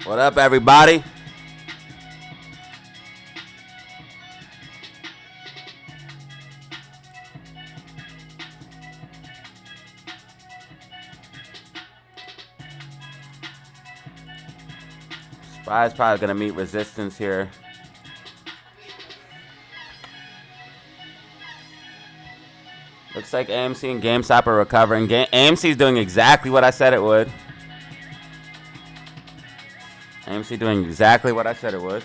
What up, everybody? SPY's probably gonna meet resistance here. Looks like AMC and GameStop are recovering. AMC's doing exactly what I said it would. AMC doing exactly what I said it would.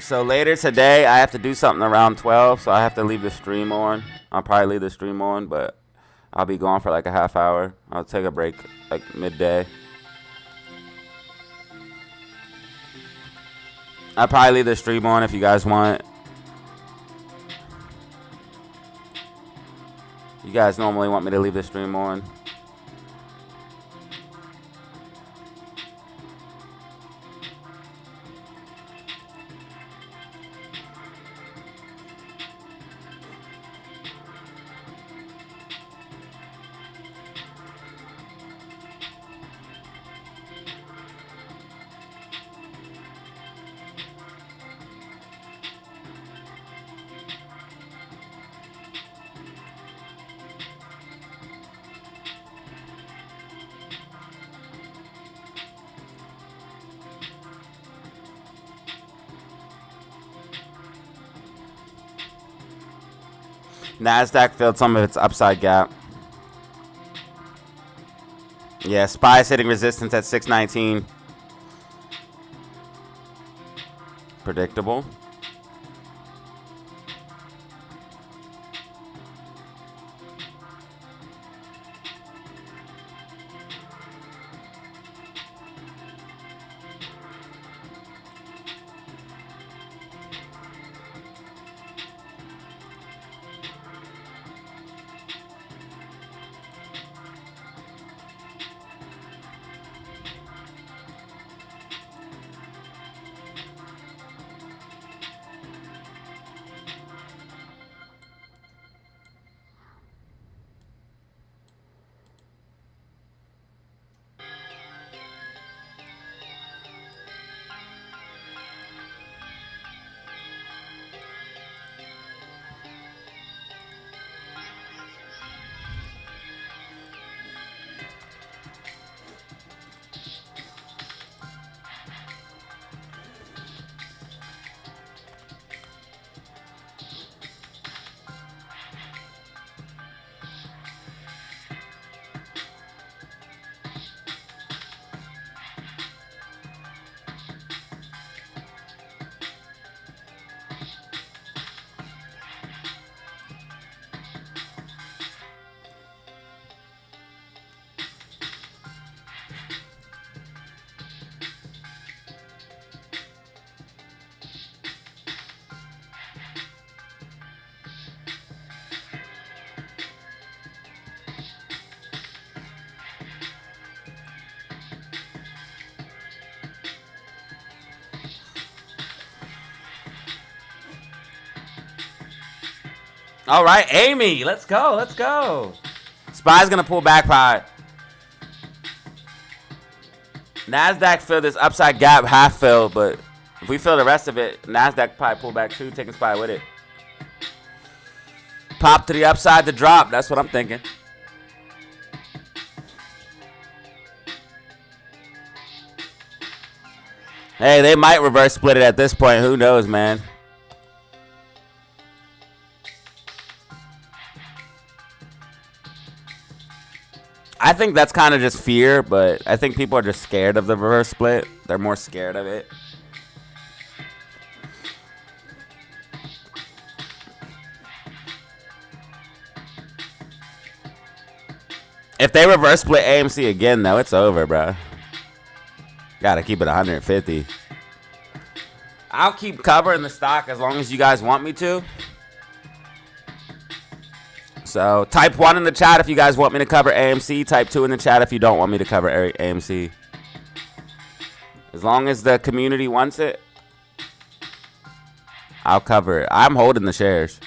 So later today, I have to do something around 12, so I have to leave the stream on. I'll probably leave the stream on, but I'll be gone for like a half hour. I'll take a break like midday. I'll probably leave the stream on if you guys want. You guys normally want me to leave the stream on. NASDAQ filled some of its upside gap. Yeah, SPY's hitting resistance at 619. Predictable. All right, Amy, let's go, let's go. SPY's gonna pull back pod. NASDAQ filled this upside gap, half filled, but if we fill the rest of it, NASDAQ probably pull back too, taking SPY with it. Pop to the upside to drop, that's what I'm thinking. Hey, they might reverse split it at this point, who knows, man. I think that's kind of just fear, but I think people are just scared of the reverse split. They're more scared of it. If they reverse split AMC again, though, it's over, bro. Gotta keep it 150. I'll keep covering the stock as long as you guys want me to. So type 1 in the chat if you guys want me to cover AMC. Type 2 in the chat if you don't want me to cover AMC. As long as the community wants it, I'll cover it. I'm holding the shares.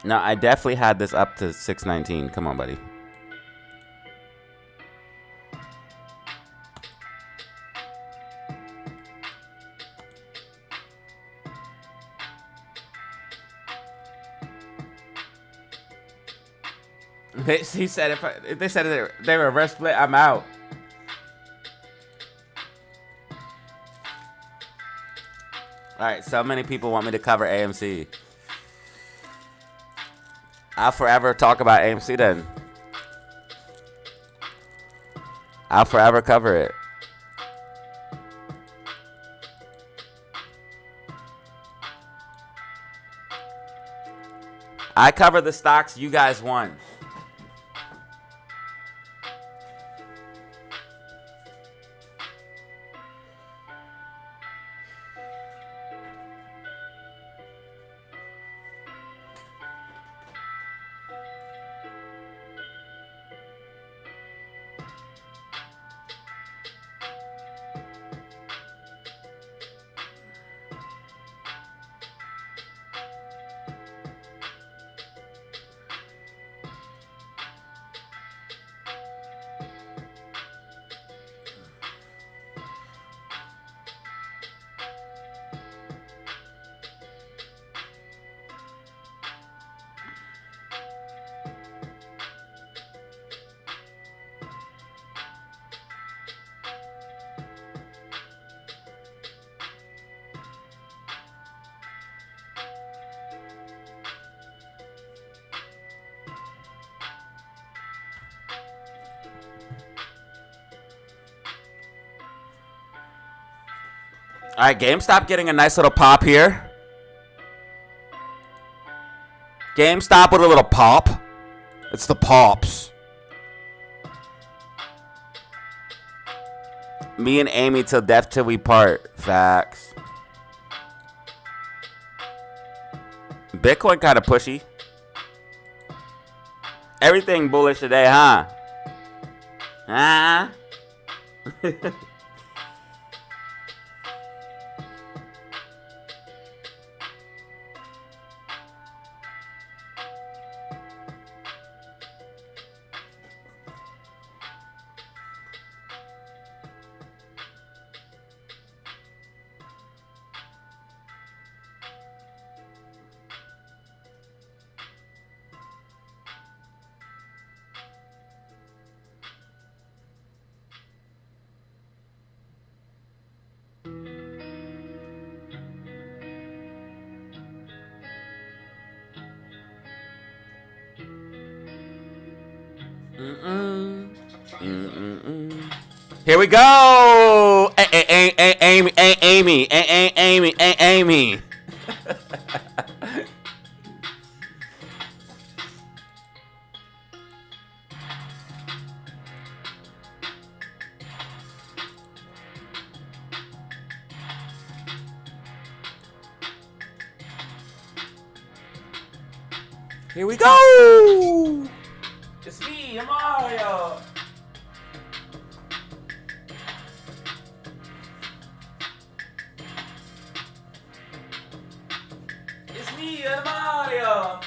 No, I definitely had this up to 619. Come on, buddy. He said if they said they were reverse split, I'm out. All right, so many people want me to cover AMC. I'll forever talk about AMC then. I'll forever cover it. I cover the stocks you guys want. All right, GameStop getting a nice little pop here. GameStop with a little pop. It's the pops. Me and Amy till death till we part. Facts. Bitcoin kind of pushy. Everything bullish today, huh? Huh? Here we go. Amy. Here we go. It's me, Mario. It's me, Mario.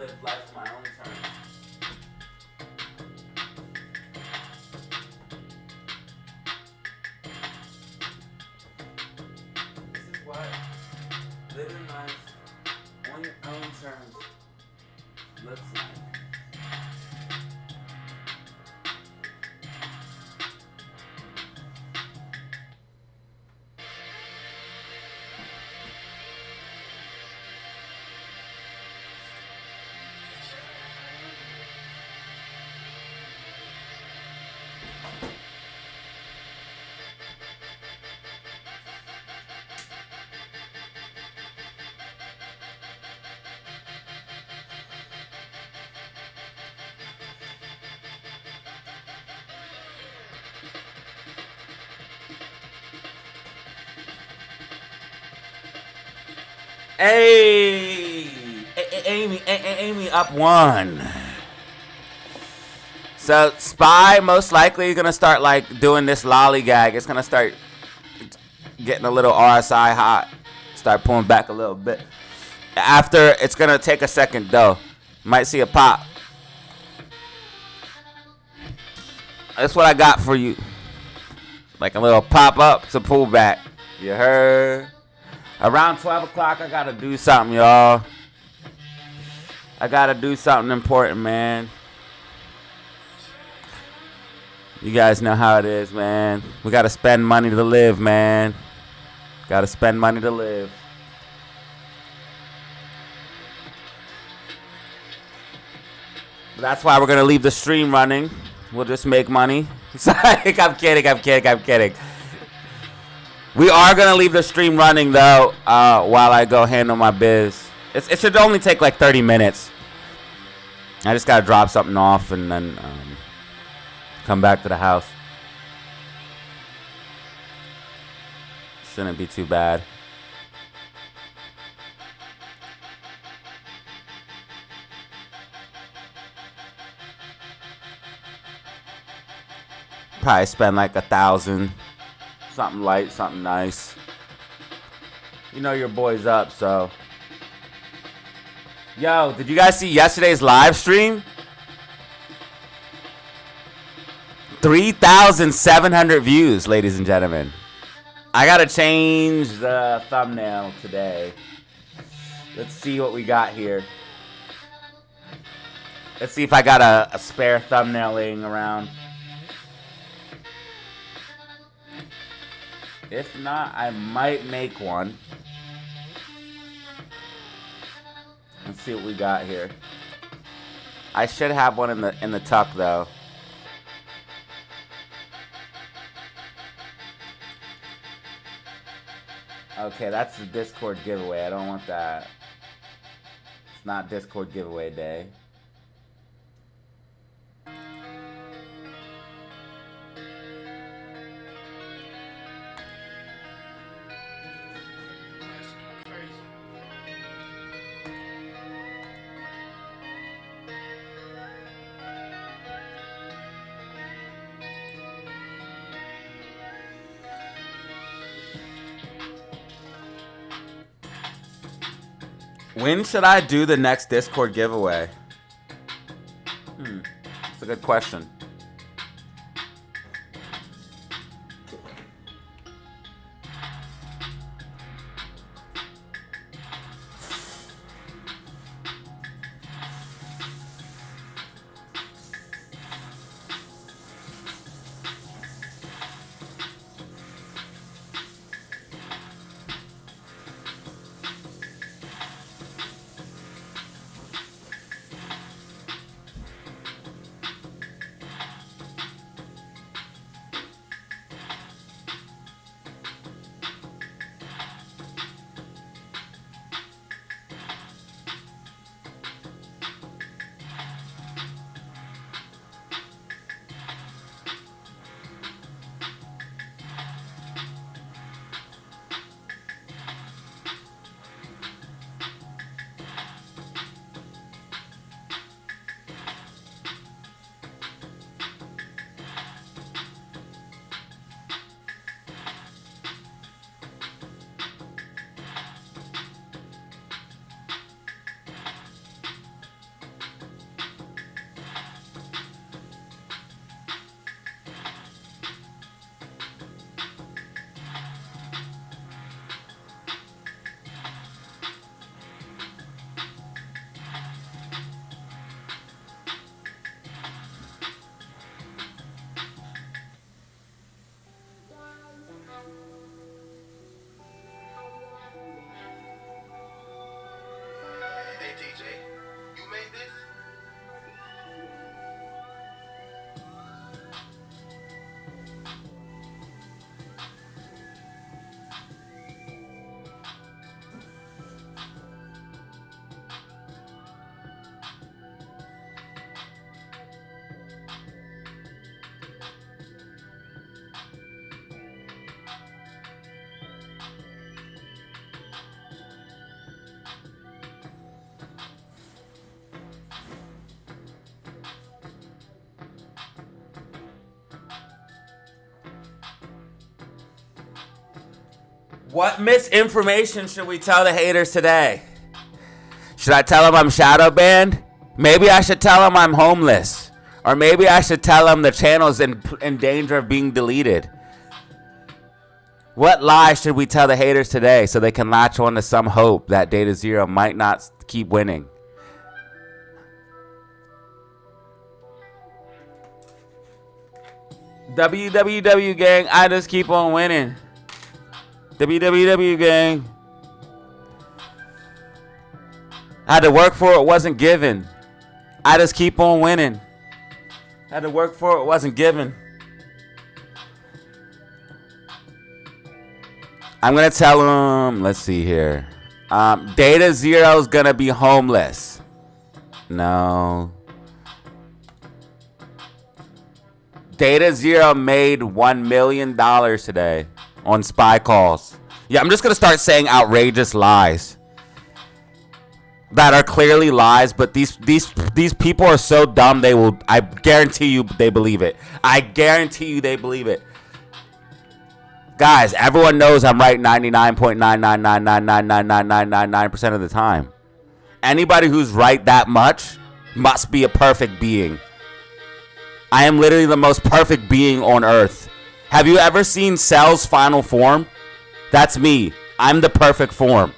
live life on my own terms. This is what living life on your own terms looks like. Hey, Amy up 1. So SPY most likely gonna start like doing this lollygag. It's gonna start getting a little RSI hot. Start pulling back a little bit. After, it's gonna take a second though. Might see a pop. That's what I got for you. Like a little pop up to pull back. You heard? Around 12 o'clock, I gotta do something, y'all. I gotta do something important, man. You guys know how it is, man. We gotta spend money to live, man. Gotta spend money to live. That's why we're gonna leave the stream running. We'll just make money. I'm kidding. We are going to leave the stream running, though, while I go handle my biz. It should only take like 30 minutes. I just got to drop something off and then come back to the house. Shouldn't be too bad. Probably spend like 1,000. Something light, something nice. You know your boy's up, so. Yo, did you guys see yesterday's live stream? 3,700 views, ladies and gentlemen. I gotta change the thumbnail today. Let's see what we got here. Let's see if I got a spare thumbnail laying around. If not, I might make one. Let's see what we got here. I should have one in the tuck though. Okay, that's the Discord giveaway. I don't want that. It's not Discord giveaway day. When should I do the next Discord giveaway? That's a good question. What misinformation should we tell the haters today? Should I tell them I'm shadow banned? Maybe I should tell them I'm homeless. Or maybe I should tell them the channel's in danger of being deleted. What lie should we tell the haters today so they can latch on to some hope that DataZero might not keep winning? WWW gang, I just keep on winning. WWW gang. I had to work for it, wasn't given. I just keep on winning. I had to work for it, wasn't given. I'm going to tell them, let's see here. DataZero is going to be homeless. No. DataZero made $1 million today on spy calls. Yeah, I'm just going to start saying outrageous lies that are clearly lies, but these people are so dumb I guarantee you they believe it. I guarantee you they believe it. Guys, everyone knows I'm right 99.999999999% of the time. Anybody who's right that much must be a perfect being. I am literally the most perfect being on earth. Have you ever seen Cell's final form? That's me. I'm the perfect form.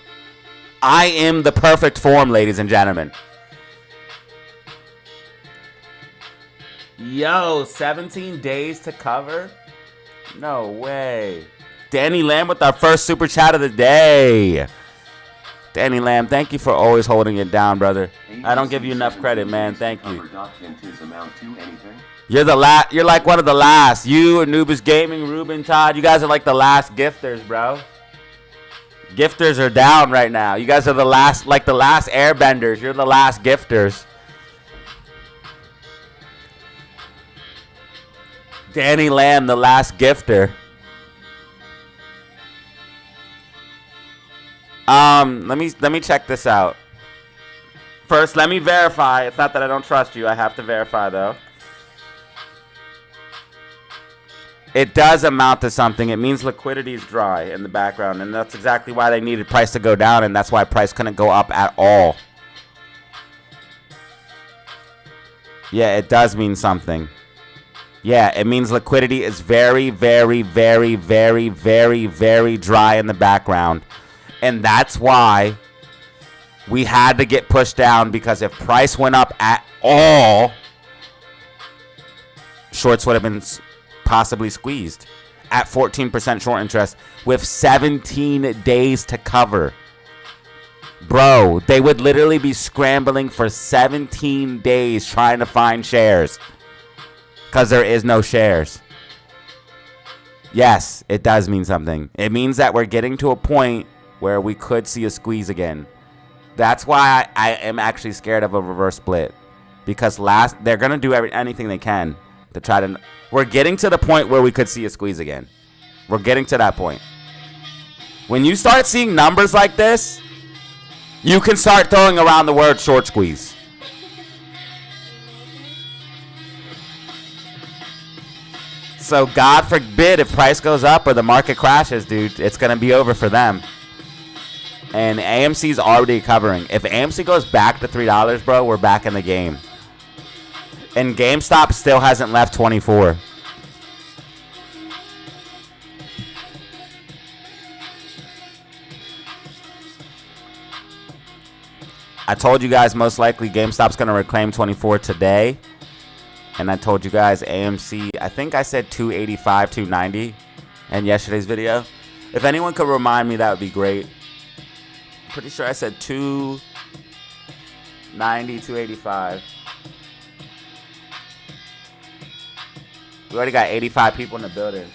I am the perfect form, ladies and gentlemen. Yo, 17 days to cover? No way. Danny Lamb with our first super chat of the day. Danny Lamb, thank you for always holding it down, brother. I don't give you enough credit, man. Thank you. You're like one of the last. You, Anubis Gaming, Ruben, Todd, you guys are like the last gifters, bro. Gifters are down right now. You guys are the last, like the last airbenders. You're the last gifters. Danny Lamb, the last gifter. Let me check this out. First, let me verify. It's not that I don't trust you. I have to verify though. It does amount to something. It means liquidity is dry in the background, and that's exactly why they needed price to go down, and that's why price couldn't go up at all. Yeah, it does mean something. Yeah, it means liquidity is very, very, very, very, very, very dry in the background. And that's why we had to get pushed down, because if price went up at all, shorts would have been possibly squeezed at 14% short interest with 17 days to cover. Bro, they would literally be scrambling for 17 days trying to find shares because there is no shares. Yes, it does mean something. It means that we're getting to a point where we could see a squeeze again. That's why I am actually scared of a reverse split, because they're going to do anything they can to try to. We're getting to the point where we could see a squeeze again. We're getting to that point. When you start seeing numbers like this, you can start throwing around the word short squeeze. So God forbid if price goes up or the market crashes, dude, it's going to be over for them. And AMC's already covering. If AMC goes back to $3, bro, we're back in the game. And GameStop still hasn't left 24. I told you guys most likely GameStop's going to reclaim 24 today. And I told you guys AMC, I think I said 285, 290 in yesterday's video. If anyone could remind me, that would be great. Pretty sure I said 290, 285. We already got 85 people in the building.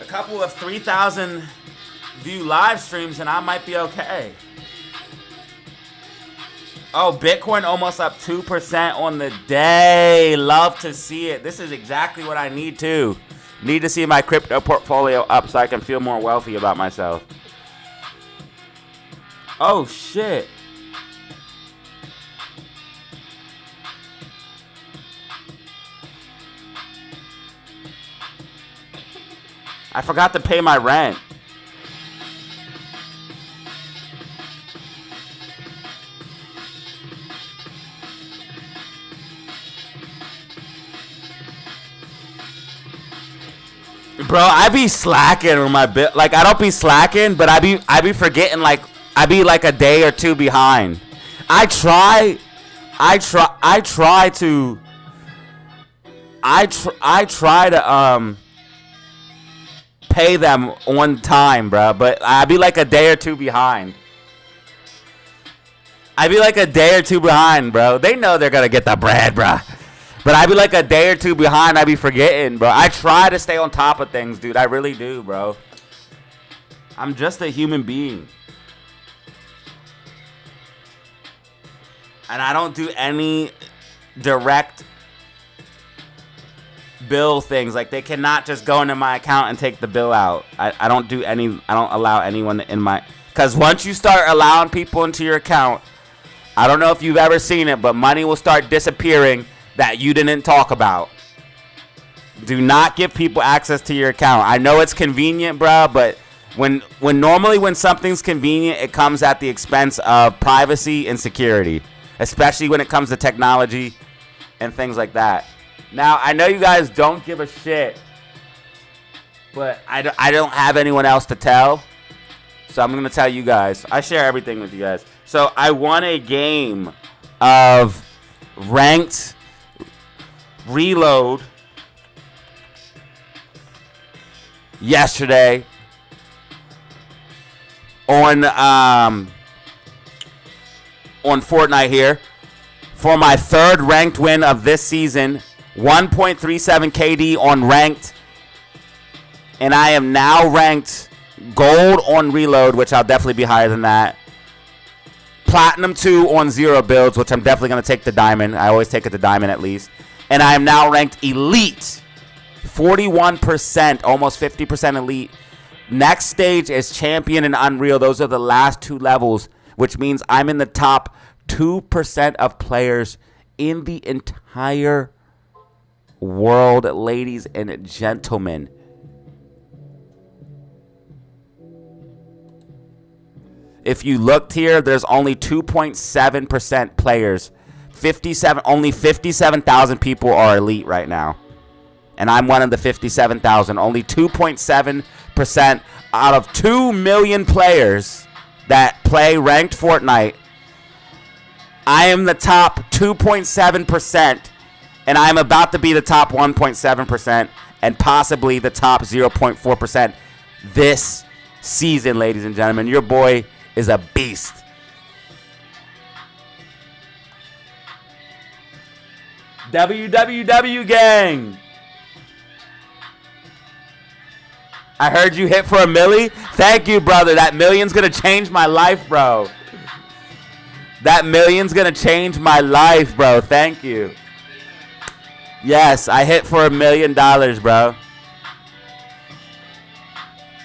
A couple of 3,000 view live streams and I might be okay. Oh, Bitcoin almost up 2% on the day. Love to see it. This is exactly what I need to. Need to see my crypto portfolio up so I can feel more wealthy about myself. Oh, shit. I forgot to pay my rent. Bro, I be slacking on my bill. Like, I don't be slacking, but I be forgetting, like, I be like a day or two behind. I try to pay them on time, bro, but I be like a day or two behind. Bro. They know they're gonna get the bread, bro. But I be like a day or two behind. I be forgetting, bro. I try to stay on top of things, dude. I really do, bro. I'm just a human being. And I don't do any direct bill things. Like, they cannot just go into my account and take the bill out. I don't allow anyone in my... Because once you start allowing people into your account, I don't know if you've ever seen it, but money will start disappearing that you didn't talk about. Do not give people access to your account. I know it's convenient, bro, but when normally when something's convenient, it comes at the expense of privacy and security, especially when it comes to technology and things like that. Now, I know you guys don't give a shit, but I don't have anyone else to tell, so I'm going to tell you guys. I share everything with you guys. So I won a game of ranked reload yesterday on Fortnite here for my third ranked win of this season. 1.37 KD on ranked, and I am now ranked gold on reload, which I'll definitely be higher than that. Platinum 2 on zero builds, which I'm definitely going to take the diamond. I always take it to diamond at least. And I am now ranked elite. 41%, almost 50% elite. Next stage is champion and unreal. Those are the last two levels, which means I'm in the top 2% of players in the entire world, ladies and gentlemen. If you looked here, there's only 2.7% players. Only 57,000 people are elite right now. And I'm one of the 57,000. Only 2.7% out of 2 million players that play ranked Fortnite. I am the top 2.7%, and I'm about to be the top 1.7% and possibly the top 0.4% this season, ladies and gentlemen. Your boy is a beast. WWW gang. I heard you hit for a milli. Thank you, brother. That million's going to change my life, bro. That million's going to change my life, bro. Thank you. Yes, I hit for $1 million, bro.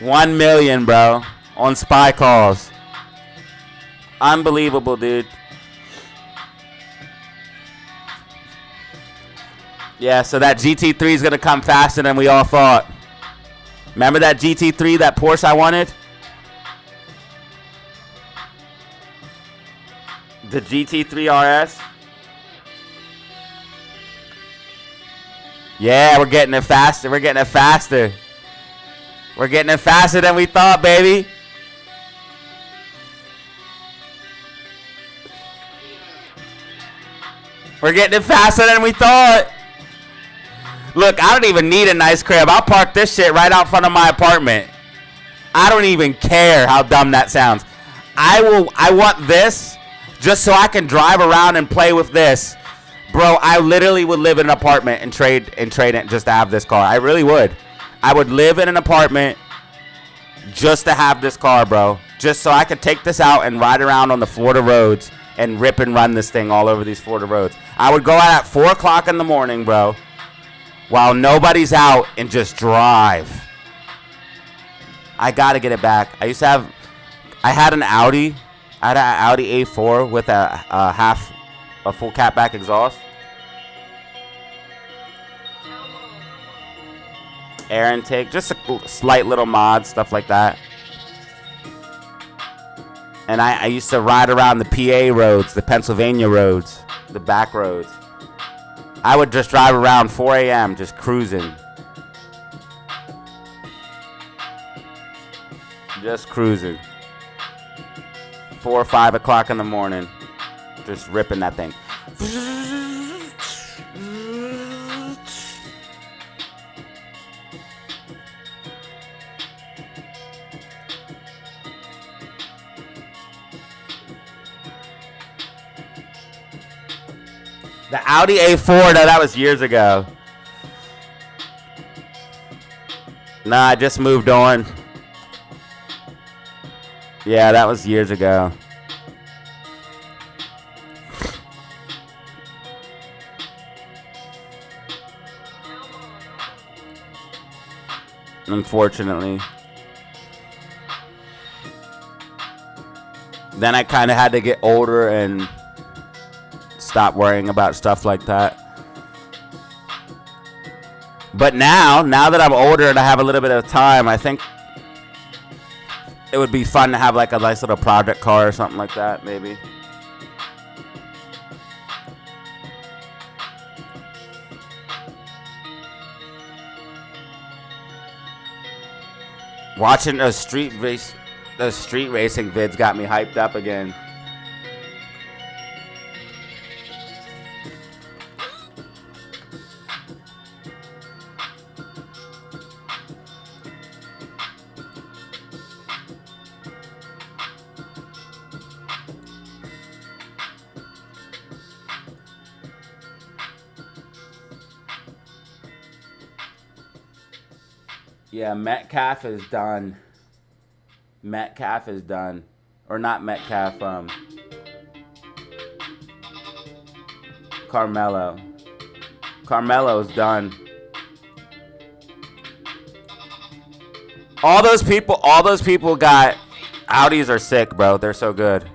1 million, bro, on spy calls. Unbelievable, dude. Yeah, so that GT3 is going to come faster than we all thought. Remember that GT3, that Porsche I wanted? The GT3 RS? Yeah, we're getting it faster. We're getting it faster. We're getting it faster than we thought, baby. We're getting it faster than we thought. Look, I don't even need a nice crib. I'll park this shit right out front of my apartment. I don't even care how dumb that sounds. I want this just so I can drive around and play with this. Bro, I literally would live in an apartment and trade it just to have this car. I really would. I would live in an apartment just to have this car, bro. Just so I could take this out and ride around on the Florida roads and rip and run this thing all over these Florida roads. I would go out at 4 o'clock in the morning, bro, while nobody's out, and just drive. I gotta get it back. I had an Audi I had an Audi A4 with a full catback exhaust. Air intake, just a slight little mod, stuff like that. And I used to ride around the PA roads, the Pennsylvania roads, the back roads. I would just drive around 4 a.m. just cruising. Just cruising. 4 or 5 o'clock in the morning. Just ripping that thing. The Audi A4, no, that was years ago. Nah, I just moved on. Yeah, that was years ago. Unfortunately. Then I kind of had to get older and stop worrying about stuff like that. But now that I'm older and I have a little bit of time, I think it would be fun to have like a nice little project car or something like that, maybe. Watching those street racing vids got me hyped up again. Yeah, Metcalf is done. Metcalf is done. Or not Metcalf, Carmelo. Carmelo's done. All those people got Audis are sick, bro. They're so good.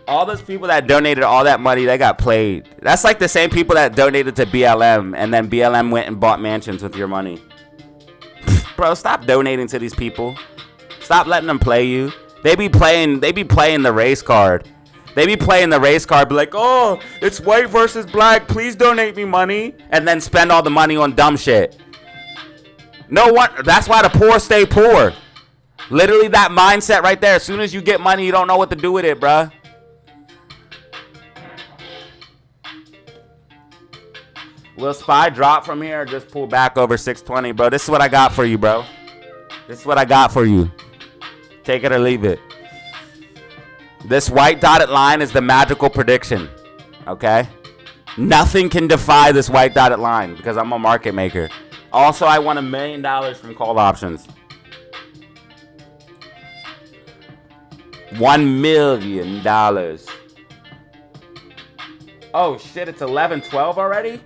All those people that donated all that money, they got played. That's like the same people that donated to BLM and then BLM went and bought mansions with your money. Bro, stop donating to these people. Stop letting them play you. They be playing the race card. They be playing the race card, be like, oh, it's white versus black. Please donate me money. And then spend all the money on dumb shit. No one. That's why the poor stay poor. Literally that mindset right there. As soon as you get money, you don't know what to do with it, bruh. Will SPY drop from here or just pull back over 620, bro? This is what I got for you, bro. This is what I got for you. Take it or leave it. This white dotted line is the magical prediction, okay? Nothing can defy this white dotted line because I'm a market maker. Also, I won $1 million from call options. $1 million. Oh, shit, it's 11:12 already?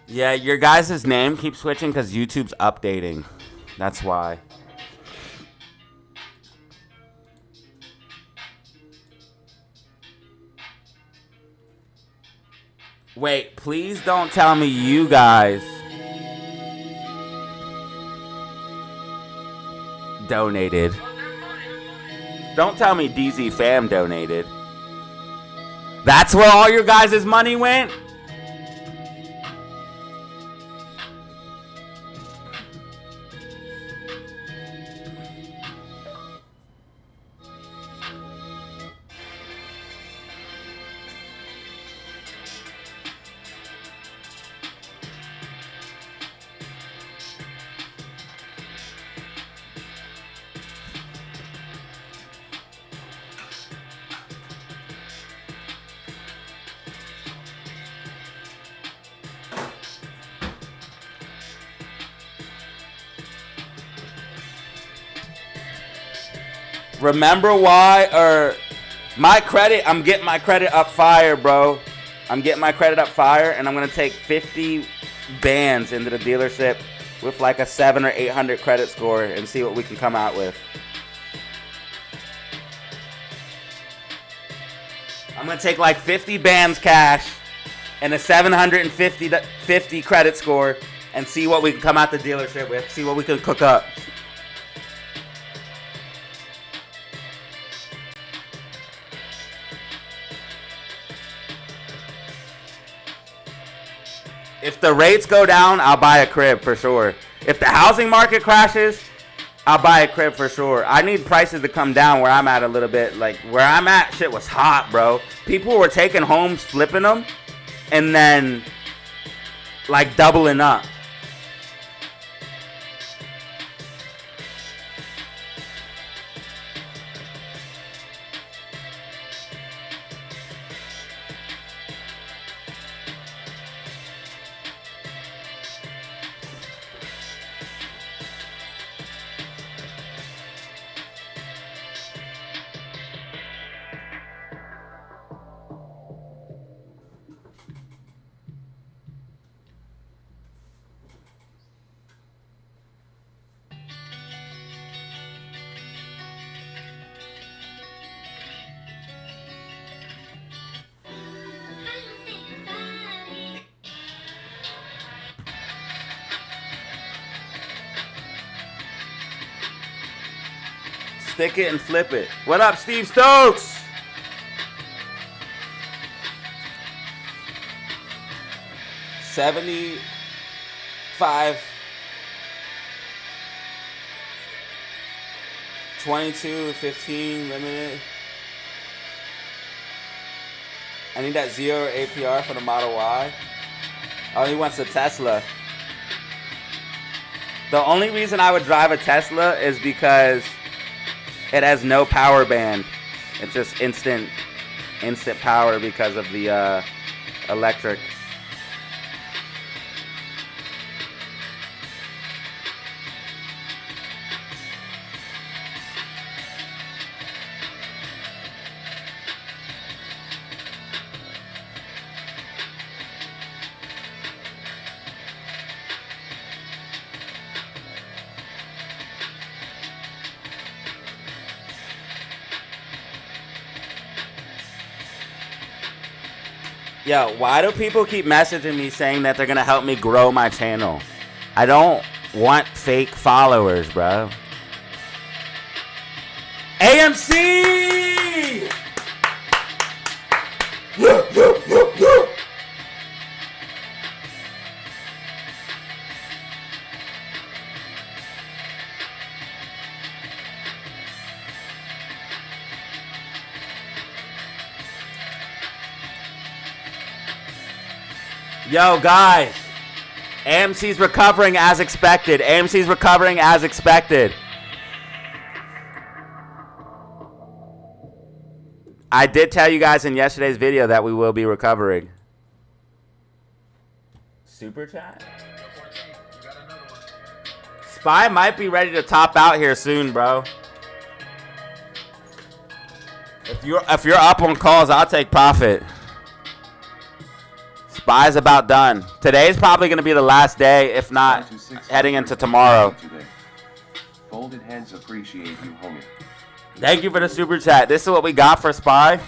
Yeah, your guys' name keeps switching because YouTube's updating. That's why. Wait, please don't tell me you guys donated. Don't tell me DZ Fam donated. That's where all your guys' money went? Remember why? Or my credit, I'm getting my credit up fire, bro. I'm getting my credit up fire, and I'm going to take 50 bands into the dealership with like a 700 or 800 credit score and see what we can come out with. I'm going to take like 50 bands cash and a 750 credit score and see what we can come out the dealership with, see what we can cook up. If the rates go down, I'll buy a crib for sure. If the housing market crashes, I'll buy a crib for sure. I need prices to come down where I'm at a little bit. Like, where I'm at, shit was hot, bro. People were taking homes, flipping them, and then, like, doubling up. Stick it and flip it. What up, Steve Stokes? $75. 22.15 limited. I need that 0 APR for the Model Y. Oh, he wants a Tesla. The only reason I would drive a Tesla is because it has no power band. It's just instant power because of the electric. Yo, why do people keep messaging me saying that they're going to help me grow my channel? I don't want fake followers, bro. AMC! Yo, guys, AMC's recovering as expected. AMC's recovering as expected. I did tell you guys in yesterday's video that we will be recovering. Super chat? Spy might be ready to top out here soon, bro. If you're up on calls, I'll take profit. Spy's about done. Today's probably going to be the last day, if not heading into tomorrow. Folded hands appreciate you, homie. Thank you for the super chat. This is what we got for Spy.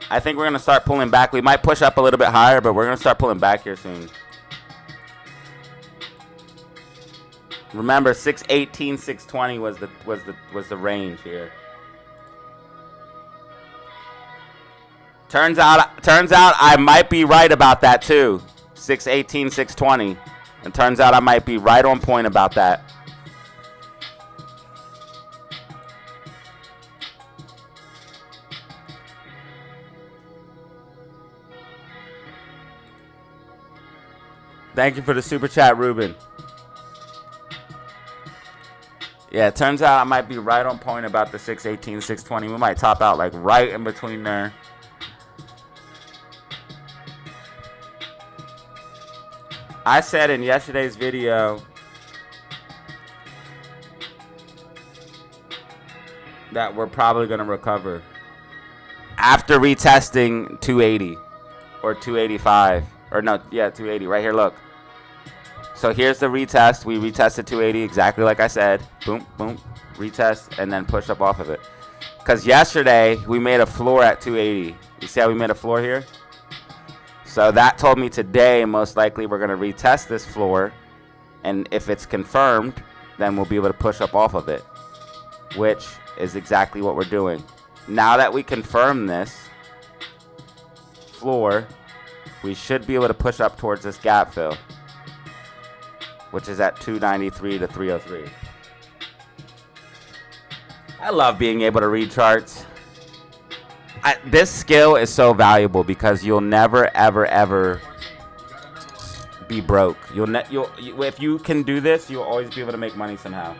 I think we're going to start pulling back. We might push up a little bit higher, but we're going to start pulling back here soon. Remember, 618, 620 was the range here. Turns out I might be right about that too. 618, 620. And turns out I might be right on point about that. Thank you for the super chat, Ruben. Yeah, it turns out I might be right on point about the 618, 620. We might top out like right in between there. I said in yesterday's video that we're probably going to recover after retesting 280 or 285 or no, yeah, 280 right here. Look. So here's the retest. We retested 280 exactly like I said. Boom, boom, retest, and then push up off of it. Because yesterday we made a floor at 280. You see how we made a floor here? So that told me today most likely we're going to retest this floor. And if it's confirmed, then we'll be able to push up off of it, which is exactly what we're doing. Now that we confirm this floor, we should be able to push up towards this gap fill, which is at 293 to 303. I love being able to read charts. This skill is so valuable because you'll never, ever, ever be broke. If you can do this, you'll always be able to make money somehow.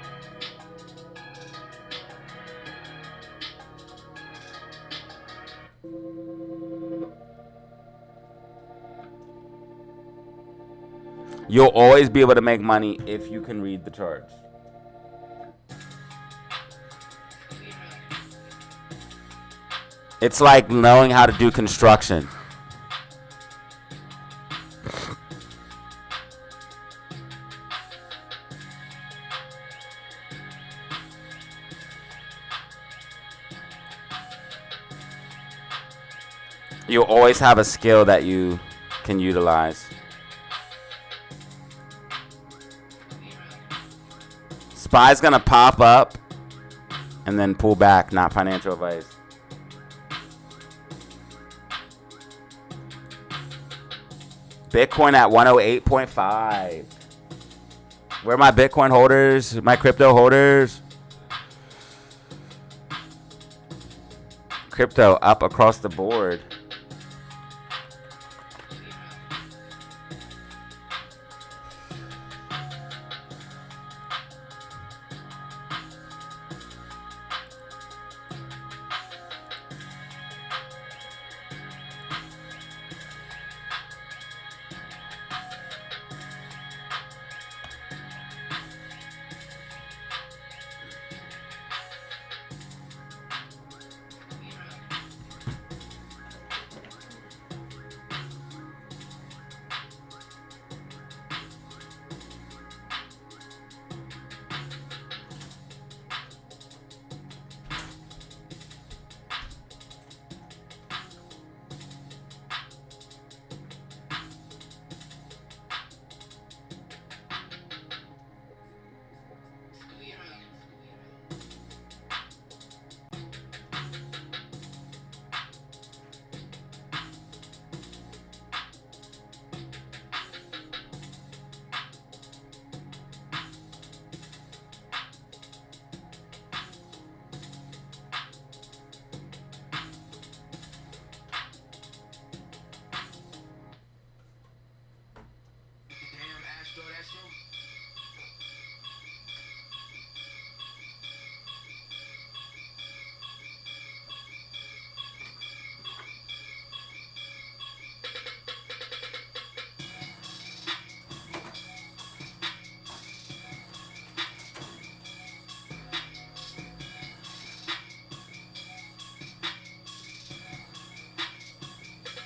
You'll always be able to make money if you can read the charts. It's like knowing how to do construction. You'll always have a skill that you can utilize. SPY's gonna pop up and then pull back, not financial advice. Bitcoin at 108.5. Where are my Bitcoin holders? My crypto holders? Crypto up across the board.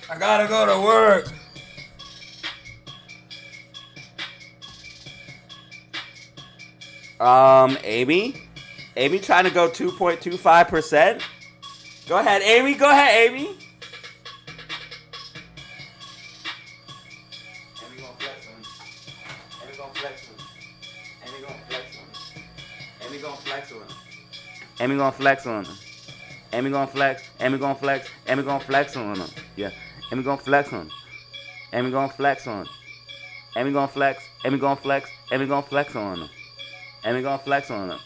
I gotta go to work. Amy? Amy trying to go 2.25%? Go ahead, Amy. Go ahead, Amy. Amy gonna flex on me. Amy gonna flex on me. Amy gonna flex on me. Amy gonna flex on me. Amy gonna flex on him. Amy gonna flex. Amy gonna flex. Amy gonna flex on him. Yeah. Amy gonna flex on him. Amy gonna flex on him. Amy gonna flex. Amy gonna flex. Amy gonna flex on him. Amy gonna flex on him.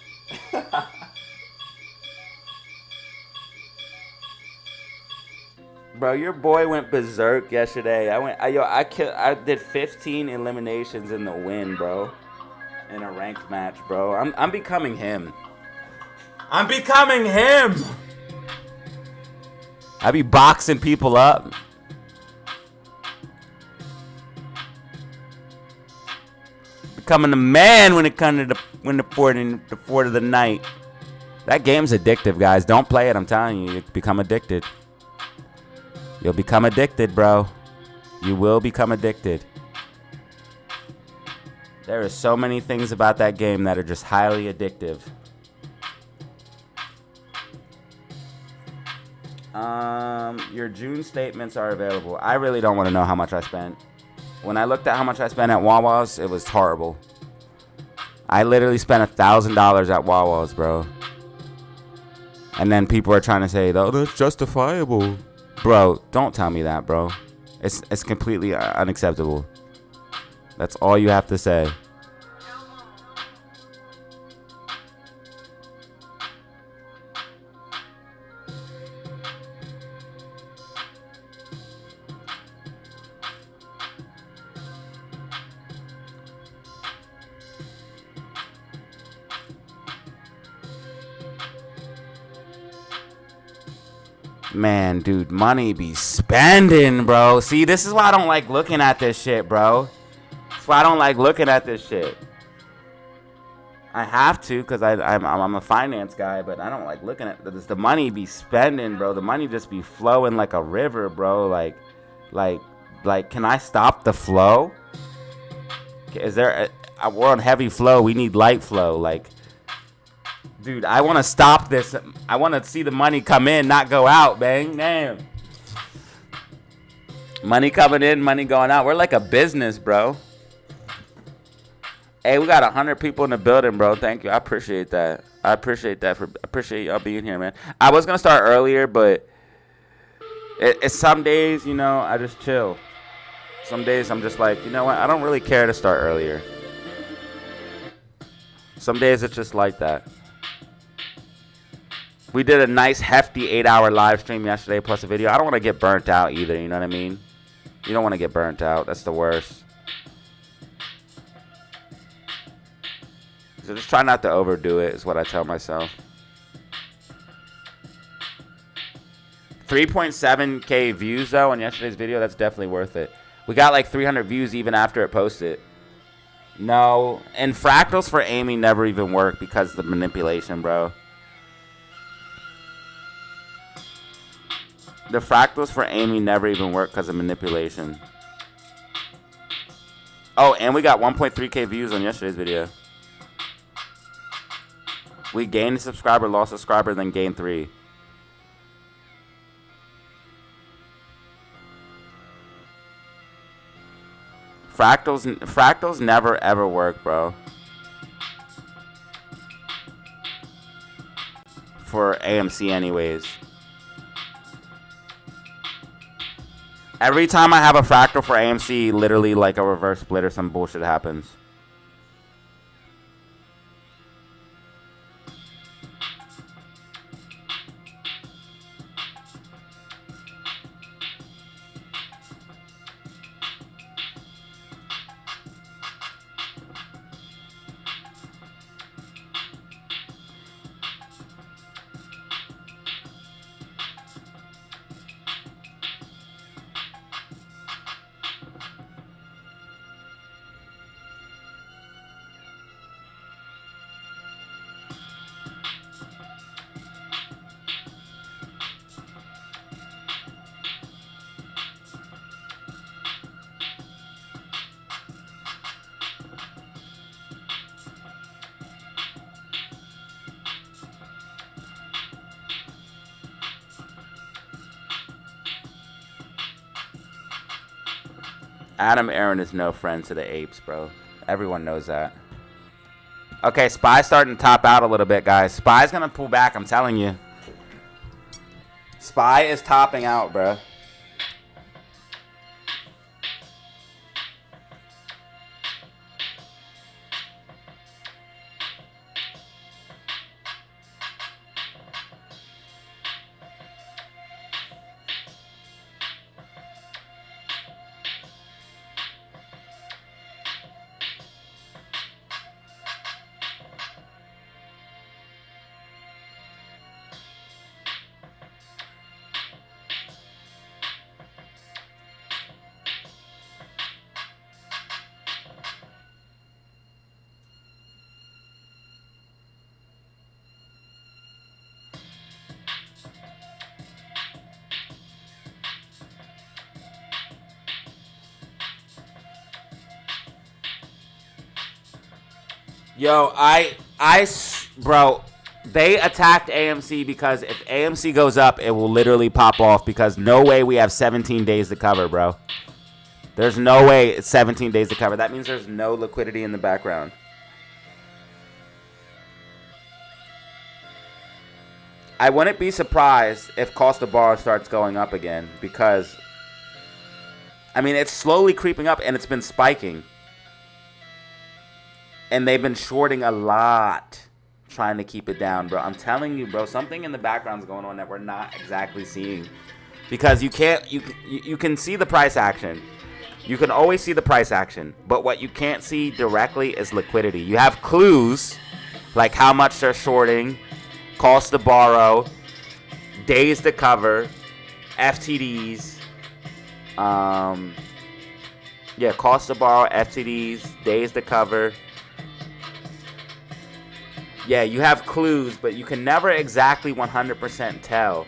Bro, your boy went berserk yesterday. I did 15 eliminations in the win, bro. In a ranked match, bro. I'm becoming him. I'm becoming him. I be boxing people up. Becoming a man when it comes to the fort of the night. That game's addictive, guys. Don't play it. I'm telling you, you become addicted. You'll become addicted, bro. You will become addicted. There are so many things about that game that are just highly addictive. Your June statements are available. I really don't want to know how much I spent. When I looked at how much I spent at Wawa's, it was horrible. I literally spent $1,000 at Wawa's, bro. And then people are trying to say, "Oh, that's justifiable." Bro, don't tell me that, bro. It's completely unacceptable. That's all you have to say. Man, dude, money be spending, bro. See, this is why I don't like looking at this shit, bro. That's why I don't like looking at this shit. I have to, because I'm a finance guy, but I don't like looking at this. The money be spending, bro. The money just be flowing like a river, bro. Like, can I stop the flow? Is there we're on heavy flow. We need light flow. Like, dude, I want to stop this. I want to see the money come in, not go out, bang. Damn. Money coming in, money going out. We're like a business, bro. Hey, we got 100 people in the building, bro. Thank you. I appreciate that. I appreciate y'all being here, man. I was going to start earlier, but it's some days, you know, I just chill. Some days I'm just like, you know what? I don't really care to start earlier. Some days it's just like that. We did a nice hefty 8-hour live stream yesterday plus a video. I don't want to get burnt out either, you know what I mean? You don't want to get burnt out. That's the worst. So just try not to overdo it is what I tell myself. 3.7K views though on yesterday's video. That's definitely worth it. We got like 300 views even after it posted. No, and fractals for Amy never even work because of the manipulation, bro. The fractals for Amy never even work because of manipulation. Oh, and we got 1.3K views on yesterday's video. We gained a subscriber, lost a subscriber, then gained 3. Fractals never ever work, bro. For AMC anyways. Every time I have a fractal for AMC, literally like a reverse split or some bullshit happens. Adam Aaron is no friend to the apes, bro. Everyone knows that. Okay, Spy's starting to top out a little bit, guys. Spy's going to pull back, I'm telling you. Spy is topping out, bro. Yo, bro, they attacked AMC because if AMC goes up, it will literally pop off because no way we have 17 days to cover, bro. There's no way it's 17 days to cover. That means there's no liquidity in the background. I wouldn't be surprised if cost of borrow starts going up again because, I mean, it's slowly creeping up and it's been spiking. And they've been shorting a lot trying to keep it down, bro. I'm telling you, bro, something in the background's going on that we're not exactly seeing. Because you can see the price action. You can always see the price action. But what you can't see directly is liquidity. You have clues, like how much they're shorting, cost to borrow, days to cover, FTDs. Yeah, cost to borrow, FTDs, days to cover. Yeah, you have clues, but you can never exactly 100% tell.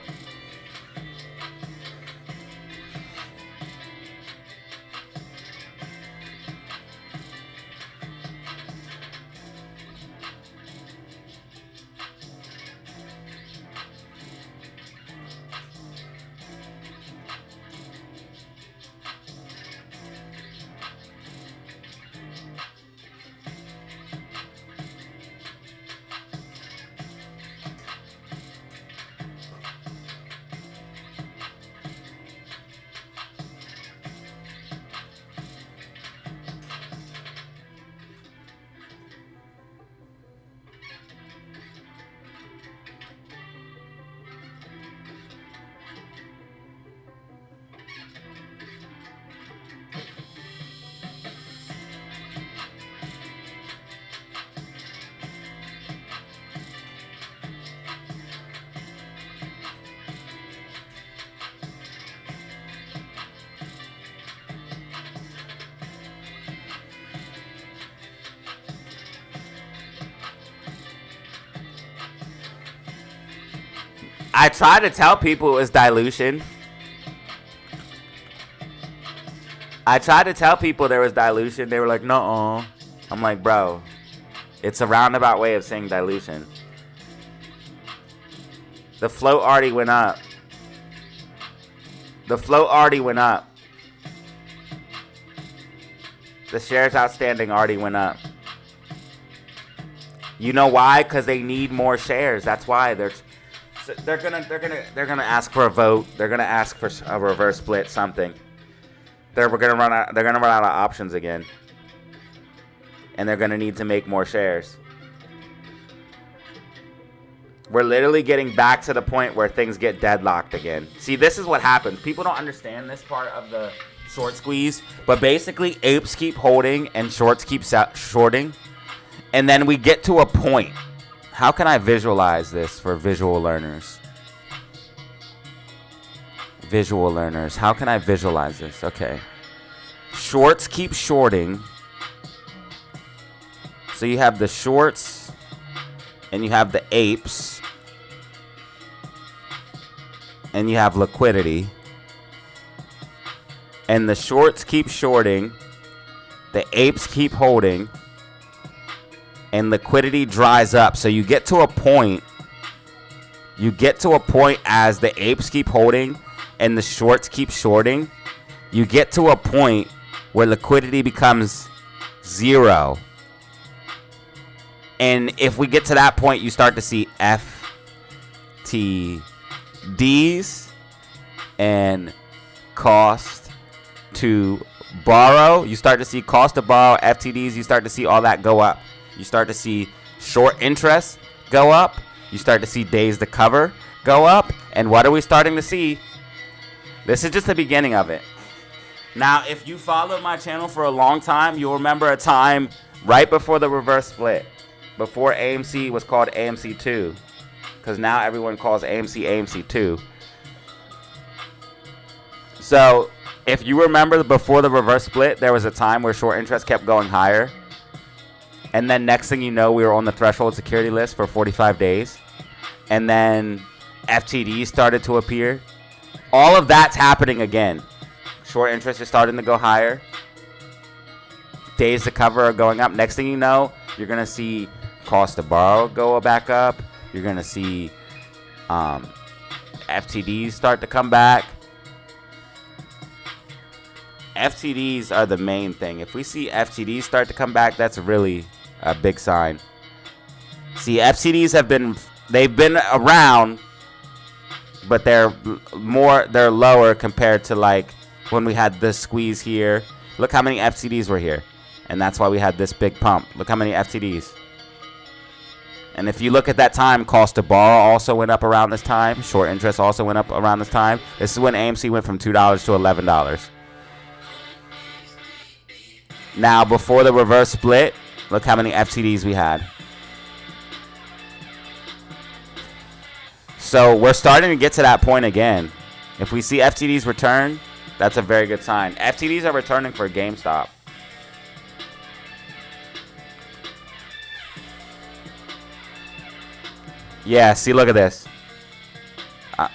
I tried to tell people it was dilution. I tried to tell people there was dilution. They were like, no. I'm like, bro, it's a roundabout way of saying dilution. The float already went up. The float already went up. The shares outstanding already went up. You know why? Because they need more shares. That's why they're gonna ask for a vote. They're gonna ask for a reverse split, something. They're gonna run out of options again, and they're gonna need to make more shares. We're literally getting back to the point where things get deadlocked again. See, this is what happens. People don't understand this part of the short squeeze, but basically, apes keep holding and shorts keep shorting, and then we get to a point. How can I visualize this for visual learners? Visual learners. How can I visualize this? Okay. Shorts keep shorting. So you have the shorts and you have the apes. And you have liquidity. And the shorts keep shorting. The apes keep holding. And liquidity dries up. So you get to a point. You get to a point as the apes keep holding and the shorts keep shorting. You get to a point where liquidity becomes zero. And if we get to that point, you start to see FTDs and cost to borrow. You start to see cost to borrow, FTDs. You start to see all that go up. You start to see short interest go up. You start to see days to cover go up. And what are we starting to see? This is just the beginning of it. Now, if you followed my channel for a long time, you'll remember a time right before the reverse split. Before AMC was called AMC 2. Because now everyone calls AMC AMC 2. So, if you remember before the reverse split, there was a time where short interest kept going higher. And then next thing you know, we were on the threshold security list for 45 days. And then FTDs started to appear. All of that's happening again. Short interest is starting to go higher. days to cover are going up. Next thing you know, you're going to see cost to borrow go back up. You're going to see FTDs start to come back. FTDs are the main thing. If we see FTDs start to come back, that's really a big sign. See, FTDs they've been around, but they're lower compared to like when we had this squeeze here. Look how many FTDs were here. And that's why we had this big pump. Look how many FTDs. And if you look at that time, cost to borrow also went up around this time. Short interest also went up around this time. This is when AMC went from $2 to $11. Now, before the reverse split, look how many FTDs we had. So we're starting to get to that point again. If we see FTDs return, that's a very good sign. FTDs are returning for GameStop. Yeah, see, look at this.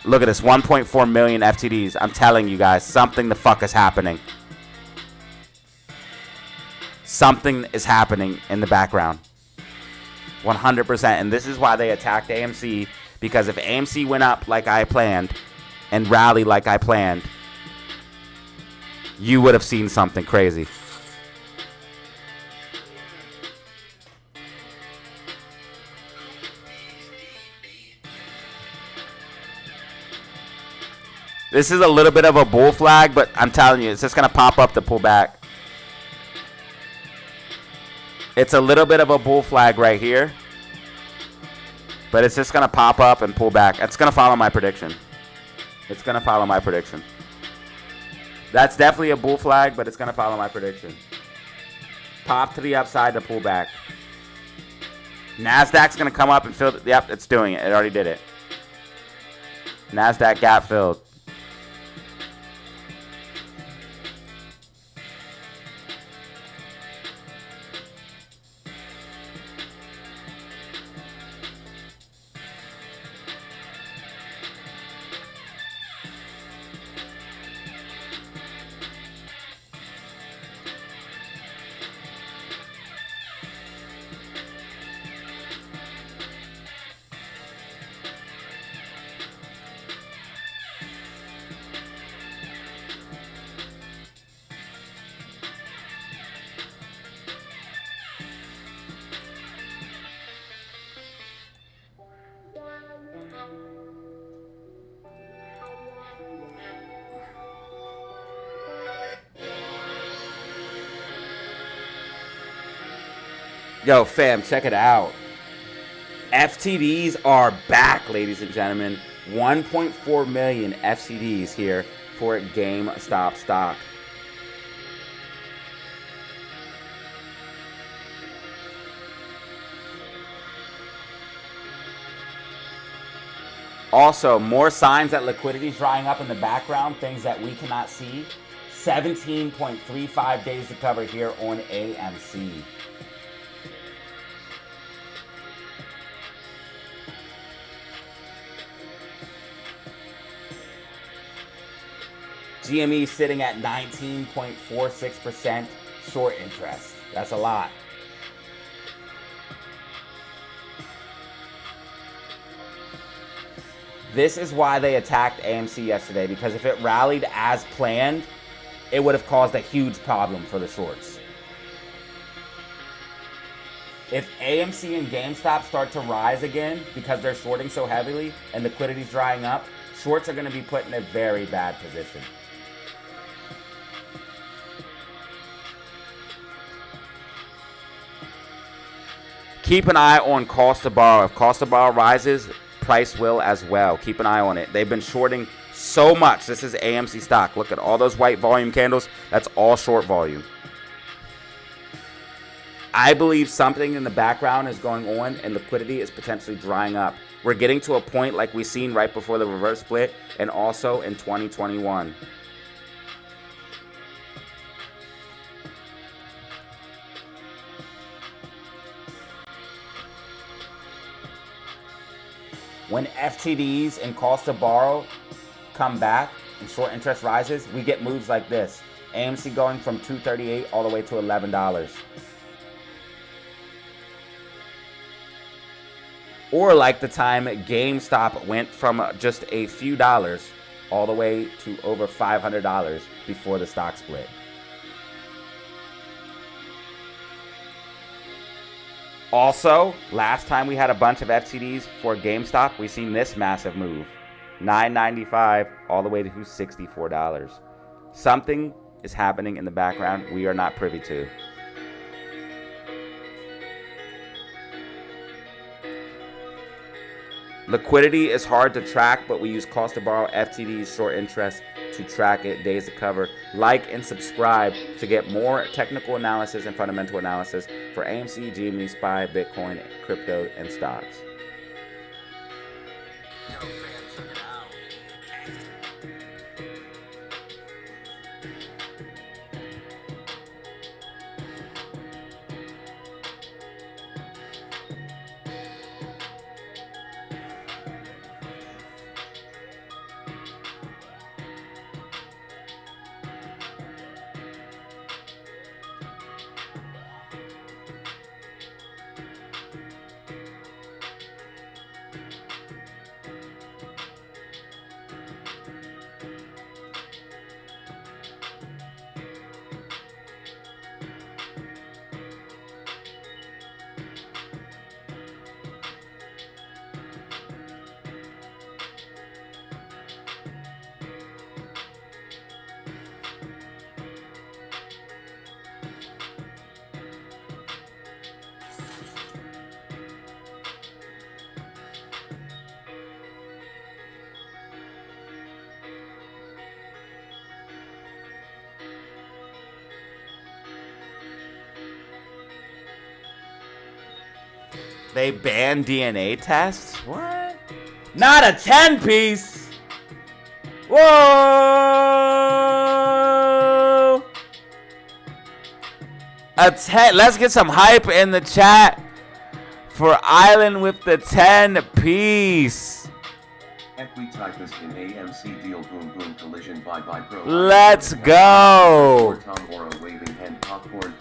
Look at this, 1.4 million FTDs. I'm telling you guys, something the fuck is happening. Something is happening in the background. 100%. And this is why they attacked AMC. Because if AMC went up like I planned and rallied like I planned, you would have seen something crazy. This is a little bit of a bull flag, but I'm telling you, it's just going to pop up to pull back. It's a little bit of a bull flag right here. But it's just going to pop up and pull back. It's going to follow my prediction. It's going to follow my prediction. That's definitely a bull flag, but it's going to follow my prediction. Pop to the upside to pull back. NASDAQ's going to come up and fill. Yep, it's doing it. It already did it. NASDAQ gap filled. Yo, fam, check it out. FTDs are back, ladies and gentlemen. 1.4 million FTDs here for GameStop stock. Also, more signs that liquidity is drying up in the background, things that we cannot see. 17.35 days to cover here on AMC. GME sitting at 19.46% short interest. That's a lot. This is why they attacked AMC yesterday, because if it rallied as planned, it would have caused a huge problem for the shorts. If AMC and GameStop start to rise again because they're shorting so heavily and liquidity's drying up, shorts are going to be put in a very bad position. Keep an eye on cost to borrow. If cost to borrow rises, price will as well. Keep an eye on it. They've been shorting so much. This is AMC stock. Look at all those white volume candles. That's all short volume. I believe something in the background is going on and liquidity is potentially drying up. We're getting to a point like we've seen right before the reverse split and also in 2021. When FTDs and cost to borrow come back and short interest rises, we get moves like this. AMC going from $2.38 all the way to $11. Or like the time GameStop went from just a few dollars all the way to over $500 before the stock split. Also, last time we had a bunch of FTDs for GameStop, we seen this massive move. $9.95 all the way to $64. Something is happening in the background we are not privy to. Liquidity is hard to track, but we use cost to borrow, FTDs, short interest to track it, days to cover. Like and subscribe to get more technical analysis and fundamental analysis for AMC, GME, SPY, Bitcoin, crypto, and stocks. They banned DNA tests? What? Not a 10-piece! Whoa! Let's get some hype in the chat for Island with the 10-piece. Equitypist in AMC deal boom boom collision bye bye pro. Let's go. Tom Moro waving hand popcorn.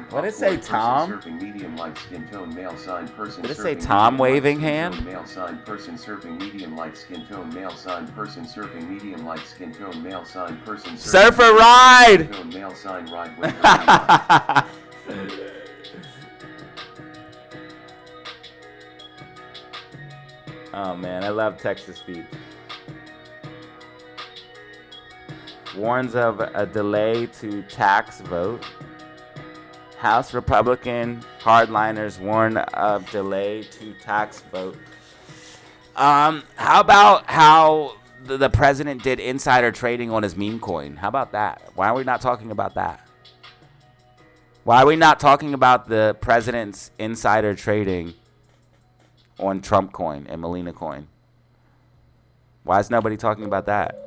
What did it say, Tom? Surfing medium light skin tone male sign person. Did it say Tom waving hand? Male sign person surfing medium light skin tone male sign person surfing medium light skin tone male sign person. Surfer ride. Male sign ride. Oh man, I love text-to-speech. Warns of a delay to tax vote. House Republican hardliners warn of delay to tax vote. How about how the president did insider trading on his meme coin? How about that? Why are we not talking about that? Why are we not talking about the president's insider trading on Trump coin and Melina coin? Why is nobody talking about that?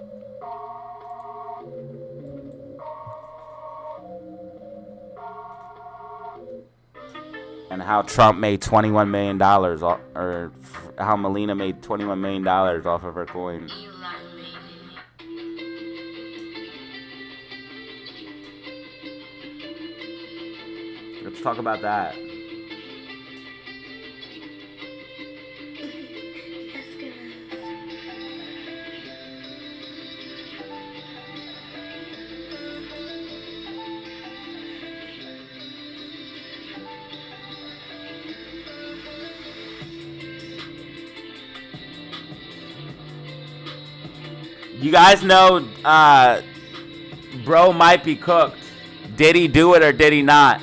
And how Trump made $21 million, or how Melina made $21 million off of her coin. Let's talk about that. You guys know bro might be cooked. Did he do it or did he not?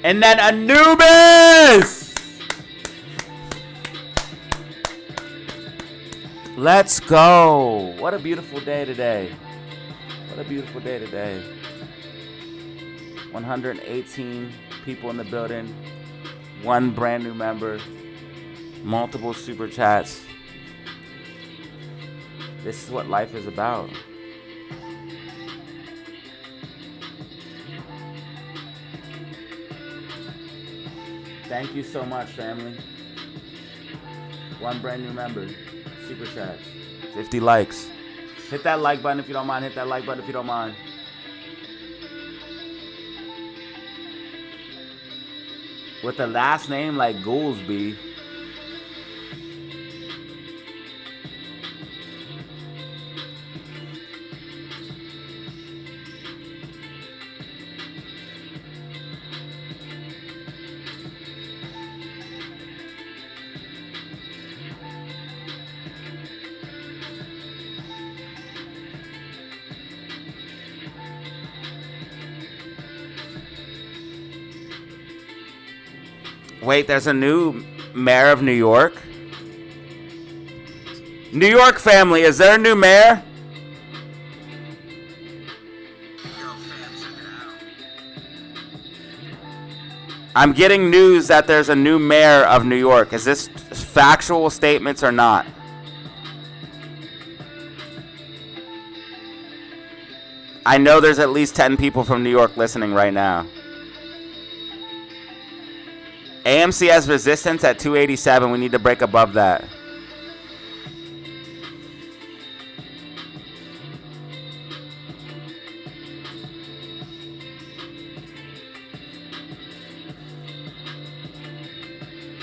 And then Anubis! Let's go. What a beautiful day today. What a beautiful day today. 118 people in the building. One brand new member. Multiple super chats. This is what life is about. Thank you so much, family. One brand new member. Super chats. 50 likes. Hit that like button if you don't mind. Hit that like button if you don't mind. With the last name like Goolsby. Wait, there's a new mayor of New York? New York family, is there a new mayor? I'm getting news that there's a new mayor of New York. Is this factual statements or not? I know there's at least 10 people from New York listening right now. AMC has resistance at 287. We need to break above that.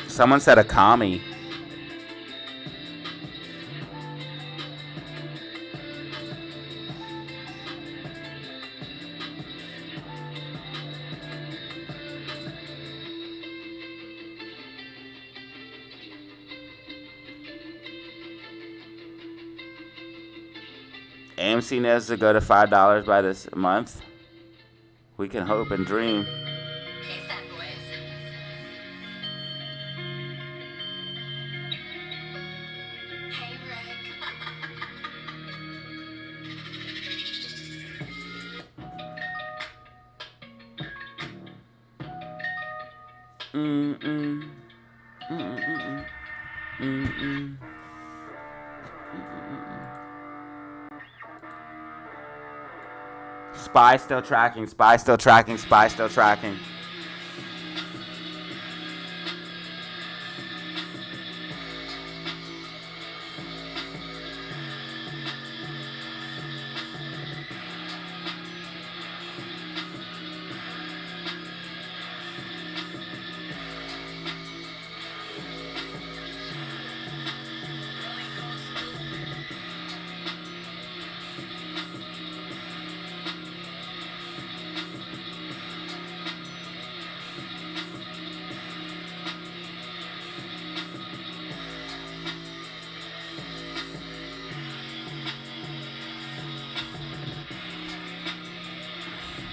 Someone said a commie. AMC needs to go to $5 by this month. We can hope and dream. Spy still tracking, spy still tracking, spy still tracking.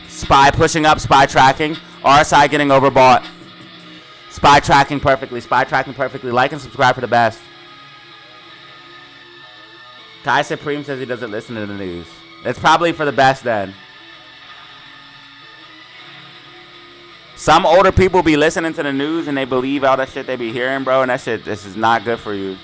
Spy pushing up, spy tracking. RSI getting overbought. Spy tracking perfectly, spy tracking perfectly. Like and subscribe for the best. Kai Supreme says he doesn't listen to the news. It's probably for the best then. Some older people be listening to the news and they believe all that shit they be hearing, bro. And that shit, this is not good for you.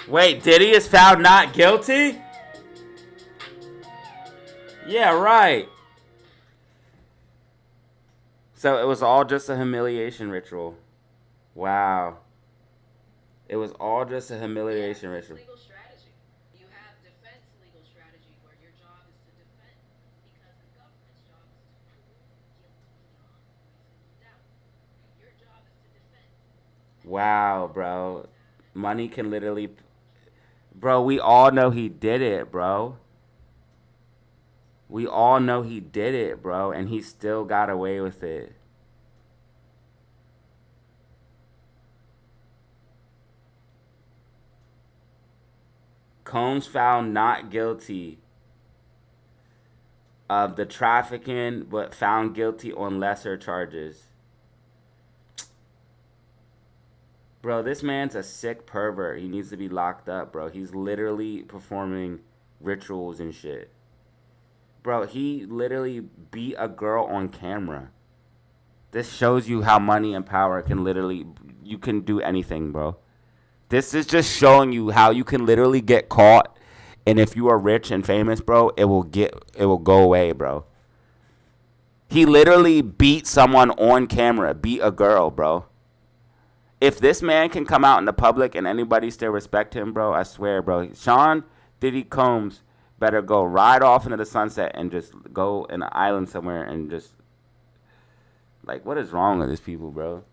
Wait, Diddy is found not guilty? Yeah, right. So it was all just a humiliation ritual. Wow. It was all just a humiliation ritual. Legal strategy. You have defense legal strategy where your job is to defend because the government's job is to prove guilty beyond reasonable doubt. Your job is to defend. Wow, bro. Money can literally... Bro, we all know he did it, bro. We all know he did it, bro, and he still got away with it. Combs found not guilty of the trafficking, but found guilty on lesser charges. Bro, this man's a sick pervert. He needs to be locked up, bro. He's literally performing rituals and shit. Bro, he literally beat a girl on camera. This shows you how money and power can literally, you can do anything, bro. This is just showing you how you can literally get caught, and if you are rich and famous, bro, it will go away, bro. He literally beat someone on camera, beat a girl, bro. If this man can come out in the public and anybody still respect him, bro, I swear, bro. Sean Diddy Combs better go right off into the sunset and just go in an island somewhere and just, like, what is wrong with these people, bro?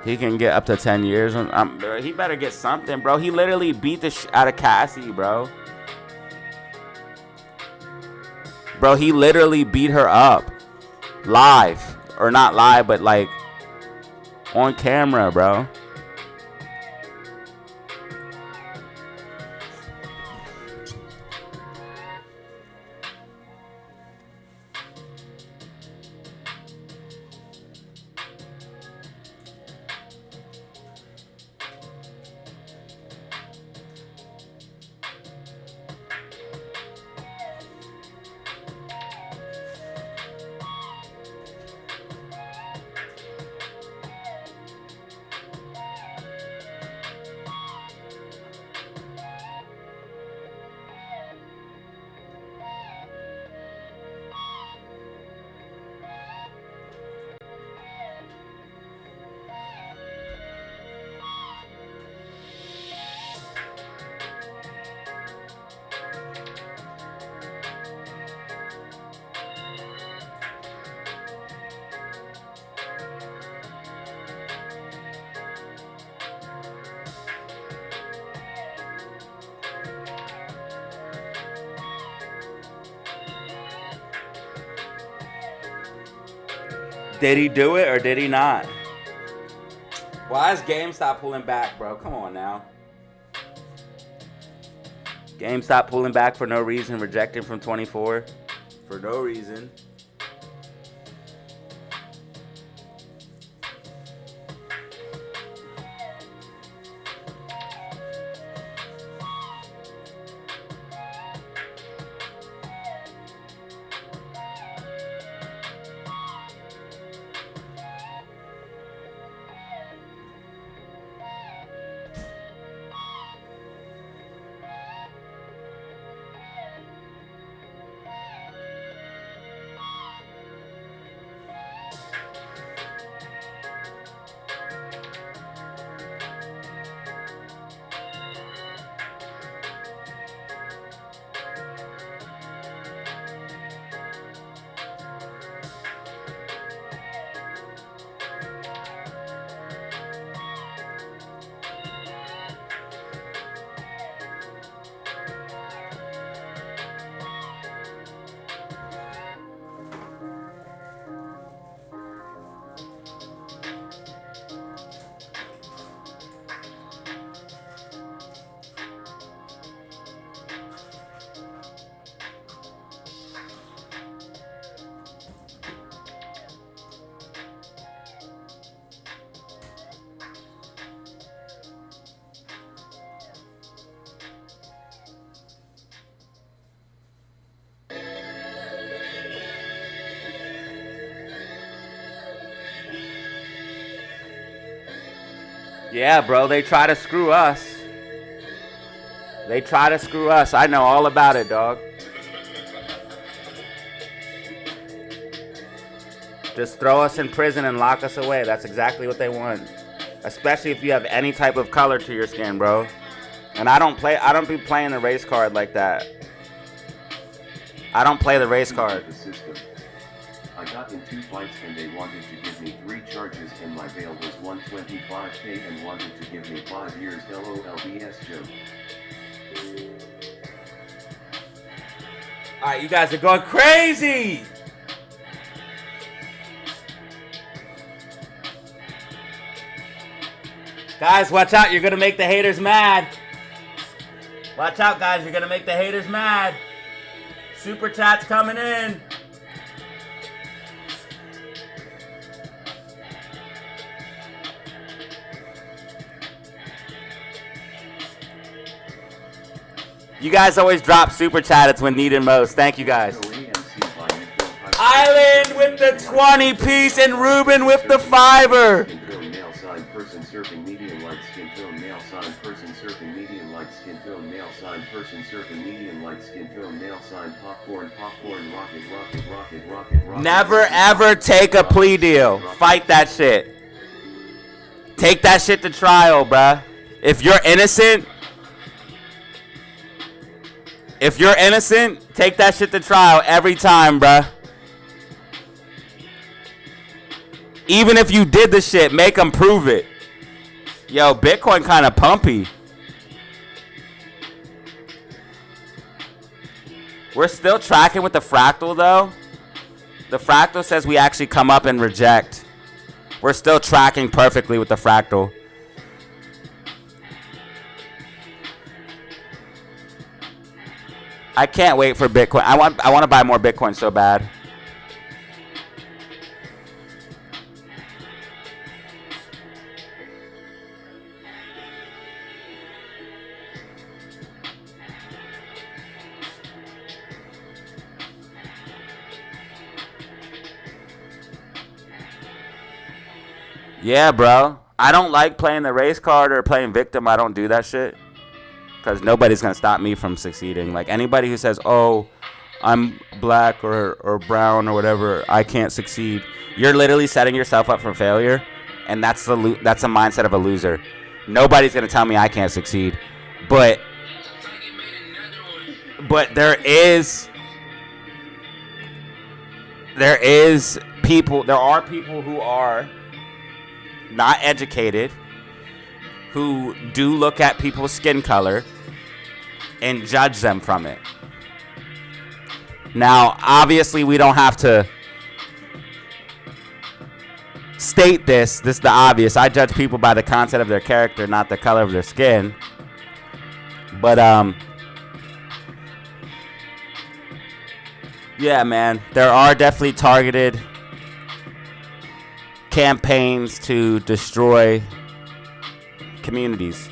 He can get up to 10 years. He better get something, bro. He literally beat the out of Cassie, bro. Bro, he literally beat her up. Live. Or not live, but like on camera, bro. Did he do it or did he not? Why is GameStop pulling back, bro? Come on now. GameStop pulling back for no reason, rejecting from 24 for no reason. Yeah, bro, they try to screw us. They try to screw us. I know all about it, dog. Just throw us in prison and lock us away. That's exactly what they want. Especially if you have any type of color to your skin, bro. And I don't be playing the race card like that. I don't play the race card. I got in 2 fights and they wanted to give me 3 charges and my bail was 125k and wanted to give me 5 years LOLBS joke. Alright, you guys are going crazy! Guys, watch out, you're gonna make the haters mad. Watch out, guys, you're gonna make the haters mad. Super chat's coming in. You guys always drop super chat. It's when needed most. Thank you guys. Island with the 20 piece and Ruben with the fiber. Male sign person surfing medium light skin tone male sign person surfing medium light skin tone male sign person surfing medium light skin tone male sign popcorn rocket. Never ever take a plea deal. Fight that shit. Take that shit to trial, bruh. If you're innocent, take that shit to trial every time, bruh. Even if you did the shit, make them prove it. Yo, Bitcoin kind of pumpy. We're still tracking with the fractal, though. The fractal says we actually come up and reject. We're still tracking perfectly with the fractal. I can't wait for Bitcoin. I want to buy more Bitcoin so bad. Yeah, bro. I don't like playing the race card or playing victim. I don't do that shit. Because nobody's going to stop me from succeeding. Like, anybody who says, oh, I'm black or brown or whatever, I can't succeed. You're literally setting yourself up for failure. And that's a mindset of a loser. Nobody's going to tell me I can't succeed. But there are people who are not educated, who do look at people's skin color and judge them from it. Now, obviously, we don't have to state this. This is the obvious. I judge people by the content of their character, not the color of their skin. But, yeah, man, there are definitely targeted campaigns to destroy communities.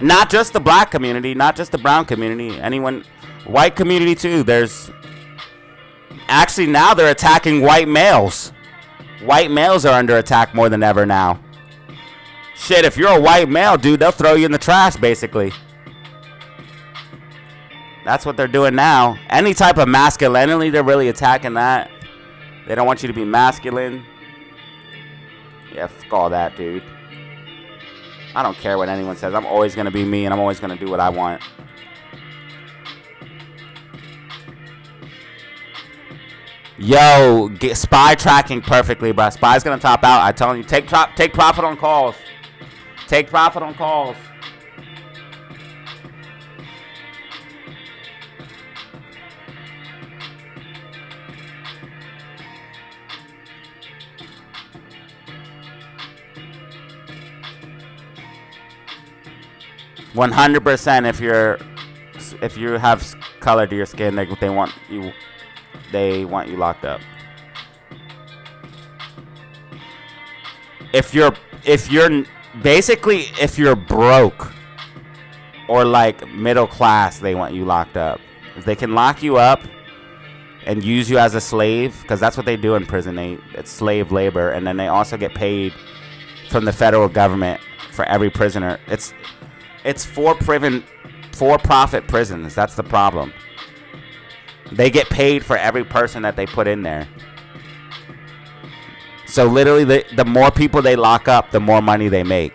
Not just the black community, not just the brown community, white community too. There's actually now they're attacking white males. White males are under attack more than ever now. Shit, if you're a white male, dude, they'll throw you in the trash basically. That's what they're doing now. Any type of masculinity, they're really attacking that. They don't want you to be masculine. Yeah, fuck all that, dude. I don't care what anyone says. I'm always going to be me, and I'm always going to do what I want. Yo, get SPY tracking perfectly, bro. SPY's going to top out. I tell you, take profit on calls. Take profit on calls. %, if you have color to your skin, they want you locked up. If you're broke or like middle class, they want you locked up. If they can lock you up and use you as a slave, because that's what they do in prison. It's slave labor, and then they also get paid from the federal government for every prisoner. It's for-profit prisons. That's the problem. They get paid for every person that they put in there. So literally, the more people they lock up, the more money they make.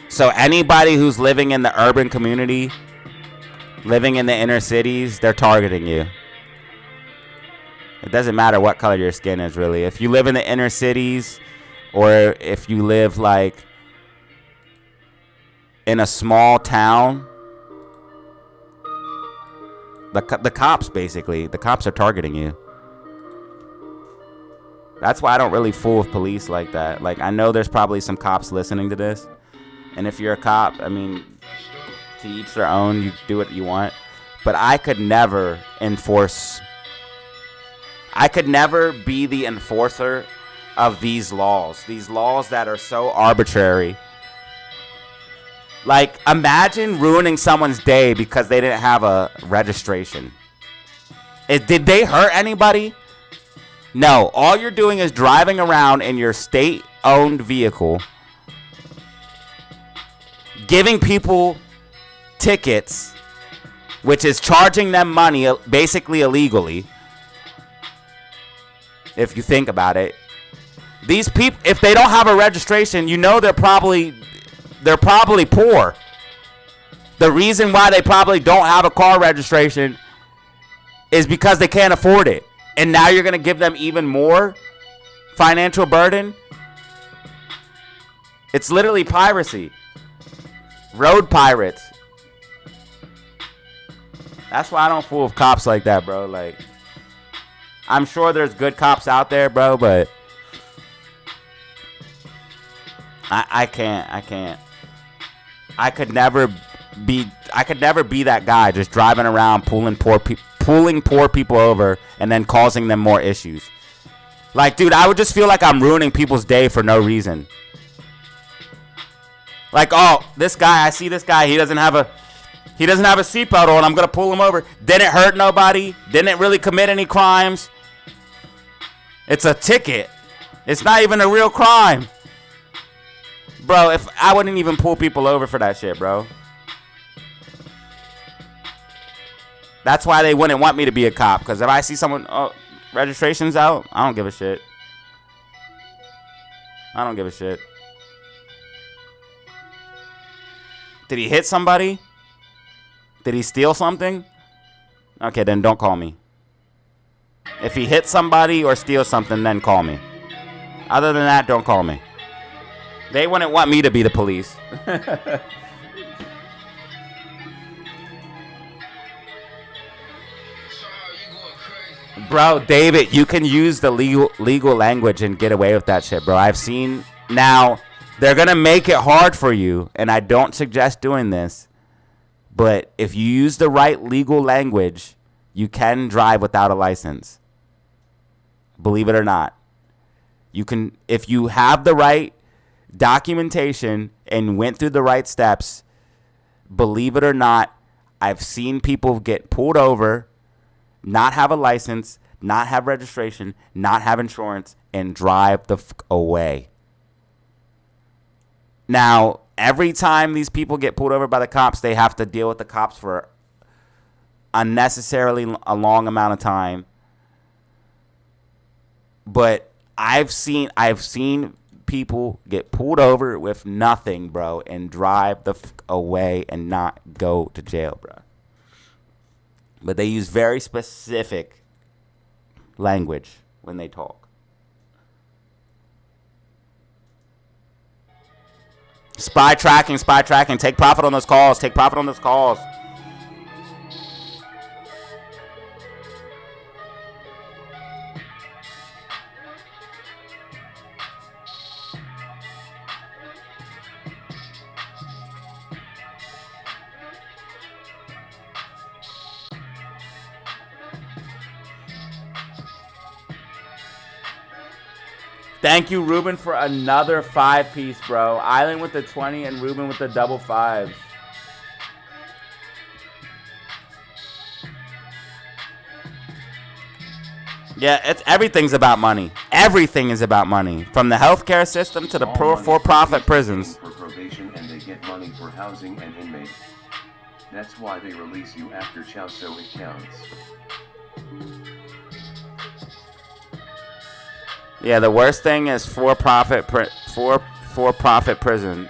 So anybody who's living in the urban community, living in the inner cities, they're targeting you. It doesn't matter what color your skin is, really. If you live in the inner cities, or if you live like in a small town, the cops, basically, the cops are targeting you. That's why I don't really fool with police like that. Like, I know there's probably some cops listening to this, and if you're a cop, I mean, to each their own, you do what you want. But I could never enforce. I could never be the enforcer of these laws that are so arbitrary. Like, imagine ruining someone's day because they didn't have a registration. Did they hurt anybody? No. All you're doing is driving around in your state-owned vehicle, giving people tickets, which is charging them money basically illegally. If you think about it, these people, if they don't have a registration, you know they're probably poor. The reason why they probably don't have a car registration is because they can't afford it. And now you're going to give them even more financial burden? It's literally piracy. Road pirates. That's why I don't fool with cops like that, bro. Like, I'm sure there's good cops out there, bro, but I can't. I could never be that guy just driving around pulling poor people over and then causing them more issues. Like, dude, I would just feel like I'm ruining people's day for no reason. Like, oh, this guy, I see this guy, he doesn't have a seatbelt on, I'm gonna pull him over. Didn't hurt nobody, didn't really commit any crimes. It's a ticket. It's not even a real crime. Bro, if I wouldn't even pull people over for that shit, bro. That's why they wouldn't want me to be a cop. Because if I see someone, registration's out, I don't give a shit. I don't give a shit. Did he hit somebody? Did he steal something? Okay, then don't call me. If he hits somebody or steals something, then call me. Other than that, don't call me. They wouldn't want me to be the police. Bro, David, you can use the legal language and get away with that shit, bro. I've seen. Now, they're going to make it hard for you, and I don't suggest doing this. But if you use the right legal language, you can drive without a license. Believe it or not. You can, if you have the right documentation and went through the right steps, believe it or not, I've seen people get pulled over, not have a license, not have registration, not have insurance, and drive the fuck away. Now, every time these people get pulled over by the cops, they have to deal with the cops for unnecessarily a long amount of time. But I've seen people get pulled over with nothing, bro, and drive the fuck away and not go to jail, bro. But they use very specific language when they talk. Spy tracking. Take profit on those calls. Thank you, Ruben, for another 5-piece, bro. Island with the 20 and Ruben with the double 5s. Yeah, everything's about money. Everything is about money. From the healthcare system to the for-profit prisons. For probation, and they get money for housing and inmate. That's why they release you after chow, so it counts. Yeah, the worst thing is for-profit prisons.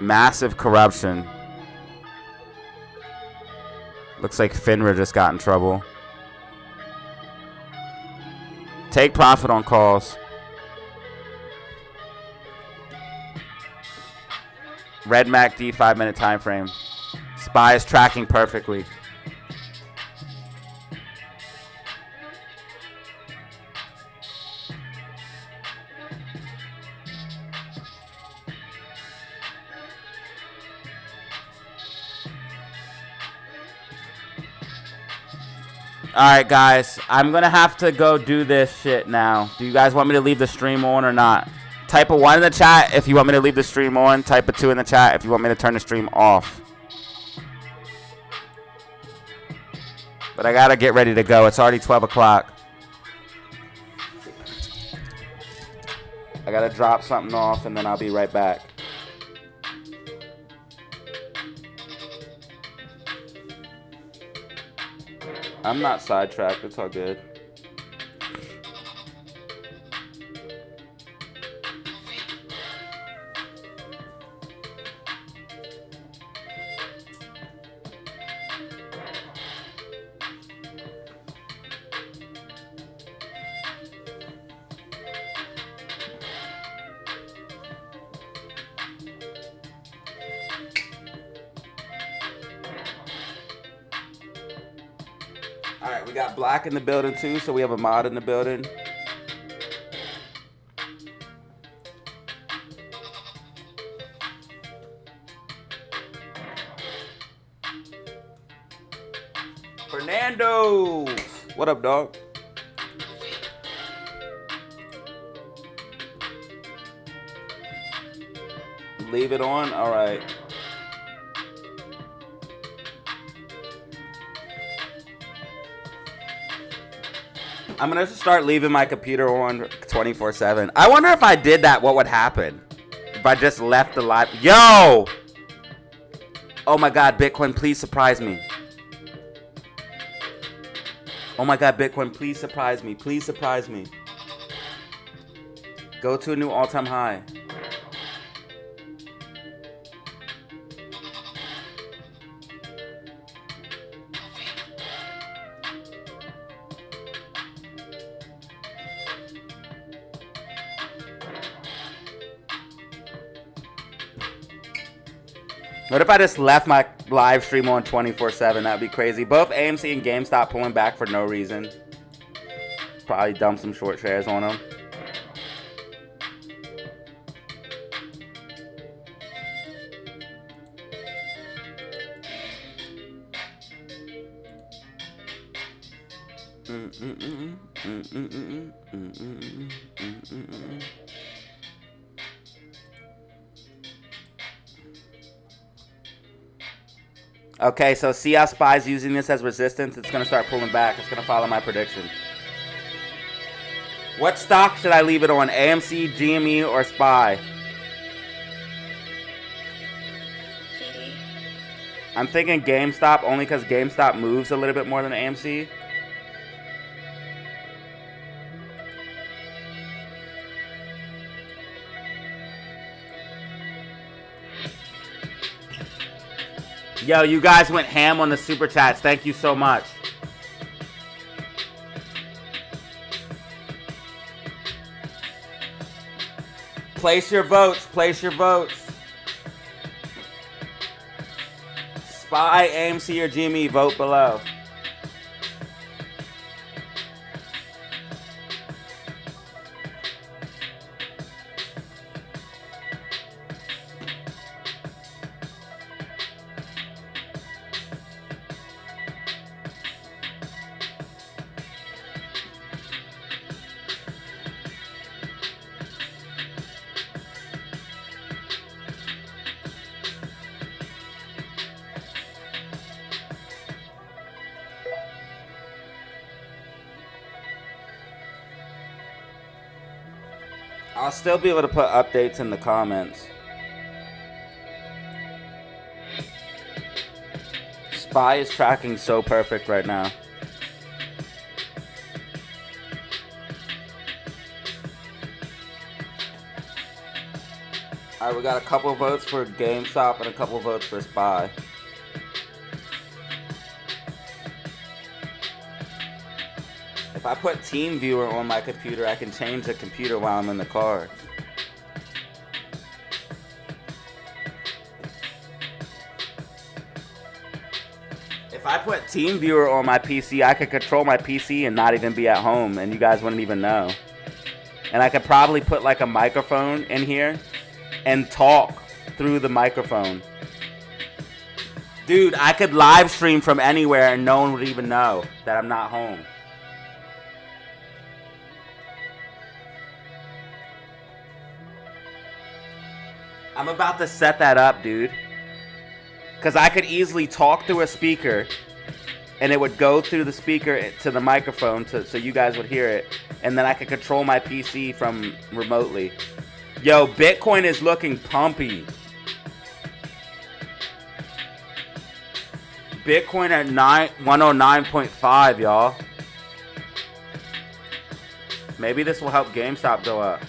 Massive corruption. Looks like FINRA just got in trouble. Take profit on calls. Red MACD 5-minute time frame. SPY is tracking perfectly. Alright guys, I'm gonna have to go do this shit now. Do you guys want me to leave the stream on or not? Type a 1 in the chat if you want me to leave the stream on. Type a 2 in the chat if you want me to turn the stream off. But I gotta get ready to go. It's already 12 o'clock. I gotta drop something off and then I'll be right back. I'm not sidetracked. It's all good. Alright, we got Black in the building too, so we have a mod in the building. Fernando! What up, dog? Leave it on? Alright. I'm gonna start leaving my computer on 24/7. I wonder if I did that, what would happen? If I just left the live. Yo! Oh my god, Bitcoin, please surprise me. Oh my god, Bitcoin, please surprise me. Please surprise me. Go to a new all-time high. What if I just left my live stream on 24/7? That'd be crazy. Both AMC and GameStop pulling back for no reason. Probably dump some short shares on them. Okay, so see how SPY's using this as resistance? It's going to start pulling back. It's going to follow my prediction. What stock should I leave it on? AMC, GME, or SPY? I'm thinking GameStop only because GameStop moves a little bit more than AMC. Yo, you guys went ham on the super chats. Thank you so much. Place your votes. Place your votes. SPY, AMC, or GME, vote below. I'll still be able to put updates in the comments. SPY is tracking so perfect right now. All right, we got a couple votes for GameStop and a couple votes for SPY. If I put TeamViewer on my computer, I can change the computer while I'm in the car. If I put TeamViewer on my PC, I could control my PC and not even be at home, and you guys wouldn't even know. And I could probably put like a microphone in here and talk through the microphone. Dude, I could live stream from anywhere and no one would even know that I'm not home. I'm about to set that up, dude. Because I could easily talk through a speaker and it would go through the speaker to the microphone so you guys would hear it. And then I could control my PC from remotely. Yo, Bitcoin is looking pumpy. Bitcoin at 109.5, y'all. Maybe this will help GameStop go up.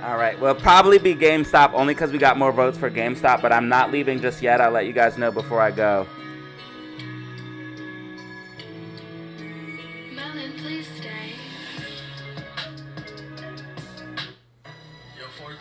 All right, well, probably be GameStop only because we got more votes for GameStop, but I'm not leaving just yet. I'll let you guys know before I go. Melon, please stay. Yo, 14.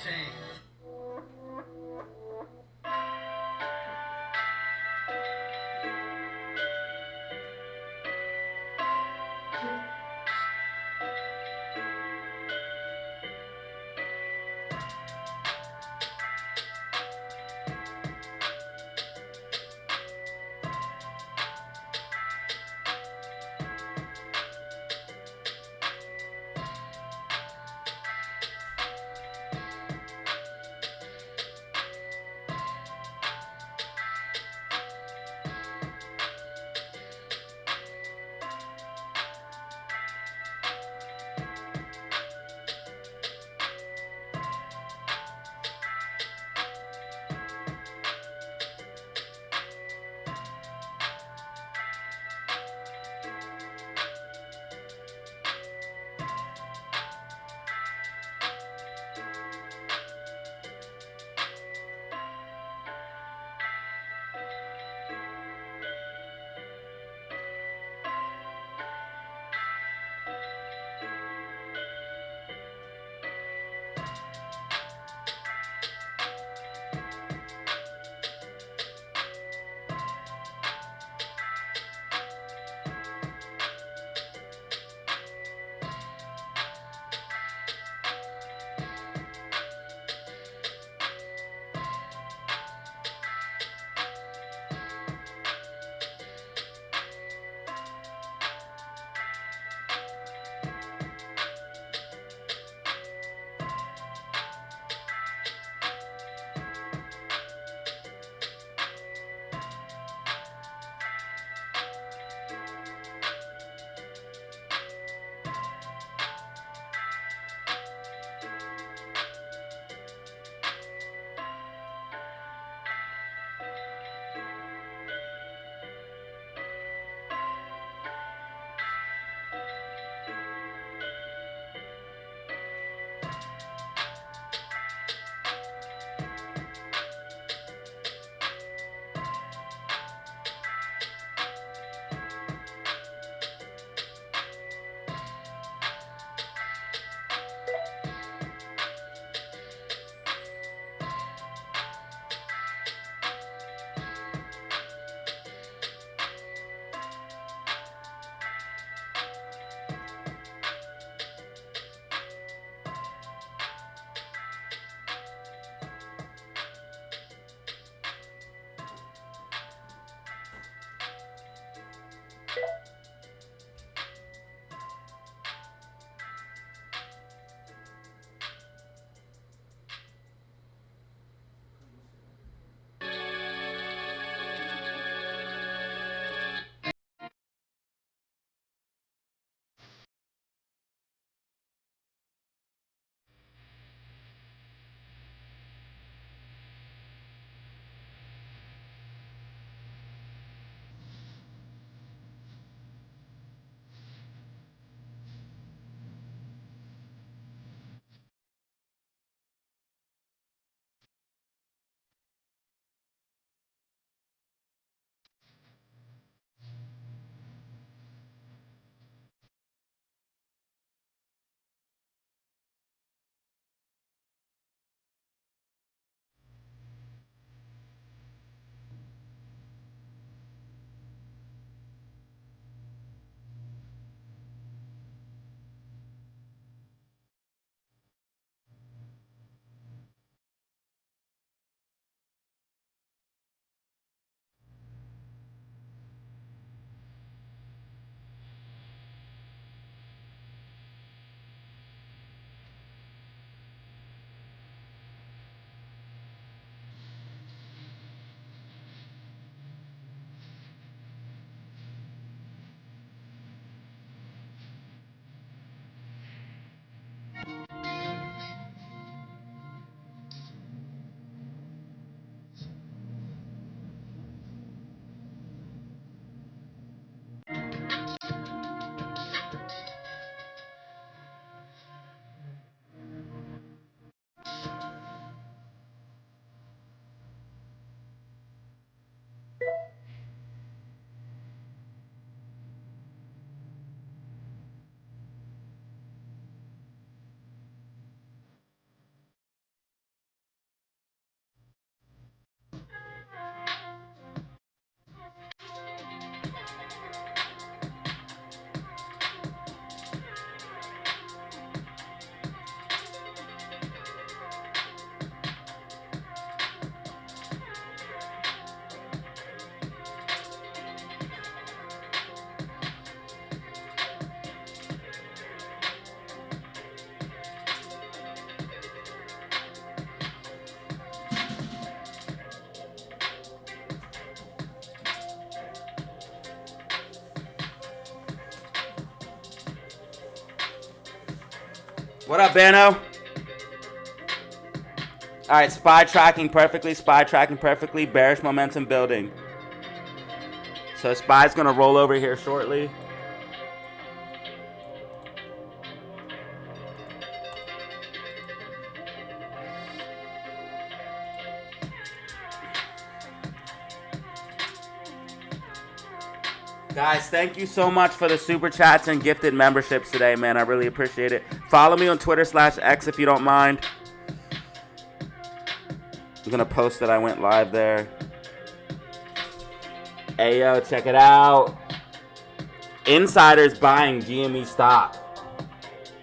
What up, Bano? All right, SPY tracking perfectly. SPY tracking perfectly. Bearish momentum building. So SPY's going to roll over here shortly. Guys, thank you so much for the super chats and gifted memberships today, man. I really appreciate it. Follow me on Twitter/X if you don't mind. I'm going to post that I went live there. Hey, yo, check it out. Insiders buying GME stock.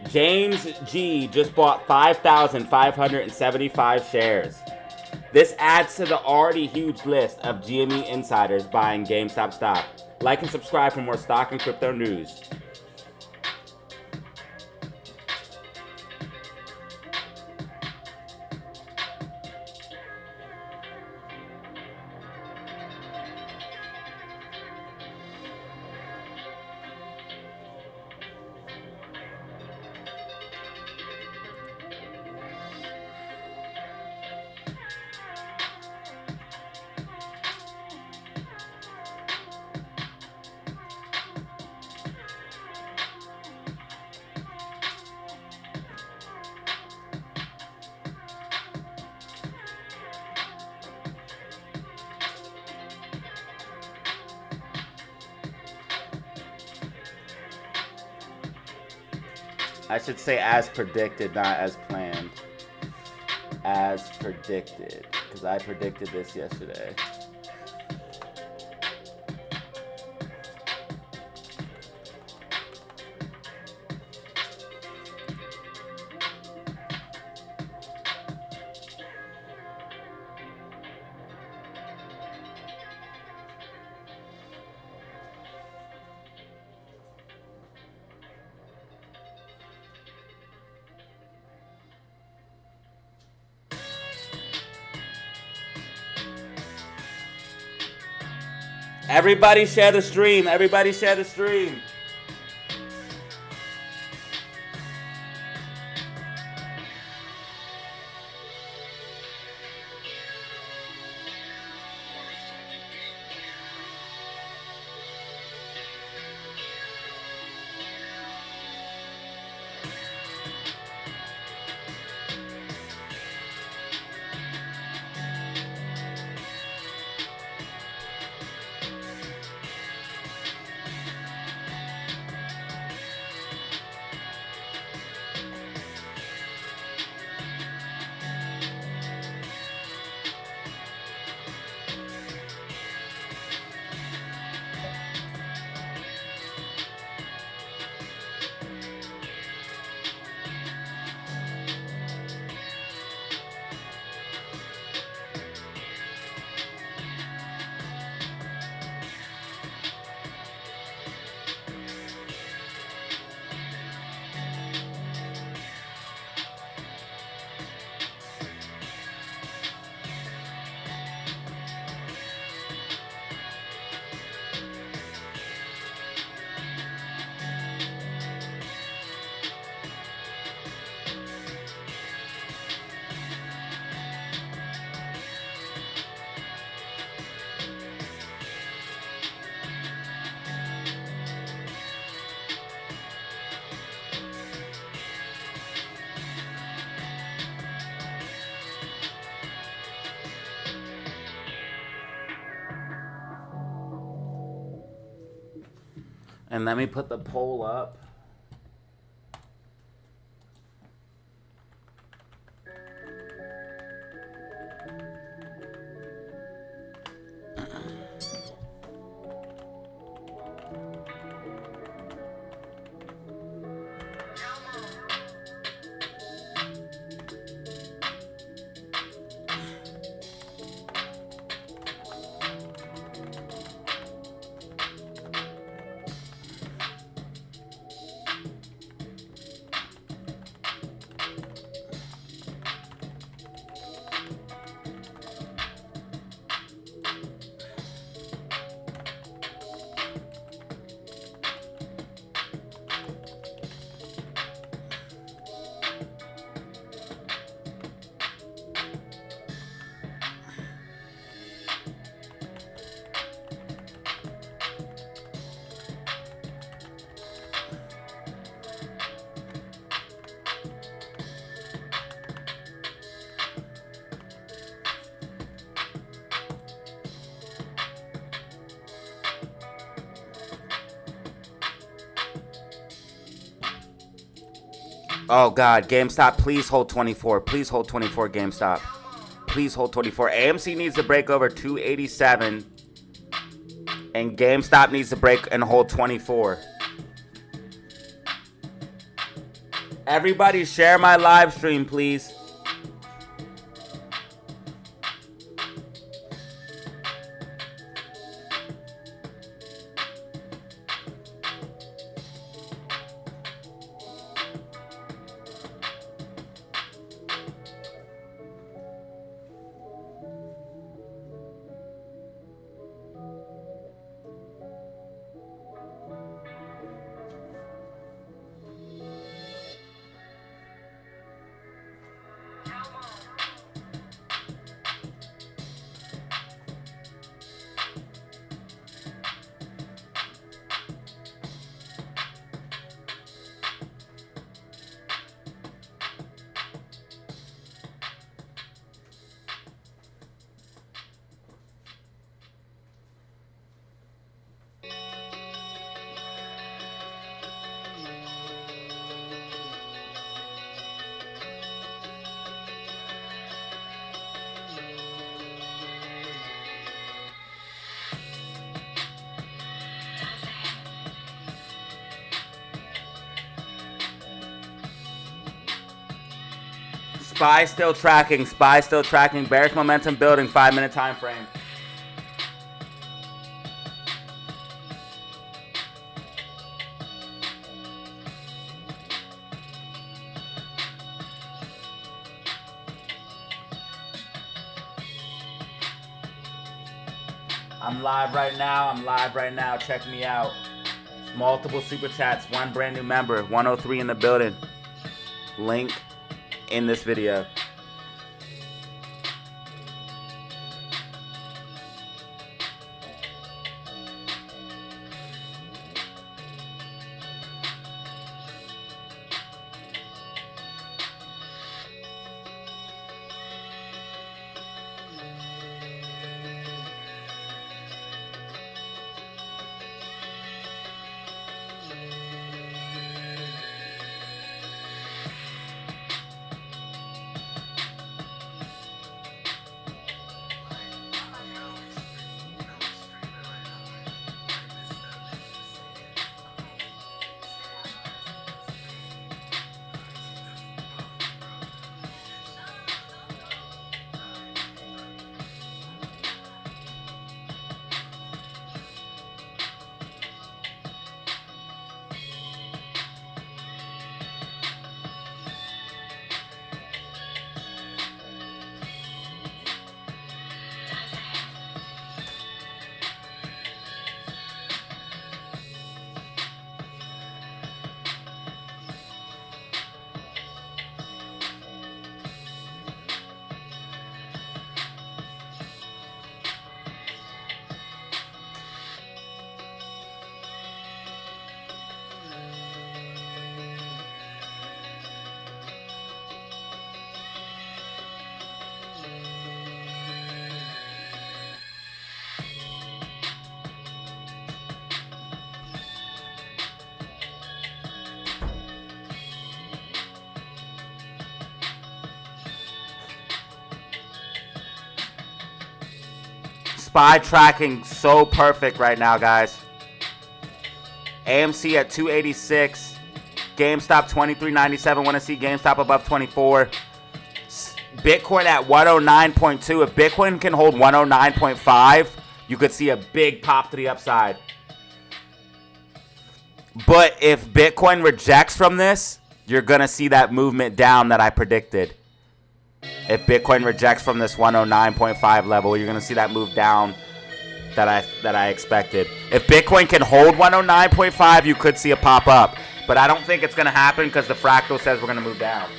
James G just bought 5,575 shares. This adds to the already huge list of GME insiders buying GameStop stock. Like and subscribe for more stock and crypto news. I should say as predicted, not as planned. As predicted, because I predicted this yesterday. Everybody share the stream. Everybody share the stream. And let me put the poll up. Oh God, GameStop, please hold 24. Please hold 24, GameStop. Please hold 24. AMC needs to break over 287. And GameStop needs to break and hold 24. Everybody share my live stream, please. SPY still tracking. SPY still tracking. Bearish momentum building. 5-minute time frame. I'm live right now. I'm live right now. Check me out. Multiple super chats. One brand new member. 103 in the building. Link in this video. SPY tracking so perfect right now, guys. AMC at 286. GameStop 23.97. Want to see GameStop above 24. Bitcoin at 109.2. If Bitcoin can hold 109.5, you could see a big pop to the upside. But if Bitcoin rejects from this, you're going to see that movement down that I predicted. If Bitcoin rejects from this 109.5 level, you're going to see that move down that I expected. If Bitcoin can hold 109.5, you could see a pop up. But I don't think it's going to happen because the fractal says we're going to move down.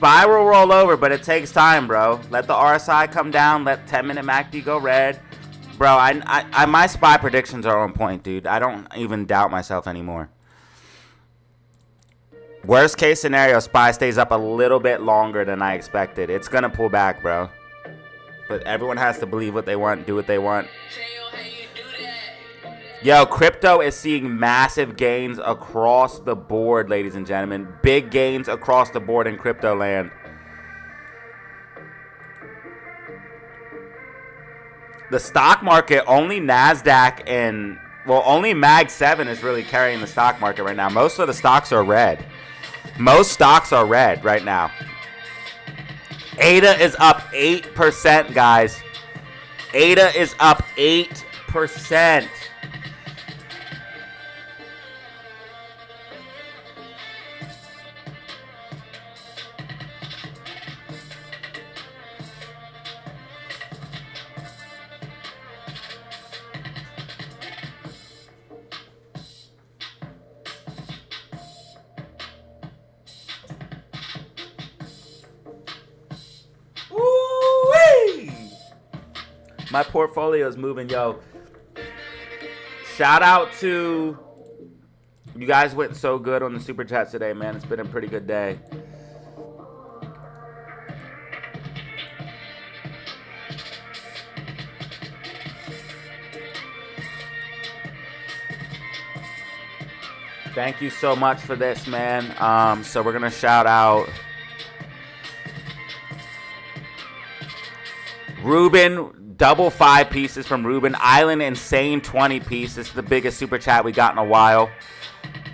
SPY will roll over, but it takes time, bro. Let the RSI come down. Let 10-minute MACD go red. Bro, my SPY predictions are on point, dude. I don't even doubt myself anymore. Worst case scenario, SPY stays up a little bit longer than I expected. It's going to pull back, bro. But everyone has to believe what they want, do what they want. Yo, crypto is seeing massive gains across the board, ladies and gentlemen. Big gains across the board in crypto land. The stock market, only NASDAQ and, well, only MAG 7 is really carrying the stock market right now. Most of the stocks are red. Most stocks are red right now. ADA is up 8%, guys. ADA is up 8%. My portfolio is moving, yo. Shout out to you guys. Went so good on the super chats today, man. It's been a pretty good day. Thank you so much for this, man. So we're gonna shout out Ruben. Double 5 pieces from Ruben. Island Insane 20 pieces. This is the biggest super chat we got in a while.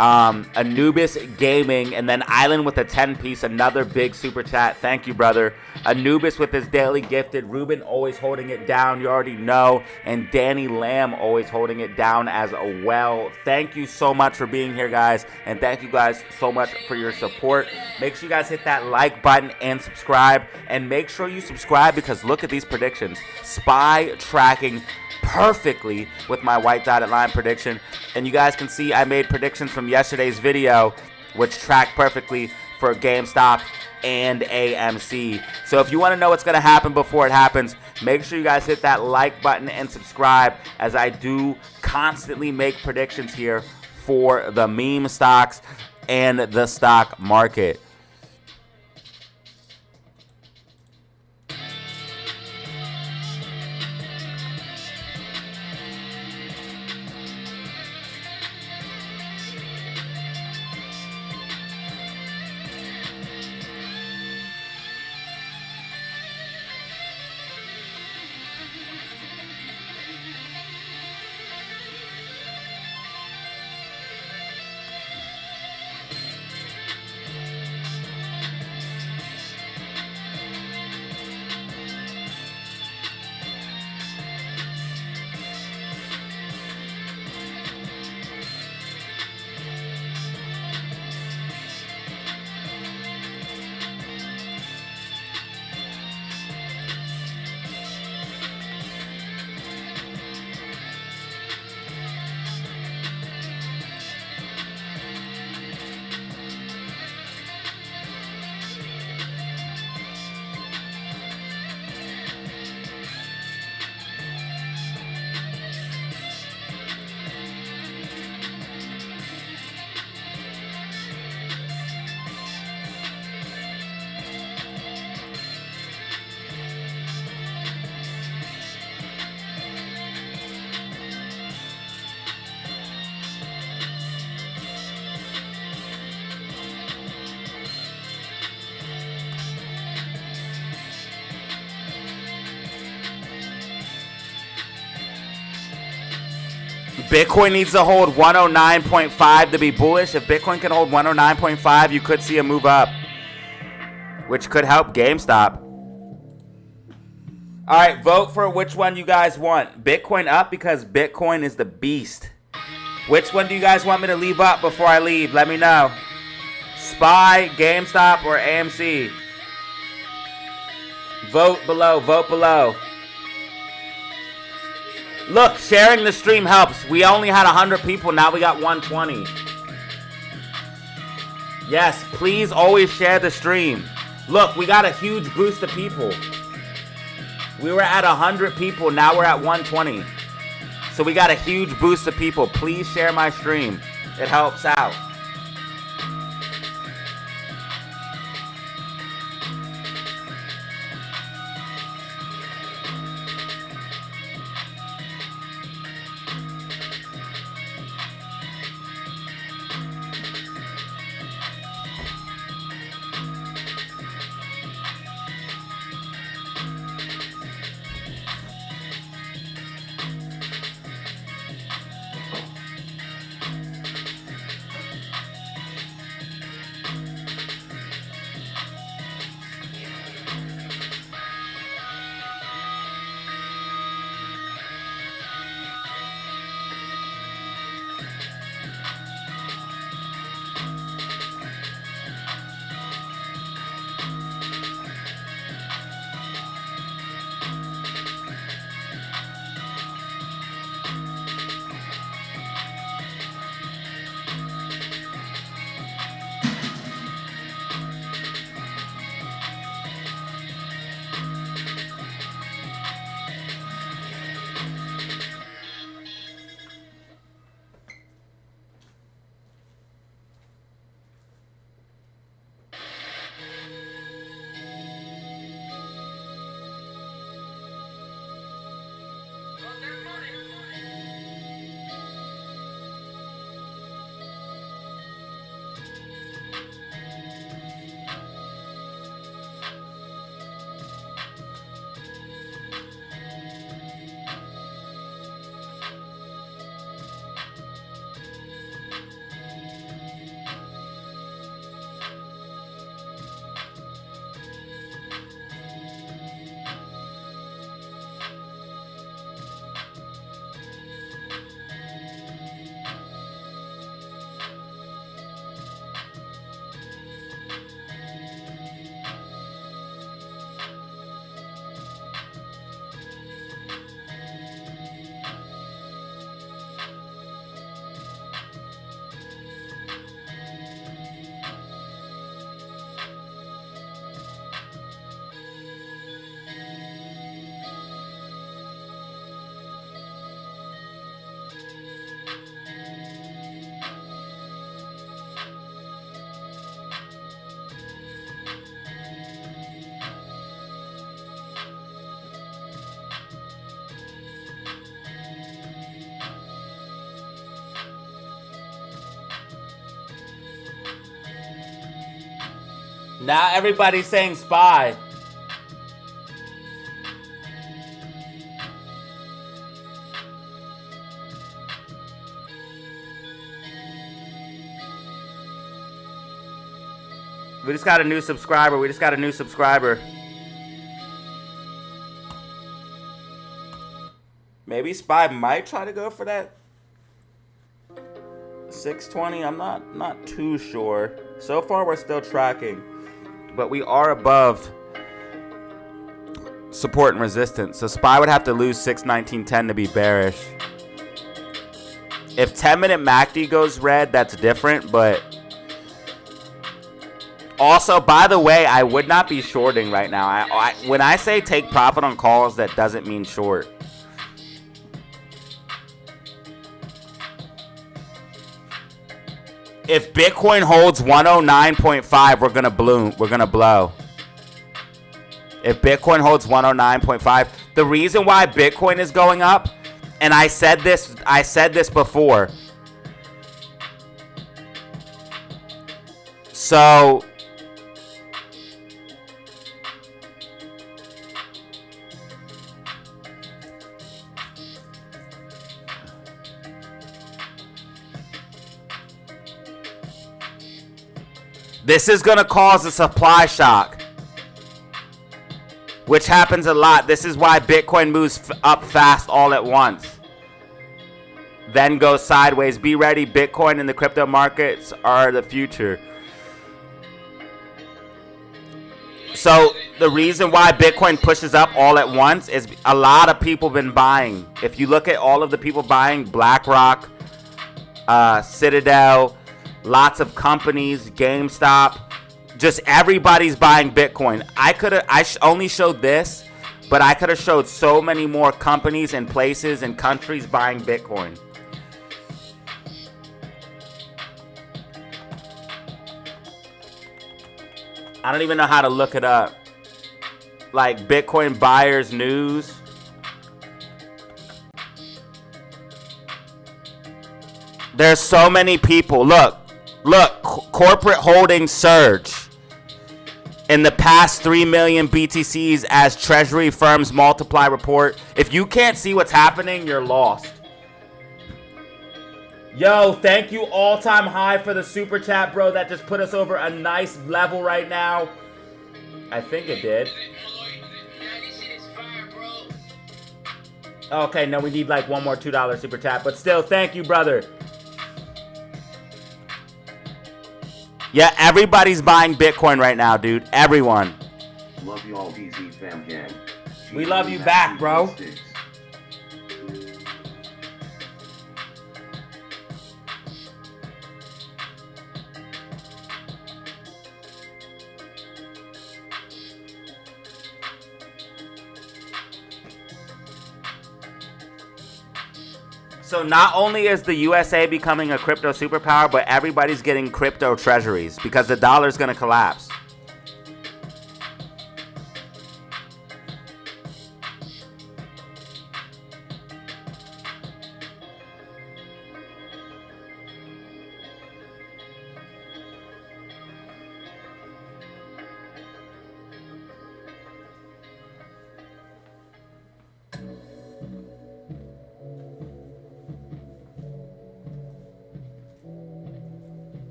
Anubis Gaming, and then Island with a 10 piece, another big super chat. Thank you, brother. Anubis with his daily gifted. Ruben always holding it down, you already know. And Danny Lamb always holding it down as well. Thank you so much for being here, guys, and thank you guys so much for your support. Make sure you guys hit that like button and subscribe, and make sure you subscribe because look at these predictions. SPY tracking perfectly with my white dotted line prediction, and you guys can see I made predictions from yesterday's video which track perfectly for GameStop and AMC. So if you want to know what's going to happen before it happens, make sure you guys hit that like button and subscribe, as I do constantly make predictions here for the meme stocks and the stock market. Bitcoin needs to hold 109.5 to be bullish. If Bitcoin can hold 109.5, you could see a move up, which could help GameStop. All right, vote for which one you guys want. Bitcoin up because Bitcoin is the beast. Which one do you guys want me to leave up before I leave? Let me know. SPY, GameStop, or AMC? Vote below. Vote below. Look, sharing the stream helps. We only had 100 people. Now we got 120. Yes, please always share the stream. Look, we got a huge boost of people. We were at 100 people. Now we're at 120. So we got a huge boost of people. Please share my stream. It helps out. Now everybody's saying SPY. We just got a new subscriber. Maybe SPY might try to go for that 620. I'm not too sure. So far we're still tracking, but we are above support and resistance. So SPY would have to lose 619.10 to be bearish. If 10-minute MACD goes red, that's different, but also, by the way, I would not be shorting right now. When I say take profit on calls, that doesn't mean short. If Bitcoin holds 109.5, we're gonna blow. If Bitcoin holds 109.5, the reason why Bitcoin is going up, and I said this before. So this is going to cause a supply shock, which happens a lot. This is why Bitcoin moves up fast all at once, then goes sideways. Be ready. Bitcoin and the crypto markets are the future. So the reason why Bitcoin pushes up all at once is a lot of people been buying. If you look at all of the people buying, BlackRock, Citadel, lots of companies, GameStop, Just everybody's buying Bitcoin. I only showed this, but I could have showed so many more companies and places and countries buying Bitcoin. I don't even know how to look it up. Like Bitcoin buyers news. There's so many people. Look, corporate holdings surge in the past 3 million BTCs as treasury firms multiply report. If you can't see what's happening, you're lost. Yo, thank you all time high for the super chat, bro. That just put us over a nice level right now. I think it did. Okay, no, we need like one more $2 super chat, but still, thank you, brother. Yeah, everybody's buying Bitcoin right now, dude. Everyone. Love you all, DZ fam gang. We love you back, bro. So not only is the USA becoming a crypto superpower, but everybody's getting crypto treasuries because the dollar's going to collapse.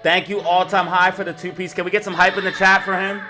Thank you, all time high, for the 2-piece. Can we get some hype in the chat for him?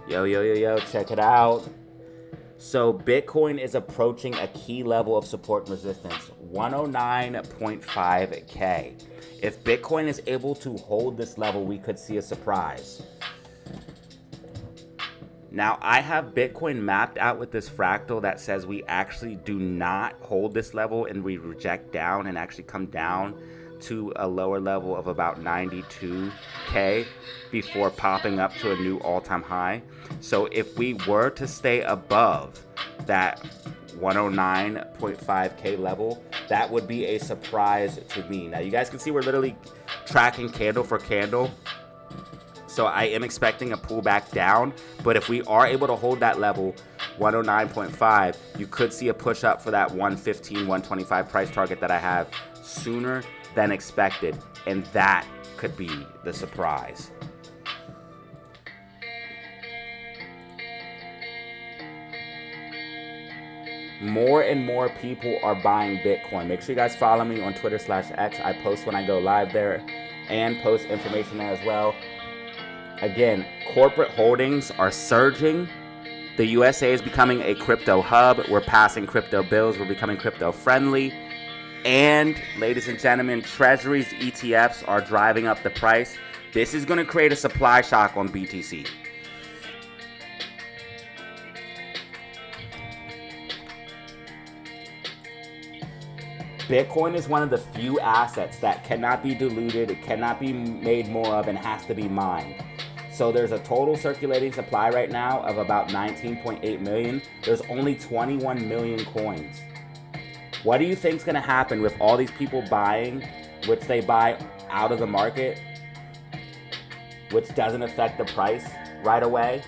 Yo, check it out. So Bitcoin is approaching a key level of support and resistance, 109.5K. If Bitcoin is able to hold this level, we could see a surprise. Now, I have Bitcoin mapped out with this fractal that says we actually do not hold this level and we reject down and actually come down to a lower level of about 92K before popping up to a new all-time high. So if we were to stay above that 109.5K level, that would be a surprise to me. Now you guys can see we're literally tracking candle for candle. So I am expecting a pullback down, but if we are able to hold that level, 109.5, you could see a push up for that 115, 125 price target that I have sooner than expected, and that could be the surprise. More and more people are buying Bitcoin. Make sure you guys follow me on Twitter/X. I post when I go live there and post information there as well. Again, corporate holdings are surging. The USA is becoming a crypto hub. We're passing crypto bills. We're becoming crypto friendly. And, ladies and gentlemen, treasuries, ETFs are driving up the price. This is going to create a supply shock on BTC. Bitcoin is one of the few assets that cannot be diluted, it cannot be made more of, and has to be mined. So there's a total circulating supply right now of about 19.8 million. There's only 21 million coins. What do you think is going to happen with all these people buying, which they buy out of the market, which doesn't affect the price right away?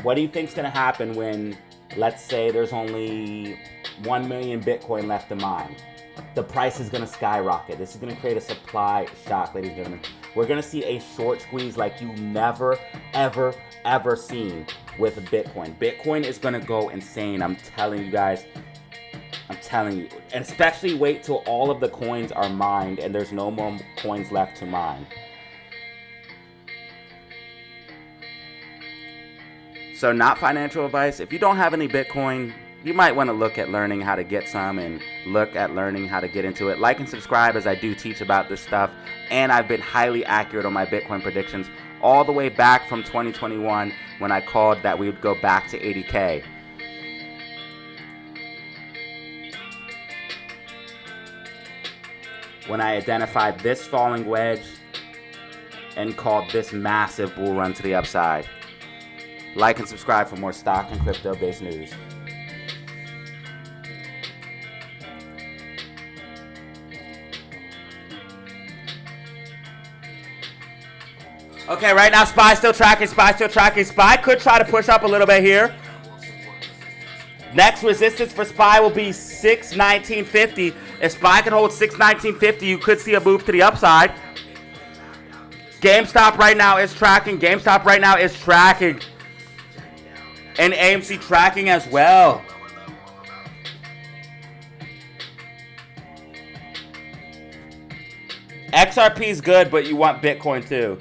What do you think is going to happen when, let's say, there's only 1 million Bitcoin left to mine? The price is going to skyrocket. This is going to create a supply shock, ladies and gentlemen. We're going to see a short squeeze like you've never, ever seen with Bitcoin. Bitcoin is going to go insane. I'm telling you guys. I'm telling you. And especially wait till all of the coins are mined and there's no more coins left to mine. So not financial advice. If you don't have any Bitcoin, you might want to look at learning how to get some and look at learning how to get into it. Like and subscribe as I do teach about this stuff. And I've been highly accurate on my Bitcoin predictions all the way back from 2021 when I called that we would go back to 80K. When I identified this falling wedge and called this massive bull run to the upside. Like and subscribe for more stock and crypto-based news. Okay, right now SPY still tracking, SPY could try to push up a little bit here. Next resistance for SPY will be 619.50. If SPY can hold 619.50, you could see a move to the upside. GameStop right now is tracking. And AMC tracking as well. XRP is good, but you want Bitcoin too.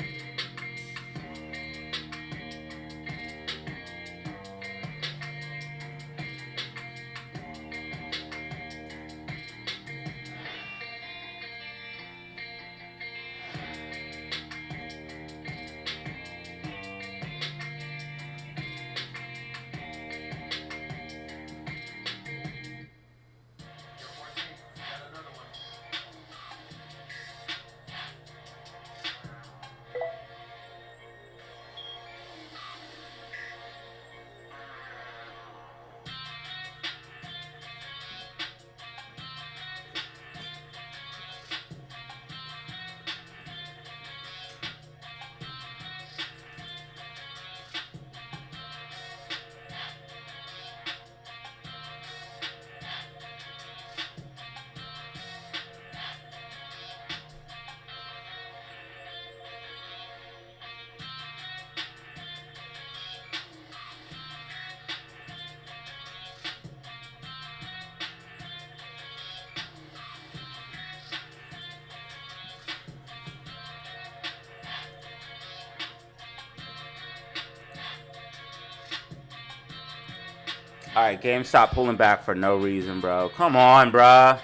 All right, GameStop pulling back for no reason, bro. Come on, bro.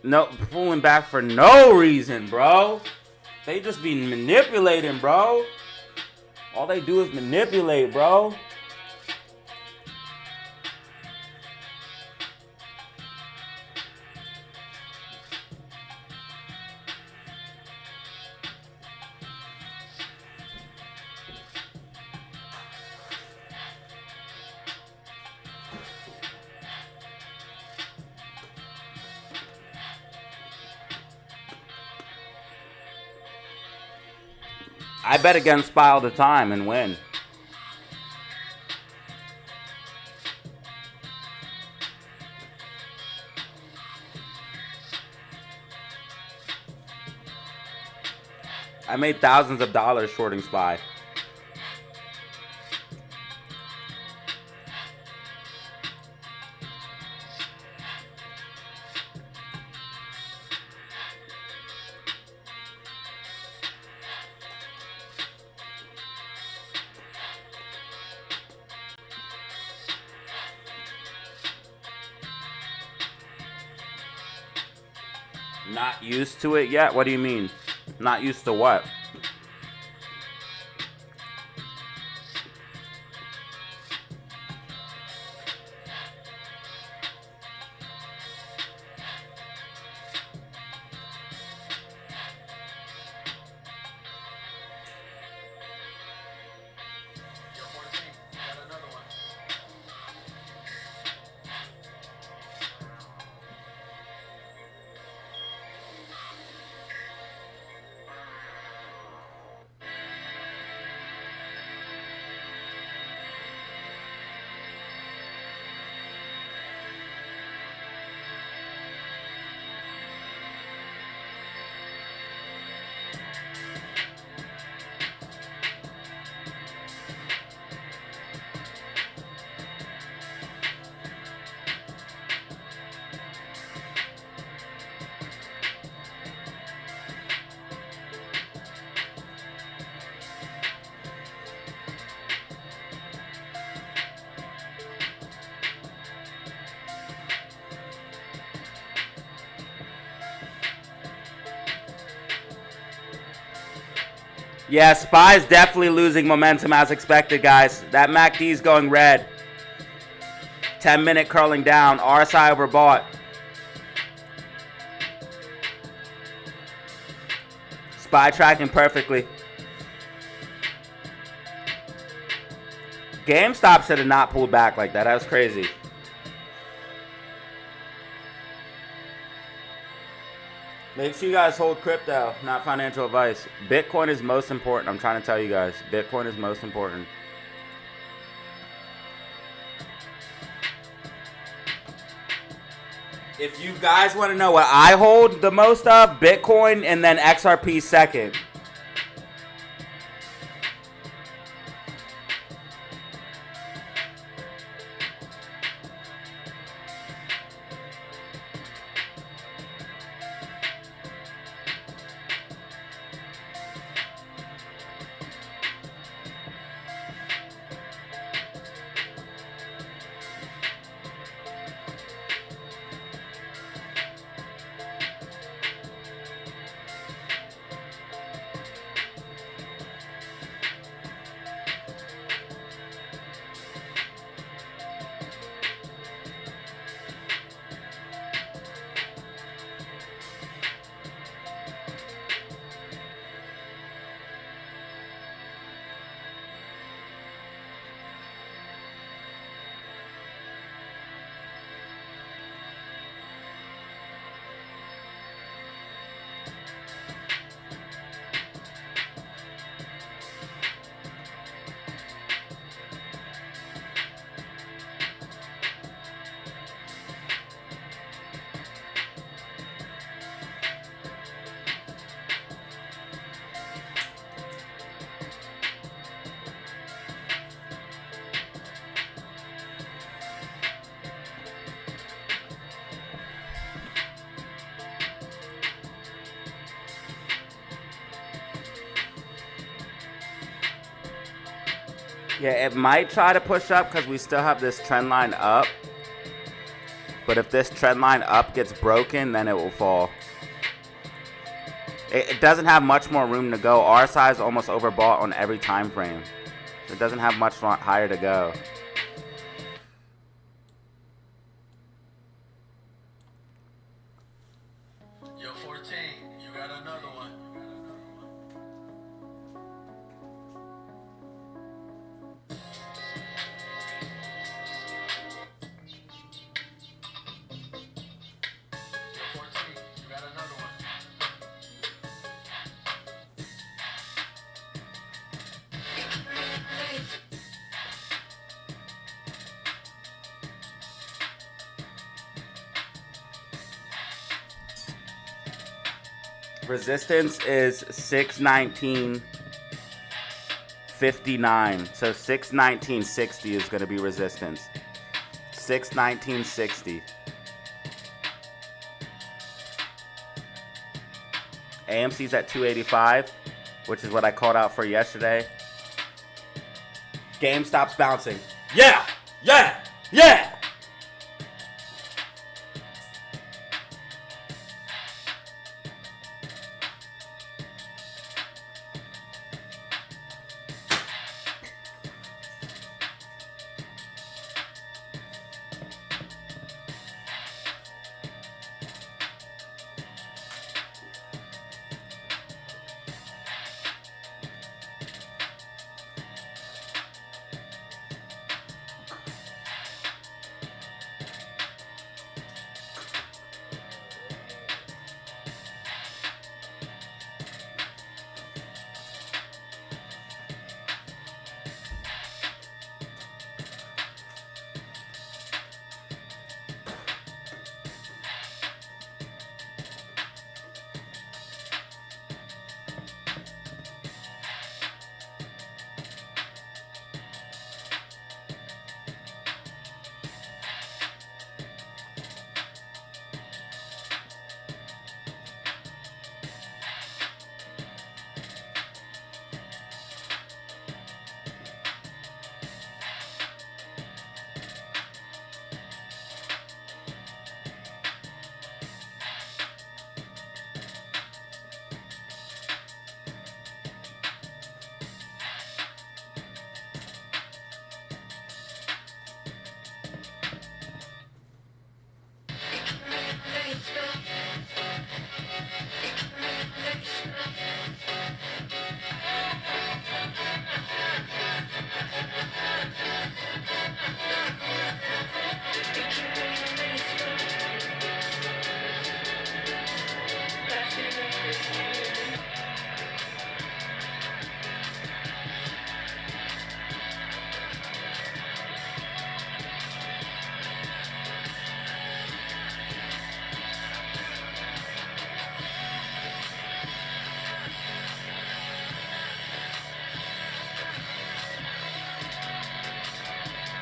No, pulling back for no reason, bro. They just be manipulating, bro. All they do is manipulate, bro. I bet against SPY all the time and win. I made thousands of dollars shorting SPY. Not used to it yet? What do you mean? Not used to what? Yo, 14, got another one. Yeah, SPY is definitely losing momentum as expected, guys. That MACD is going red. 10-minute curling down. RSI overbought. SPY tracking perfectly. GameStop should have not pulled back like that. That was crazy. Make sure you guys hold crypto, not financial advice. Bitcoin is most important. I'm trying to tell you guys. Bitcoin is most important. If you guys want to know what I hold the most of, Bitcoin and then XRP second. Yeah, it might try to push up because we still have this trend line up. But if this trend line up gets broken, then it will fall. It doesn't have much more room to go. RSI is almost overbought on every time frame. So it doesn't have much higher to go. Yo, 14, you got another one. Yo, 14, you got another one. Resistance is 619.59. So 619.60 is going to be resistance. 619.60. AMC's at 285, which is what I called out for yesterday. GameStop's bouncing. Yeah! Yeah! Yeah!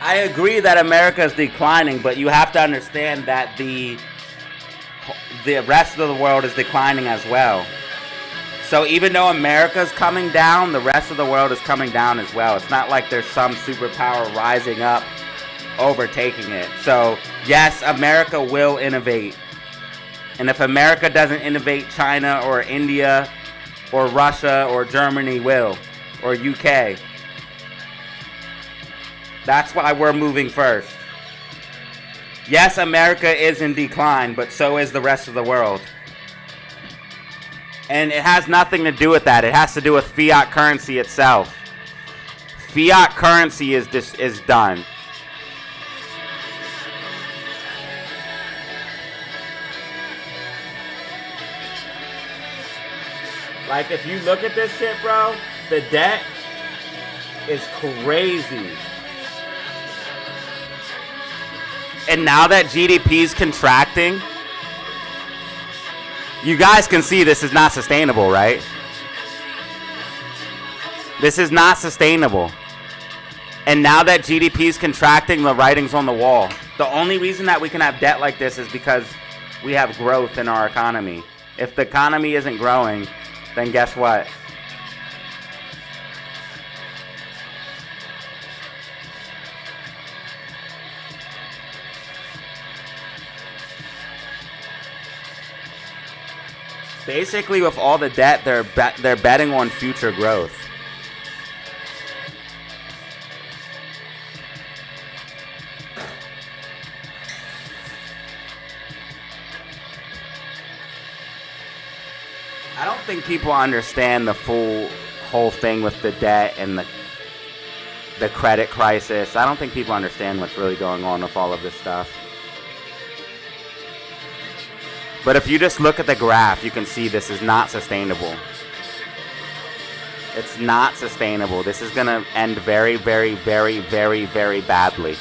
I agree that America is declining, but you have to understand that the rest of the world is declining as well. So even though America's coming down, the rest of the world is coming down as well. It's not like there's some superpower rising up, overtaking it. So yes, America will innovate. And if America doesn't innovate, China or India or Russia or Germany will, or UK. That's why we're moving first. Yes, America is in decline, but so is the rest of the world. And it has nothing to do with that. It has to do with fiat currency itself. Fiat currency is done. Like, if you look at this shit, bro, the debt is crazy. And now that GDP is contracting, you guys can see this is not sustainable, right? This is not sustainable. And now that GDP is contracting, the writing's on the wall. The only reason that we can have debt like this is because we have growth in our economy. If the economy isn't growing, then guess what? Basically, with all the debt, they're betting on future growth. I don't think people understand the whole thing with the debt and the credit crisis. I don't think people understand what's really going on with all of this stuff. But if you just look at the graph, you can see this is not sustainable. It's not sustainable. This is going to end very, very, very, very, very badly.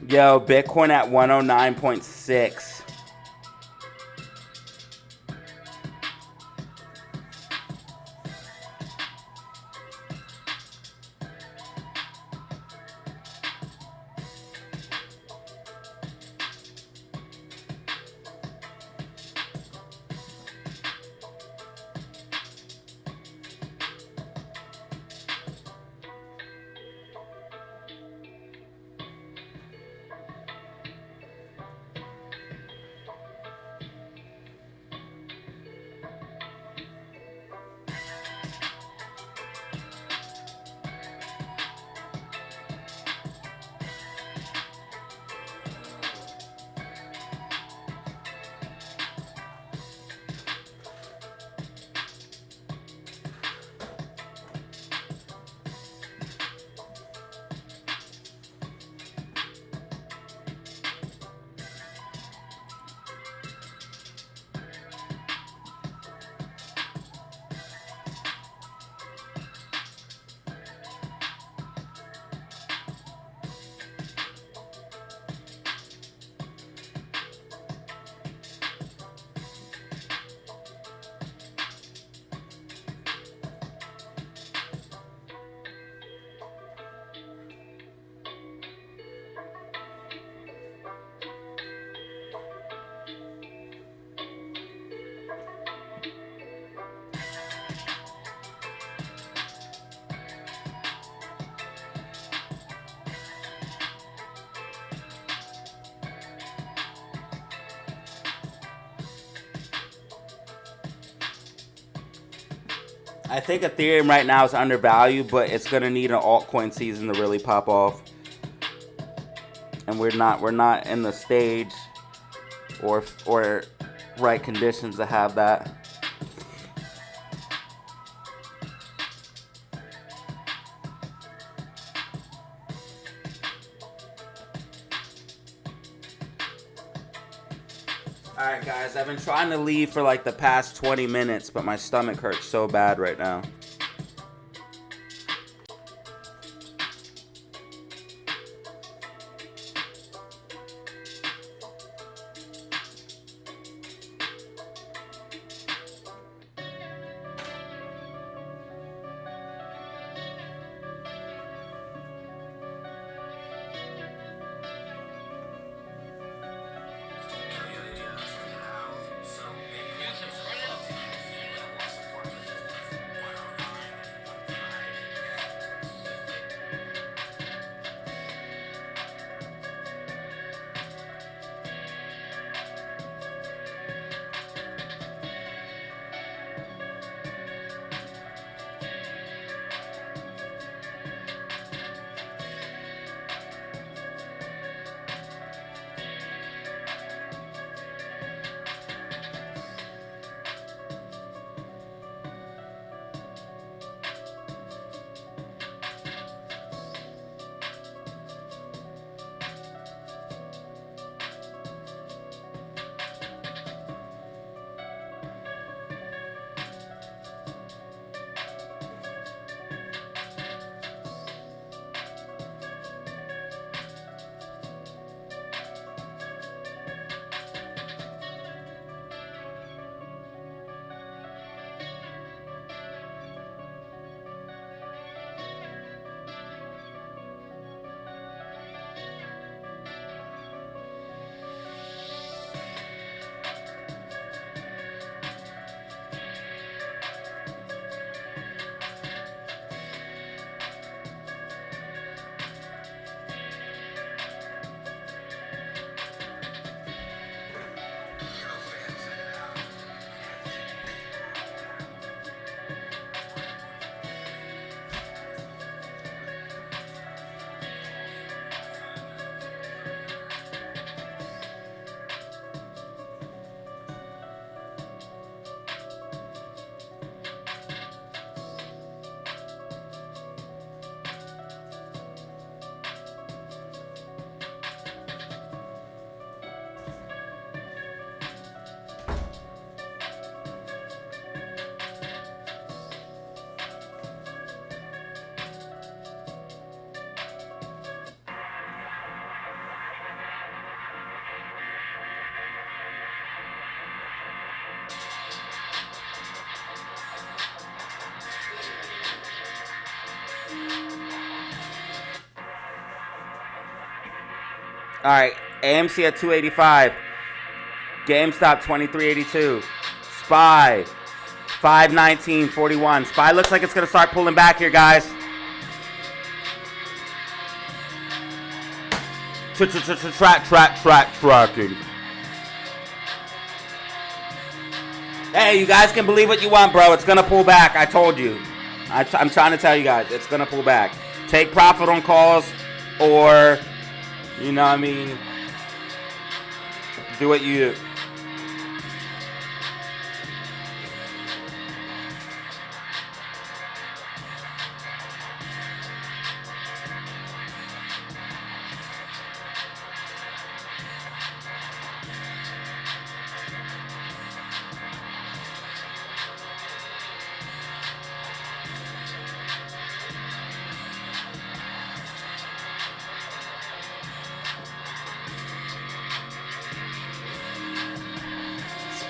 Yo, Bitcoin at 109.6. I think Ethereum right now is undervalued, but it's gonna need an altcoin season to really pop off. And we're not in the stage or right conditions to have that. Alright guys, I've been trying to leave for like the past 20 minutes, but my stomach hurts so bad right now. All right, AMC at 285. GameStop 2382. SPY 519.41. SPY looks like it's gonna start pulling back here, guys. Tracking. Hey, you guys can believe what you want, bro. It's gonna pull back. I told you. I'm trying to tell you guys, it's gonna pull back. Take profit on calls, or, you know what I mean, do what you do.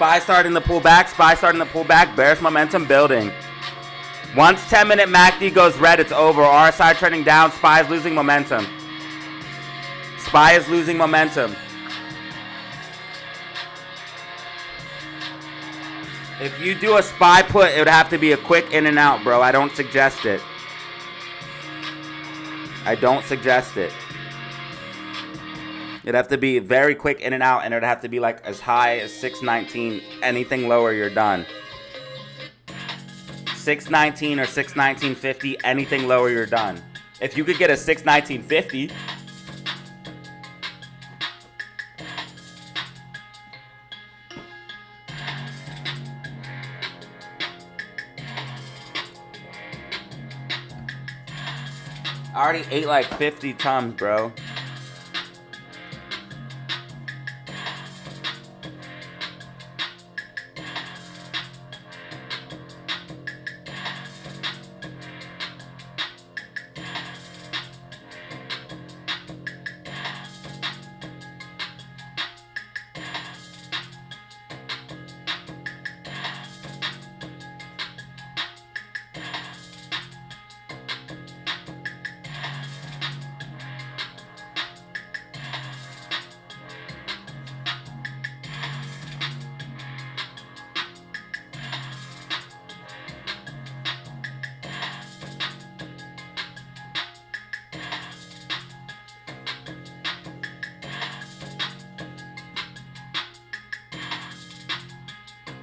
SPY starting to pull back. SPY starting to pull back. Bearish momentum building. Once 10-minute MACD goes red, it's over. RSI trending down. SPY is losing momentum. SPY is losing momentum. If you do a SPY put, it would have to be a quick in and out, bro. I don't suggest it. I don't suggest it. It'd have to be very quick in and out, and it'd have to be like as high as 619. Anything lower, you're done. 619 or 619.50. Anything lower, you're done. If you could get a 619.50. I already ate like 50 tums, bro.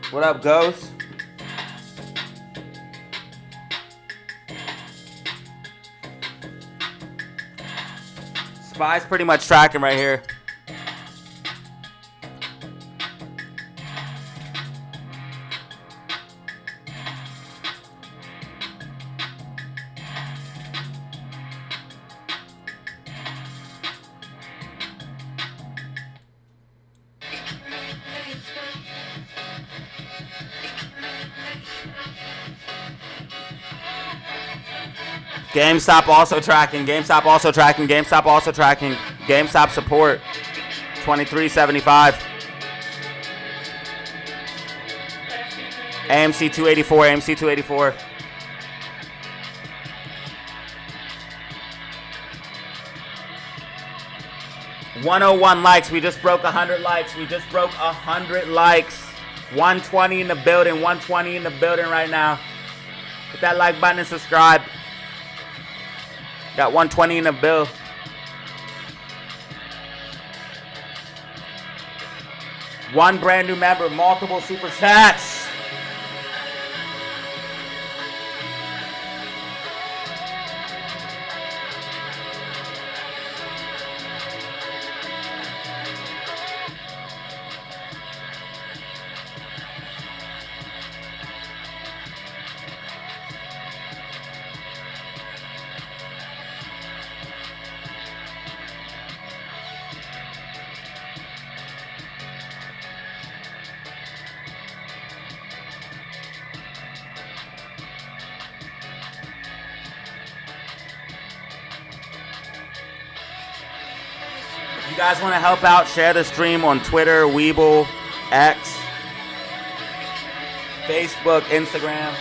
What up, Ghost? SPY's pretty much tracking right here. GameStop also tracking. GameStop also tracking. GameStop also tracking. GameStop support 23.75. AMC 284. AMC 284. $101 likes. We just broke 100 likes. We just broke 100 likes. 120 in the building. 120 in the building right now. Hit that like button and subscribe. Got 120 in the bill. One brand new member, multiple super chats. If you guys want to help out, share the stream on Twitter, Weeble, X, Facebook, Instagram.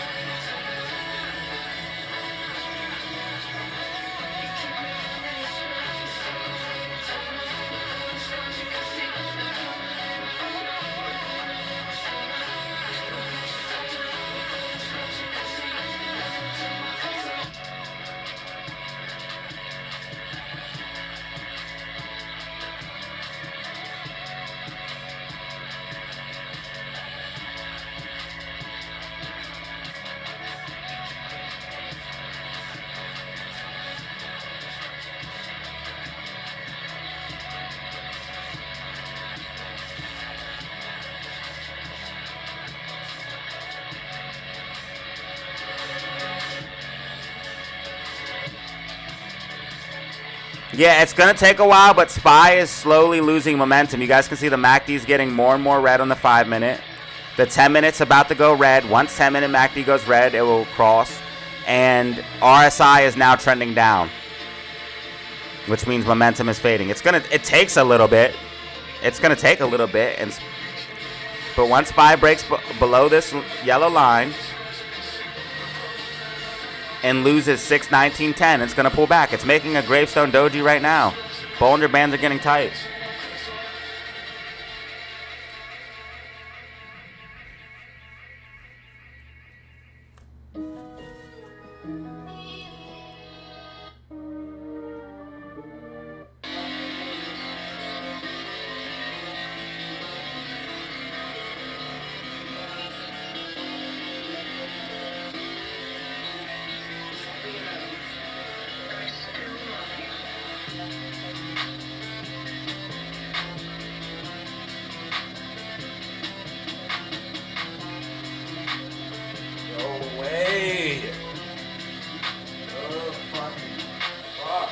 Yeah, it's going to take a while, but SPY is slowly losing momentum. You guys can see the MACD is getting more and more red on the 5-minute. The 10-minute's about to go red. Once 10-minute MACD goes red, it will cross. And RSI is now trending down, which means momentum is fading. It takes a little bit. It's going to take a little bit. But once SPY breaks below this yellow line and loses 619.10, it's going to pull back. It's making a gravestone doji right now. Bollinger Bands are getting tight. No way. Oh, fucking fuck.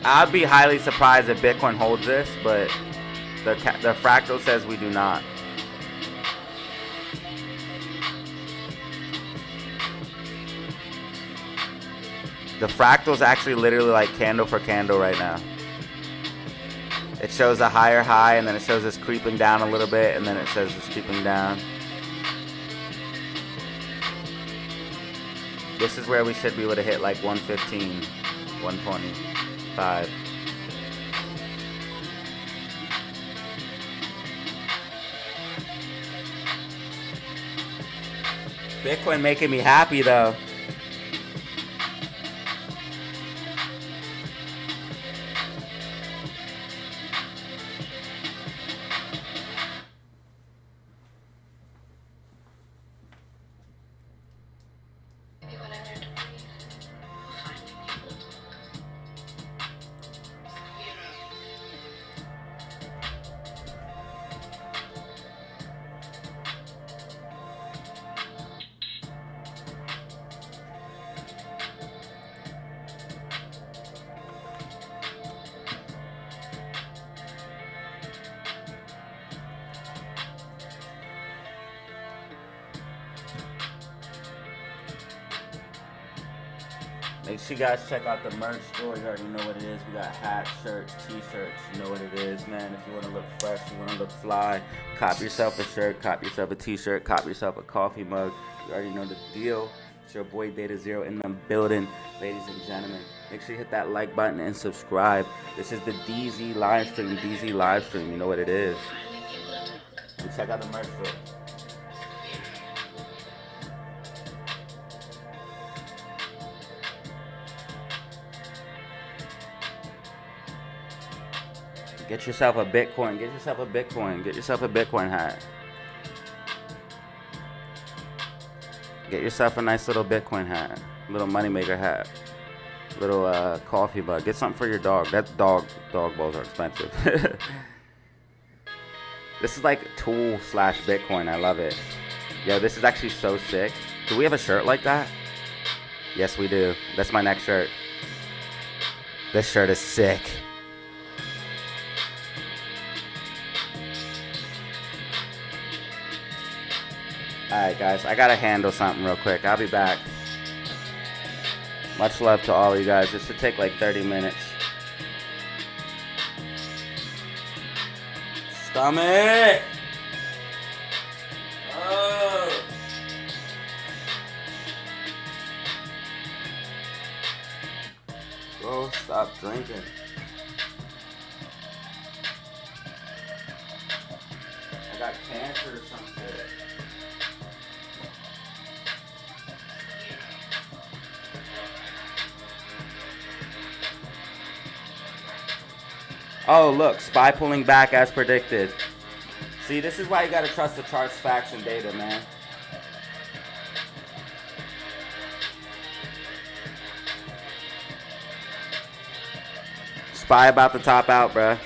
I'd be highly surprised if Bitcoin holds this, but the fractal says we do not. The fractal's actually literally like candle for candle right now. It shows a higher high, and then it shows us creeping down a little bit, and then it says it's creeping down. This is where we should be able to hit like 115, 125. Bitcoin making me happy though. Make sure you guys check out the merch store. You already know what it is. We got hats, shirts, t-shirts. You know what it is, man. If you want to look fresh, you want to look fly, cop yourself a shirt, cop yourself a t-shirt, cop yourself a coffee mug. You already know the deal. It's your boy DataZero in the building, ladies and gentlemen. Make sure you hit that like button and subscribe. This is the DZ live stream. DZ live stream. You know what it is. And check out the merch store. Get yourself a Bitcoin. Get yourself a Bitcoin. Get yourself a Bitcoin hat. Get yourself a nice little Bitcoin hat. Little moneymaker hat. Little coffee mug. Get something for your dog. That dog balls are expensive. This is like tool/Bitcoin. I love it. Yo, this is actually so sick. Do we have a shirt like that? Yes, we do. That's my next shirt. This shirt is sick. Alright guys, I gotta handle something real quick. I'll be back. Much love to all of you guys. This should take like 30 minutes. Stomach! Oh! Bro, stop drinking. I got cancer or something. Oh, look, SPY pulling back as predicted. See, this is why you gotta trust the charts, facts, and data, man. SPY about to top out, bruh.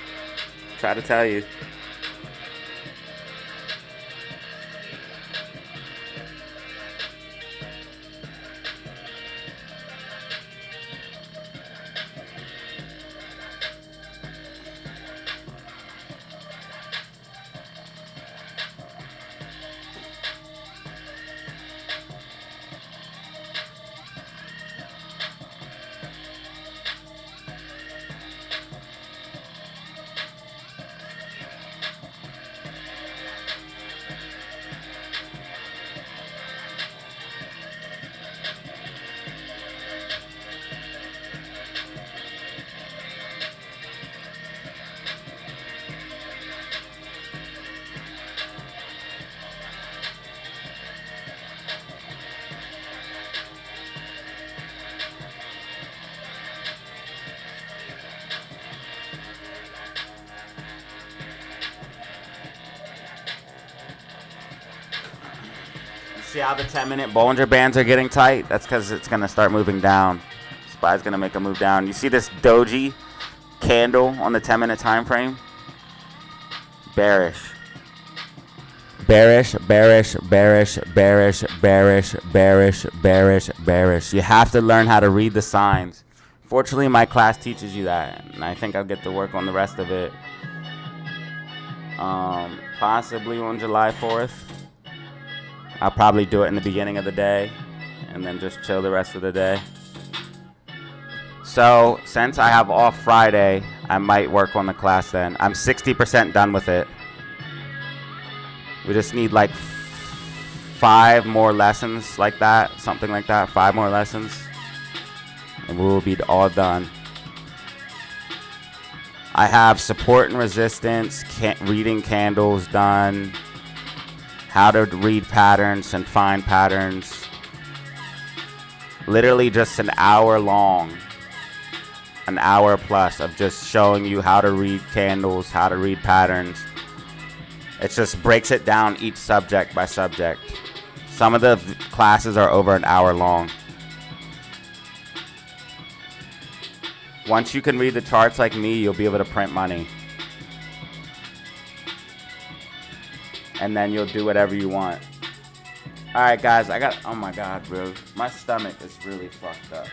Try to tell you. See how the 10-minute Bollinger Bands are getting tight? That's because it's going to start moving down. SPY's going to make a move down. You see this doji candle on the 10-minute time frame? Bearish. Bearish, bearish, bearish, bearish, bearish, bearish, bearish, bearish. You have to learn how to read the signs. Fortunately, my class teaches you that, and I think I'll get to work on the rest of it. Possibly on July 4th. I'll probably do it in the beginning of the day and then just chill the rest of the day. So, since I have off Friday, I might work on the class then. I'm 60% done with it. We just need like 5 more lessons like that, something like that, 5 more lessons, and we will be all done. I have support and resistance, reading candles done, how to read patterns and find patterns. Literally just an hour long, an hour plus of just showing you how to read candles, how to read patterns. It just breaks it down each subject by subject. Some of the classes are over an hour long. Once you can read the charts like me, you'll be able to print money. And then you'll do whatever you want. Alright guys, oh my god, bro. My stomach is really fucked up.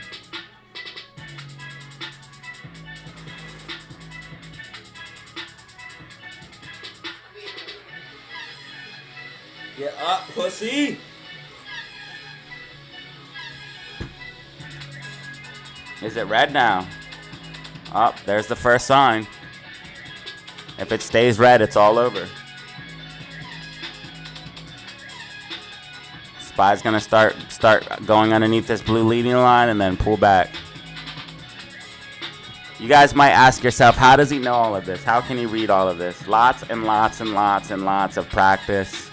Get up, pussy! Is it red now? Oh, there's the first sign. If it stays red, it's all over. SPY's gonna start going underneath this blue leading line and then pull back. You guys might ask yourself, how does he know all of this? How can he read all of this? Lots and lots and lots and lots of practice.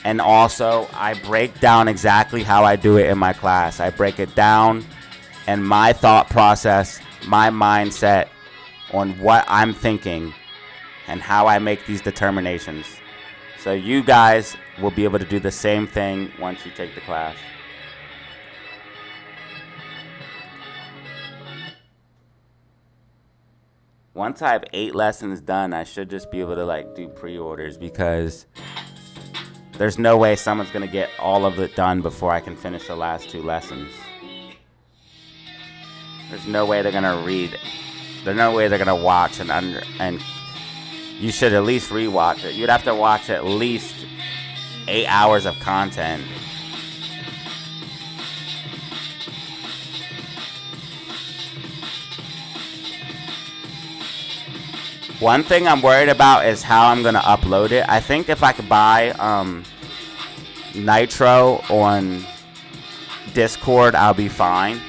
And also, I break down exactly how I do it in my class. I break it down and my thought process, my mindset on what I'm thinking and how I make these determinations. So you guys will be able to do the same thing once you take the class. Once I have 8 lessons done, I should just be able to like do pre-orders, because there's no way someone's gonna get all of it done before I can finish the last 2 lessons. There's no way they're gonna read. There's no way they're gonna watch and you should at least rewatch it. You'd have to watch at least 8 hours of content. One thing I'm worried about is how I'm gonna upload it. I think if I could buy Nitro on Discord, I'll be fine.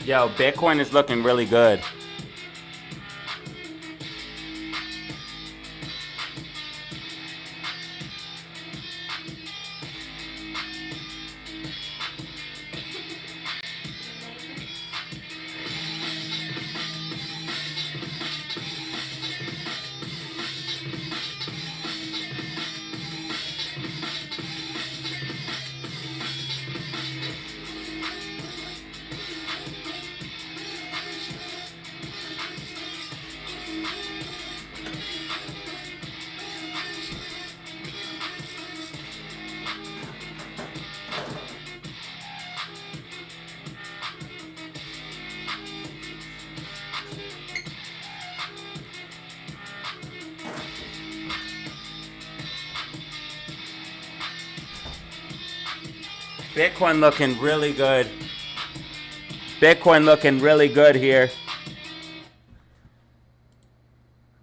Yo, Bitcoin is looking really good. Bitcoin looking really good. Bitcoin looking really good here.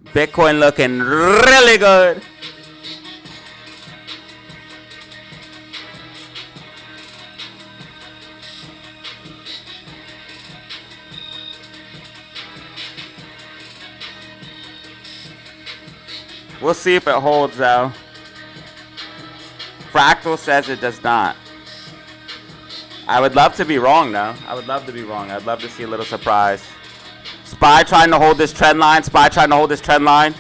Bitcoin looking really good. We'll see if it holds though. Fractal says it does not. I would love to be wrong though. I would love to be wrong. I'd love to see a little surprise. SPY trying to hold this trend line. SPY trying to hold this trend line.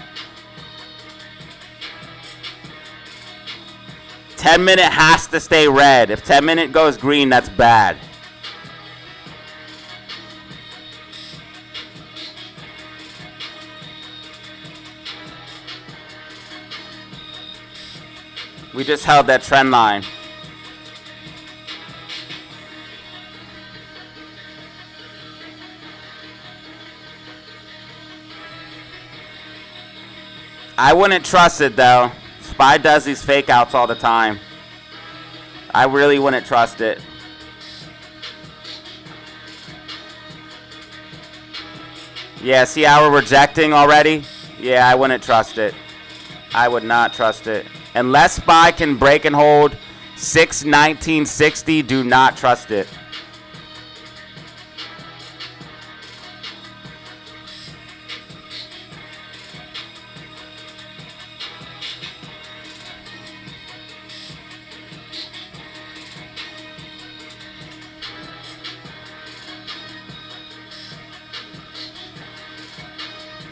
10-minute has to stay red. If 10-minute goes green, that's bad. We just held that trend line. I wouldn't trust it though. SPY does these fake outs all the time. I really wouldn't trust it. Yeah, see how we're rejecting already? Yeah, I wouldn't trust it. I would not trust it. Unless SPY can break and hold 61960, do not trust it.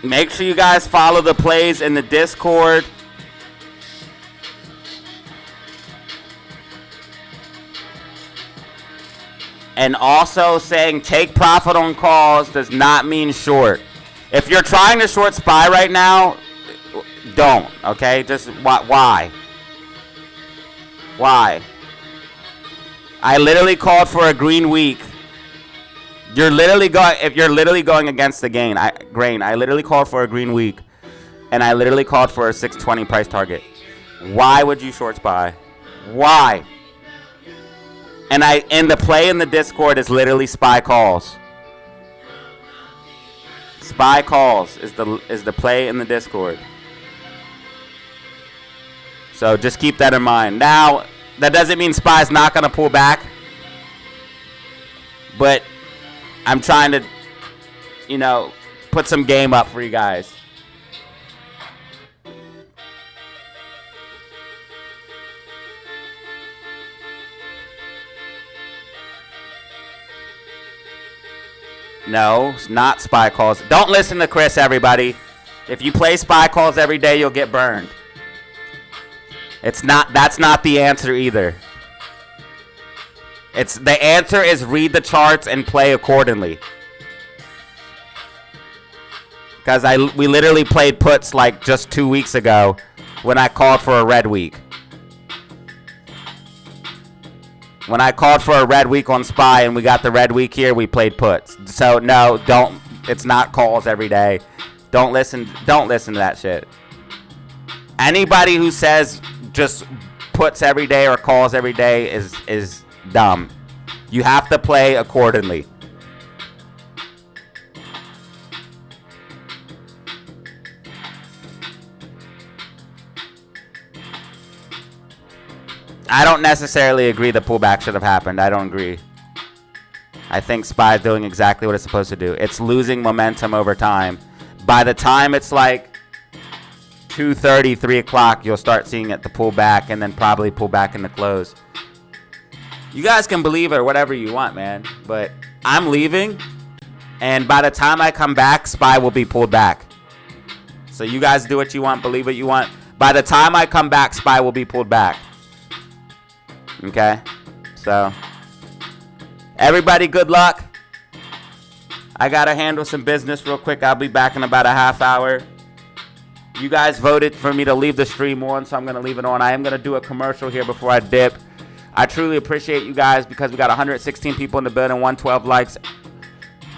Make sure you guys follow the plays in the Discord. And also saying take profit on calls does not mean short. If you're trying to short SPY right now, don't, okay? Just why? Why? I literally called for a green week. You're literally going, if you're literally going against the grain, I literally called for a green week, and I literally called for a 620 price target. Why would you short SPY? Why? And the play in the Discord is literally SPY calls. SPY calls is the play in the Discord. So just keep that in mind. Now, that doesn't mean SPY is not going to pull back, but I'm trying to, put some game up for you guys. No, it's not SPY calls. Don't listen to Chris, everybody. If you play SPY calls every day, you'll get burned. That's not the answer either. The answer is read the charts and play accordingly. Because we literally played puts like just 2 weeks ago when I called for a red week. When I called for a red week on SPY and we got the red week here, we played puts. So no, don't. It's not calls every day. Don't listen to that shit. Anybody who says just puts every day or calls every day is dumb. You have to play accordingly. I don't necessarily agree the pullback should have happened. I don't agree. I think SPY is doing exactly what it's supposed to do. It's losing momentum over time. By the time it's like 2:30, 3 o'clock, you'll start seeing it to pull back and then probably pull back in the close. You guys can believe it or whatever you want, man. But I'm leaving, and by the time I come back, SPY will be pulled back. So you guys do what you want, believe what you want. By the time I come back, SPY will be pulled back. Okay? So, everybody, good luck. I got to handle some business real quick. I'll be back in about a half hour. You guys voted for me to leave the stream on, so I'm going to leave it on. I am going to do a commercial here before I dip. I truly appreciate you guys because we got 116 people in the building, 112 likes.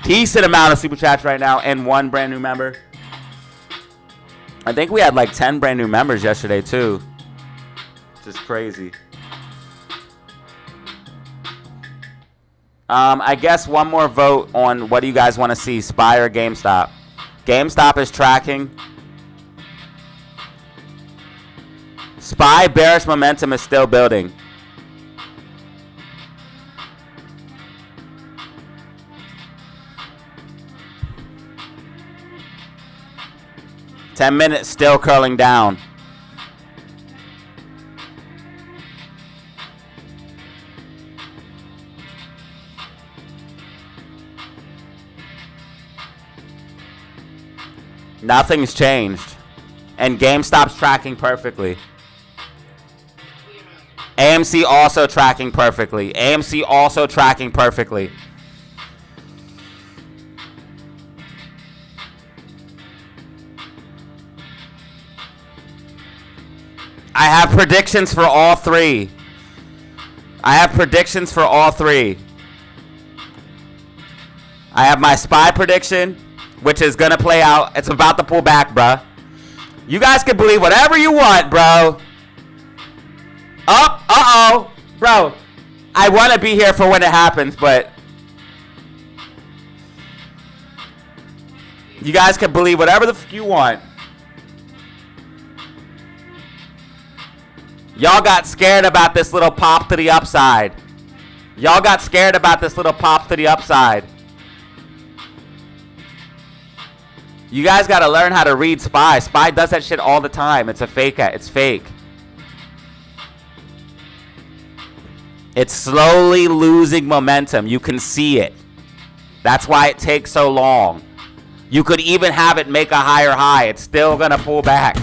Decent amount of super chats right now, and 1 brand new member. I think we had like 10 brand new members yesterday too. Just crazy. I guess one more vote on what do you guys want to see, SPY or GameStop? GameStop is tracking. SPY bearish momentum is still building. $10 still curling down. Nothing's changed. And GameStop's tracking perfectly. AMC also tracking perfectly. AMC also tracking perfectly. I have predictions for all three. I have predictions for all three. I have my SPY prediction, which is going to play out. It's about to pull back, bruh. You guys can believe whatever you want, bro. Oh, uh-oh. Bro, I want to be here for when it happens, but you guys can believe whatever the f you want. Y'all got scared about this little pop to the upside. Y'all got scared about this little pop to the upside. You guys got to learn how to read SPY. SPY does that shit all the time. It's a fake. It's fake. It's slowly losing momentum. You can see it. That's why it takes so long. You could even have it make a higher high. It's still going to pull back.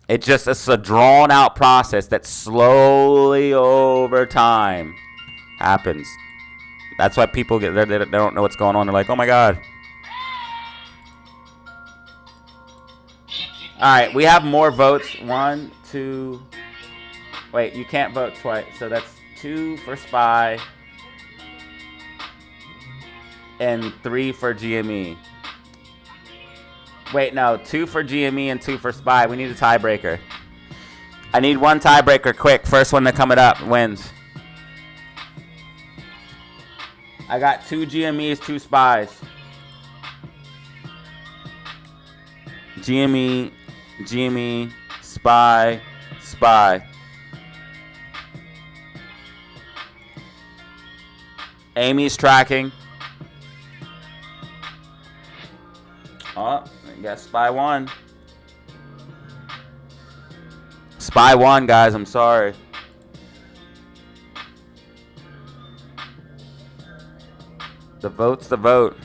It's a drawn out process that slowly over time happens. That's why people they don't know what's going on. They're like, oh my God. All right, we have more votes. 1, 2. Wait, you can't vote twice. So that's 2 for SPY and 3 for GME. Wait, no, 2 for GME and 2 for SPY. We need a tiebreaker. I need one tiebreaker quick. First one to come it up wins. I got 2 GMEs, 2 SPYs. GME, GME, SPY, SPY. Amy's tracking. Oh, I guess SPY won. SPY won, guys. I'm sorry. The vote's the vote.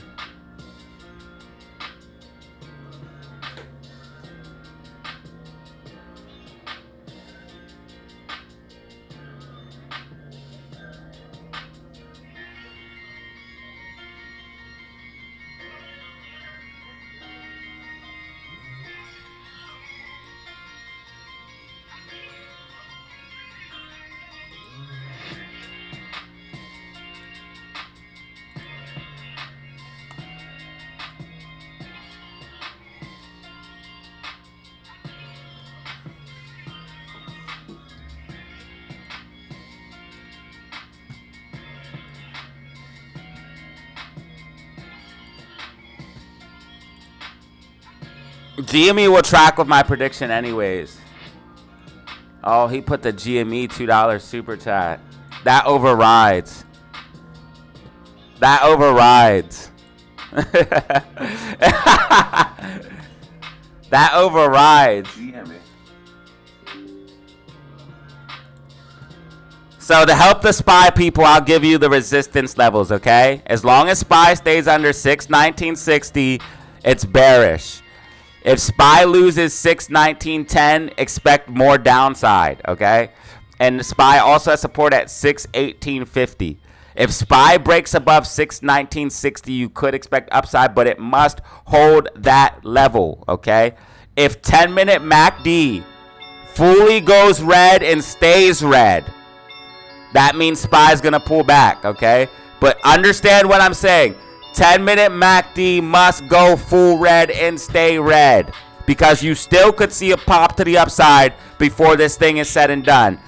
GME will track with my prediction anyways. Oh, he put the GME $2 super chat. That overrides. That overrides. That overrides. GME. So to help the SPY people, I'll give you the resistance levels, okay? As long as SPY stays under 619.60, it's bearish. If SPY loses 619.10, expect more downside, okay? And SPY also has support at 618.50. If SPY breaks above 619.60, you could expect upside, but it must hold that level, okay? If 10-minute MACD fully goes red and stays red, that means SPY is going to pull back, okay? But understand what I'm saying. 10-minute MACD must go full red and stay red because you still could see a pop to the upside before this thing is said and done.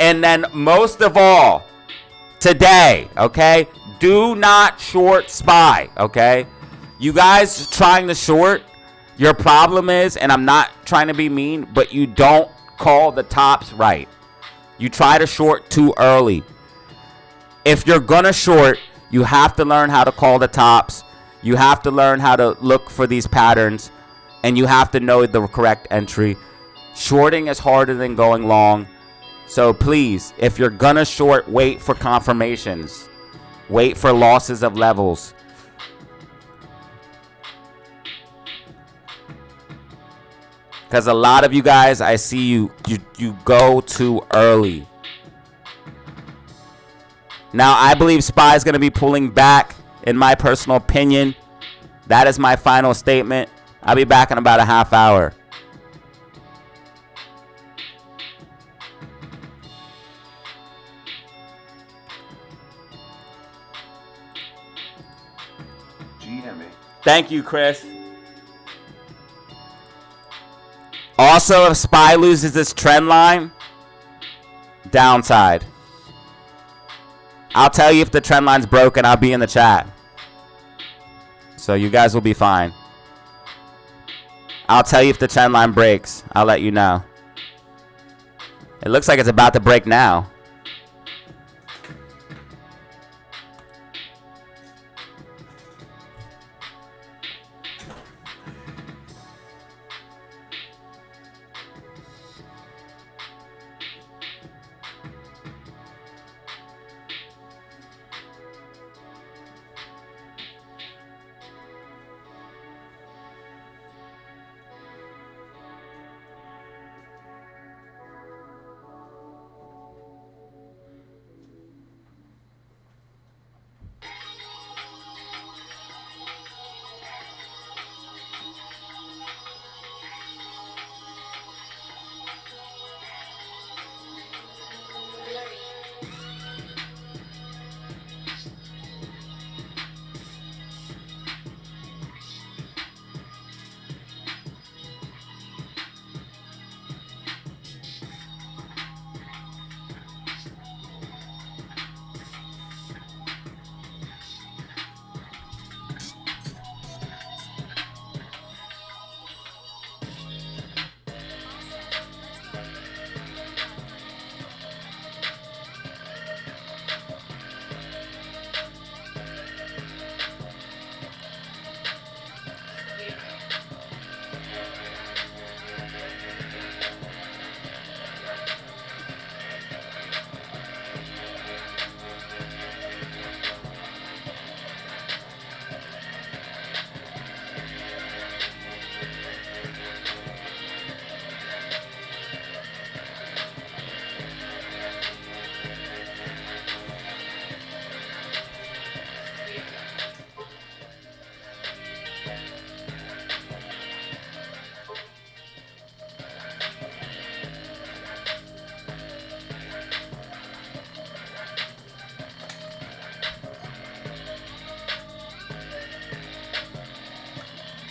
And then most of all, today, okay, do not short SPY, okay? You guys trying to short, your problem is, and I'm not trying to be mean, but you don't call the tops right. You try to short too early. If you're going to short, you have to learn how to call the tops. You have to learn how to look for these patterns. And you have to know the correct entry. Shorting is harder than going long. So please, if you're going to short, wait for confirmations. Wait for losses of levels. Because a lot of you guys, I see you go too early. Now, I believe SPY is going to be pulling back, in my personal opinion. That is my final statement. I'll be back in about a half hour. GME. Thank you, Chris. Also, if SPY loses this trend line, downside. I'll tell you if the trend line's broken. I'll be in the chat. So you guys will be fine. I'll tell you if the trend line breaks. I'll let you know. It looks like it's about to break now.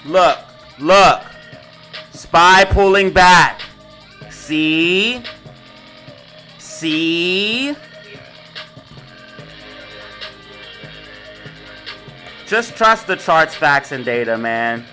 Look, look. SPY pulling back. See? See? Just trust the charts, facts, and data, man.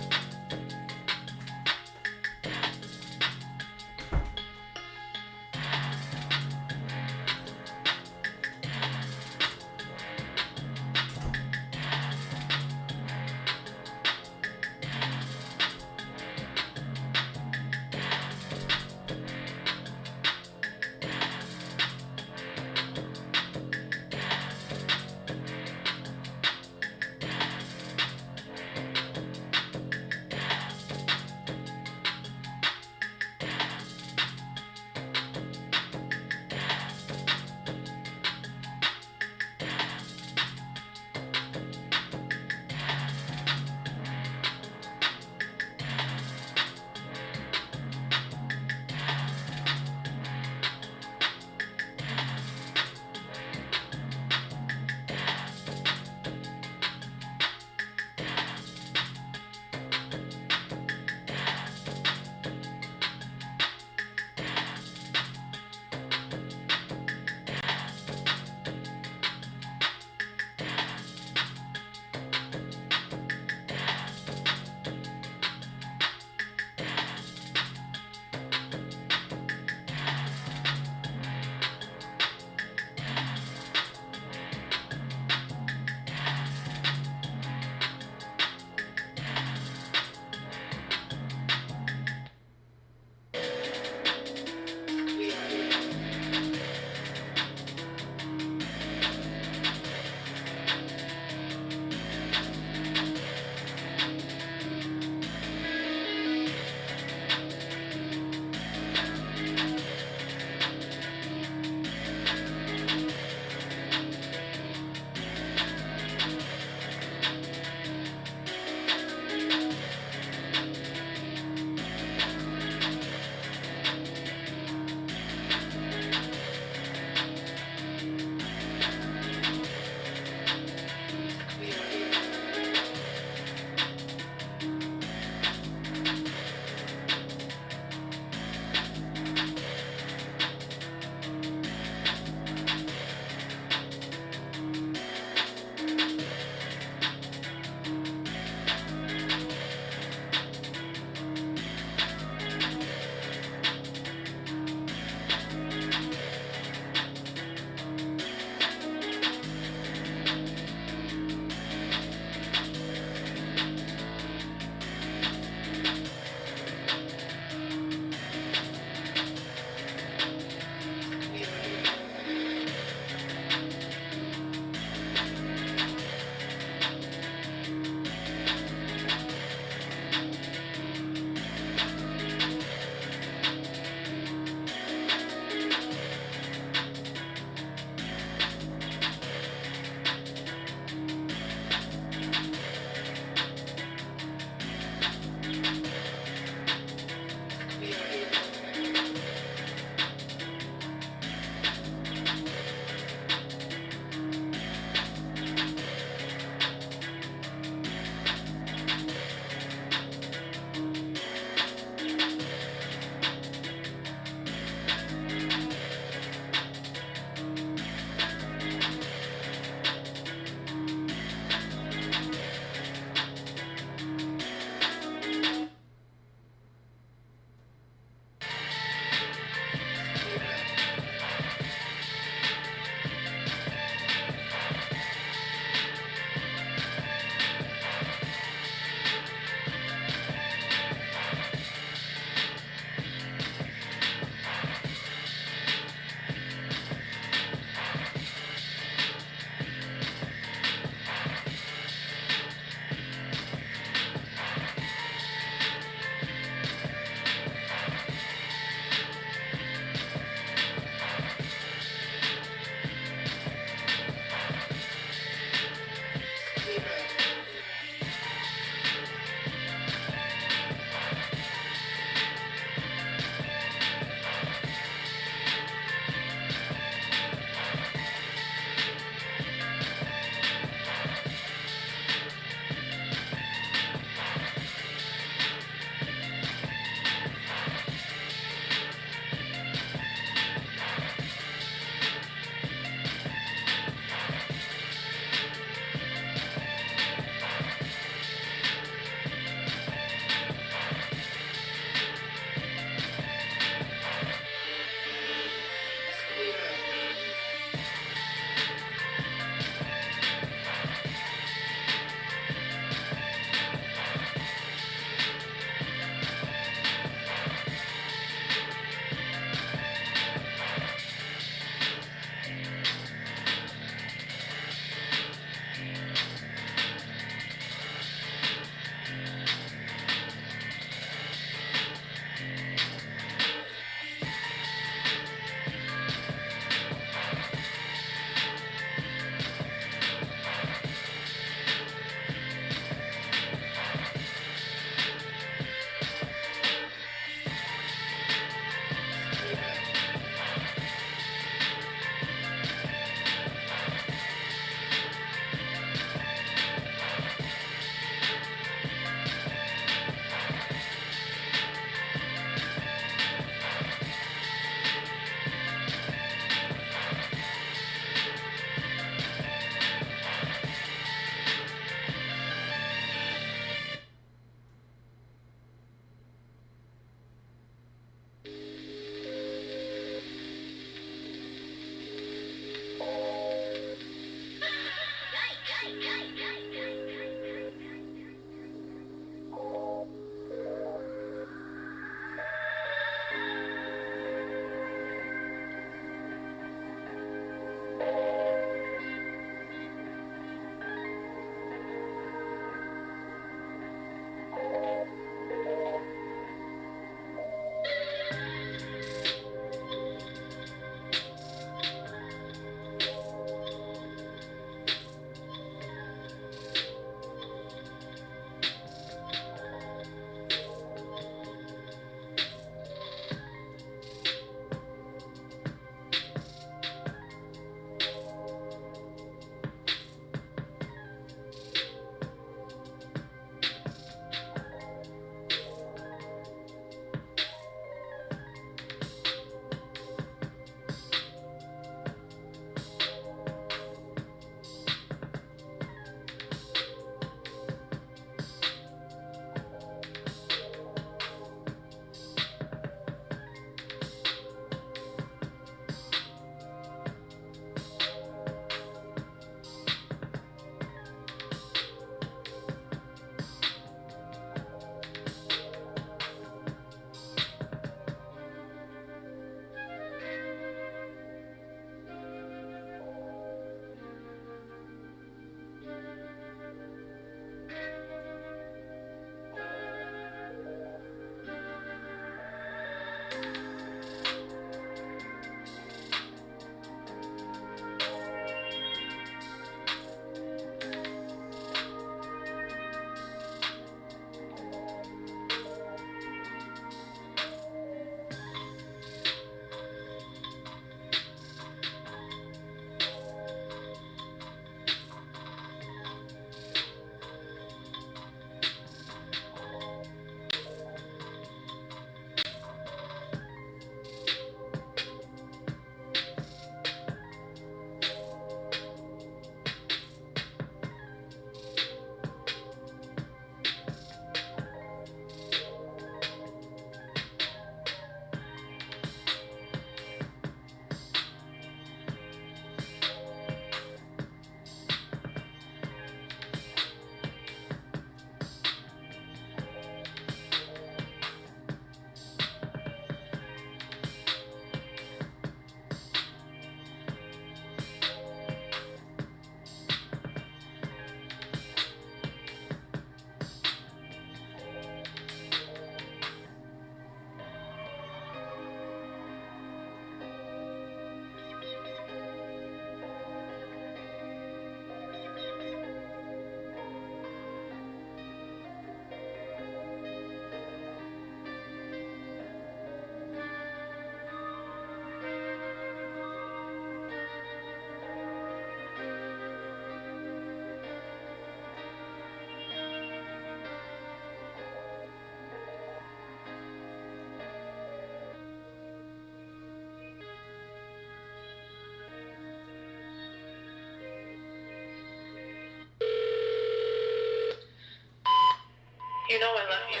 You know I love you.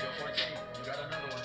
Yo, 14, you got another one.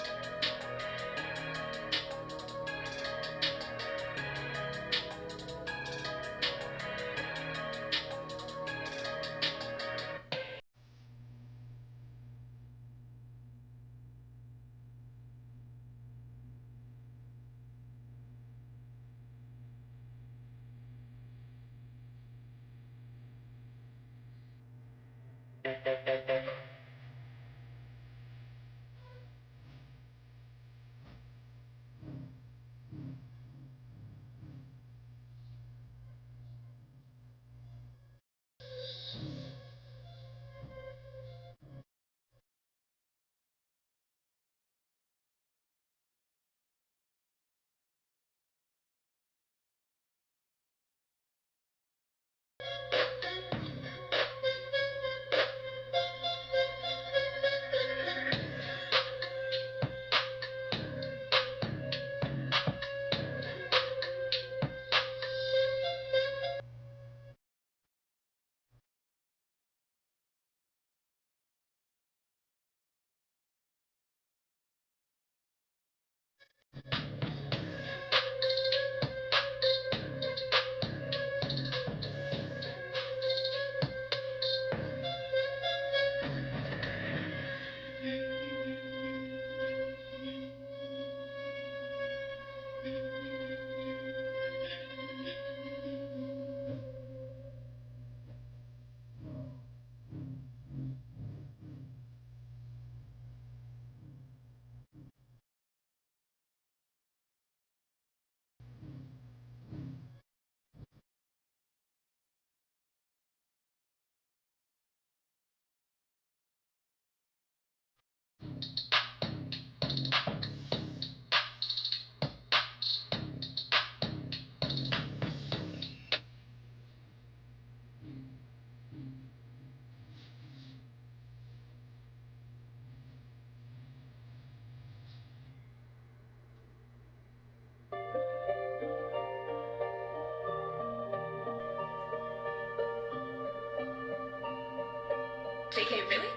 JK, really?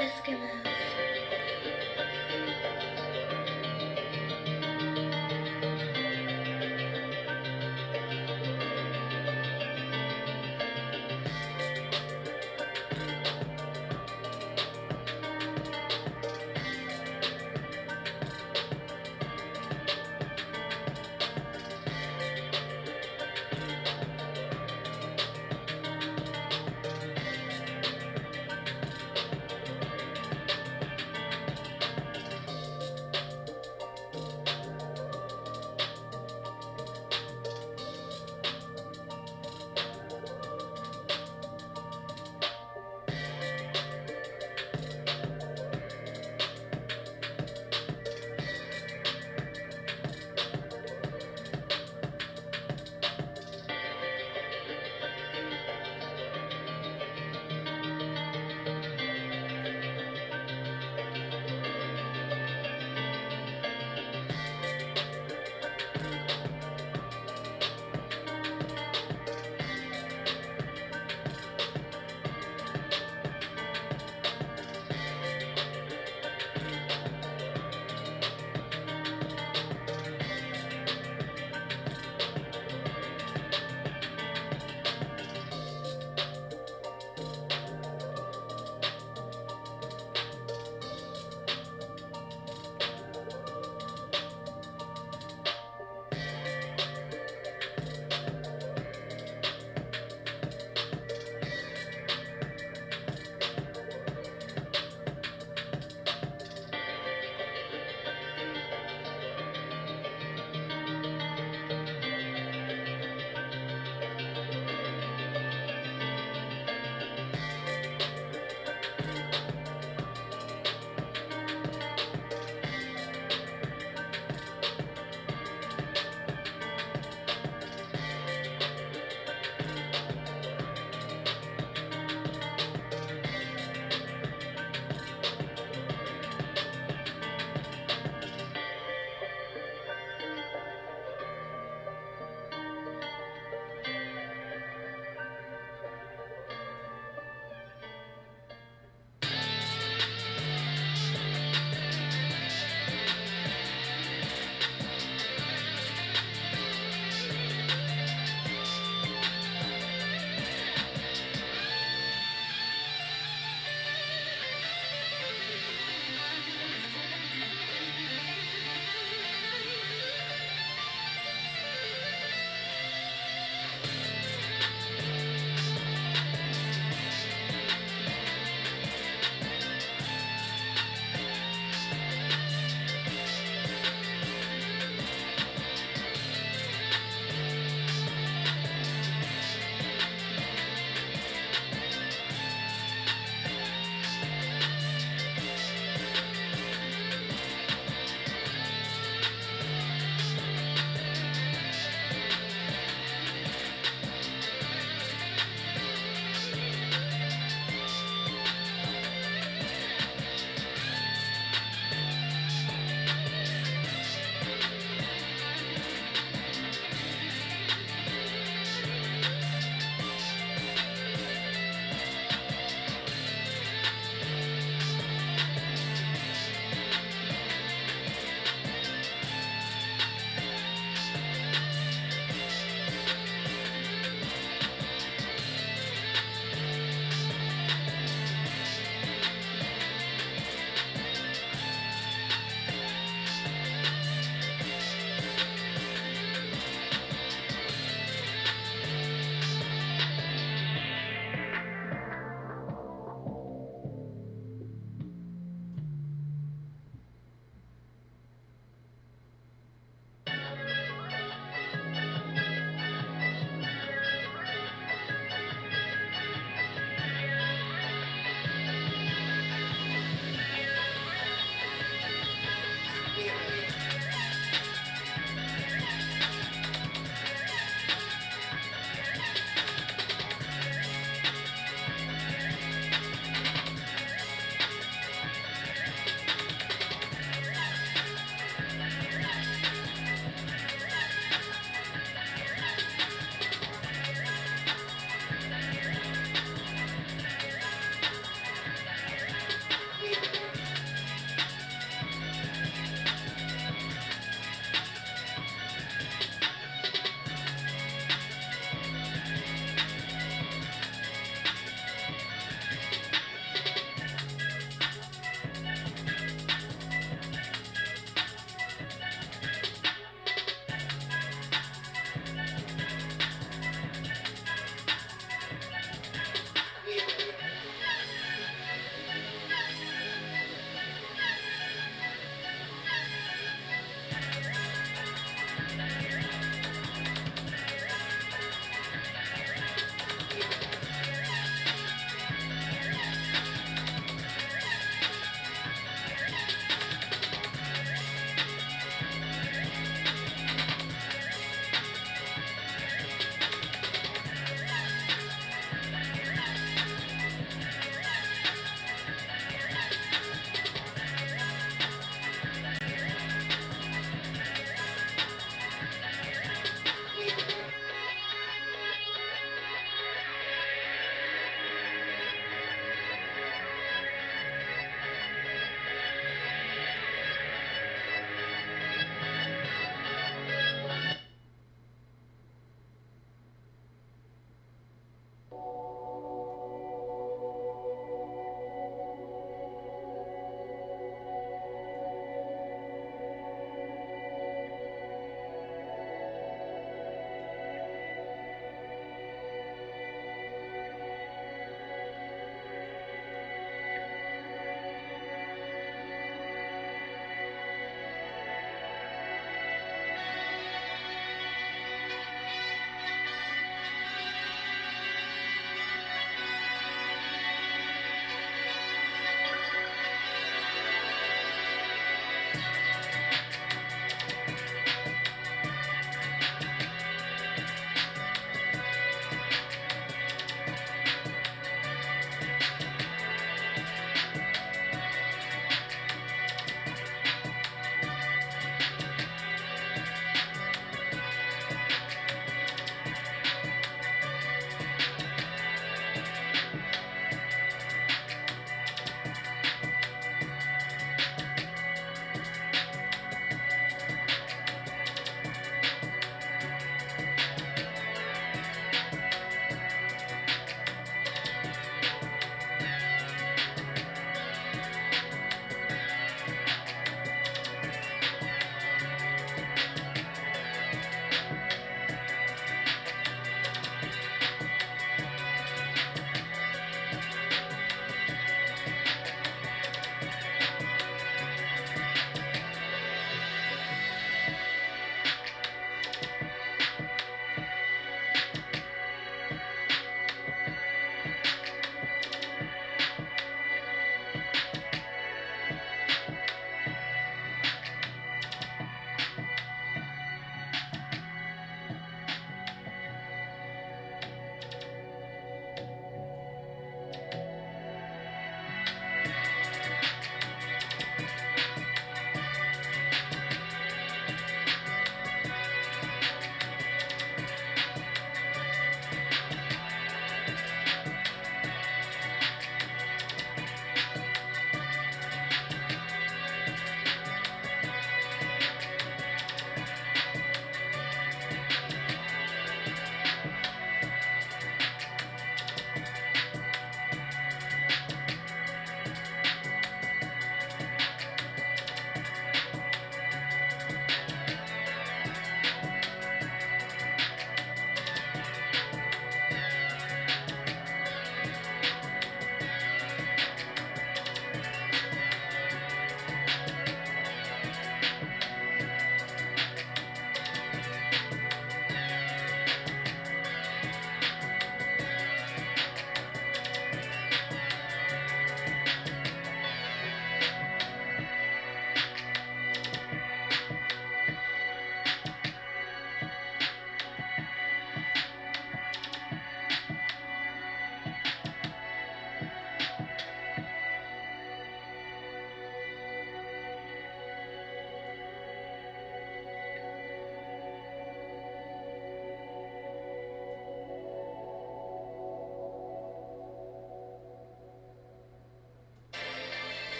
Eskimos.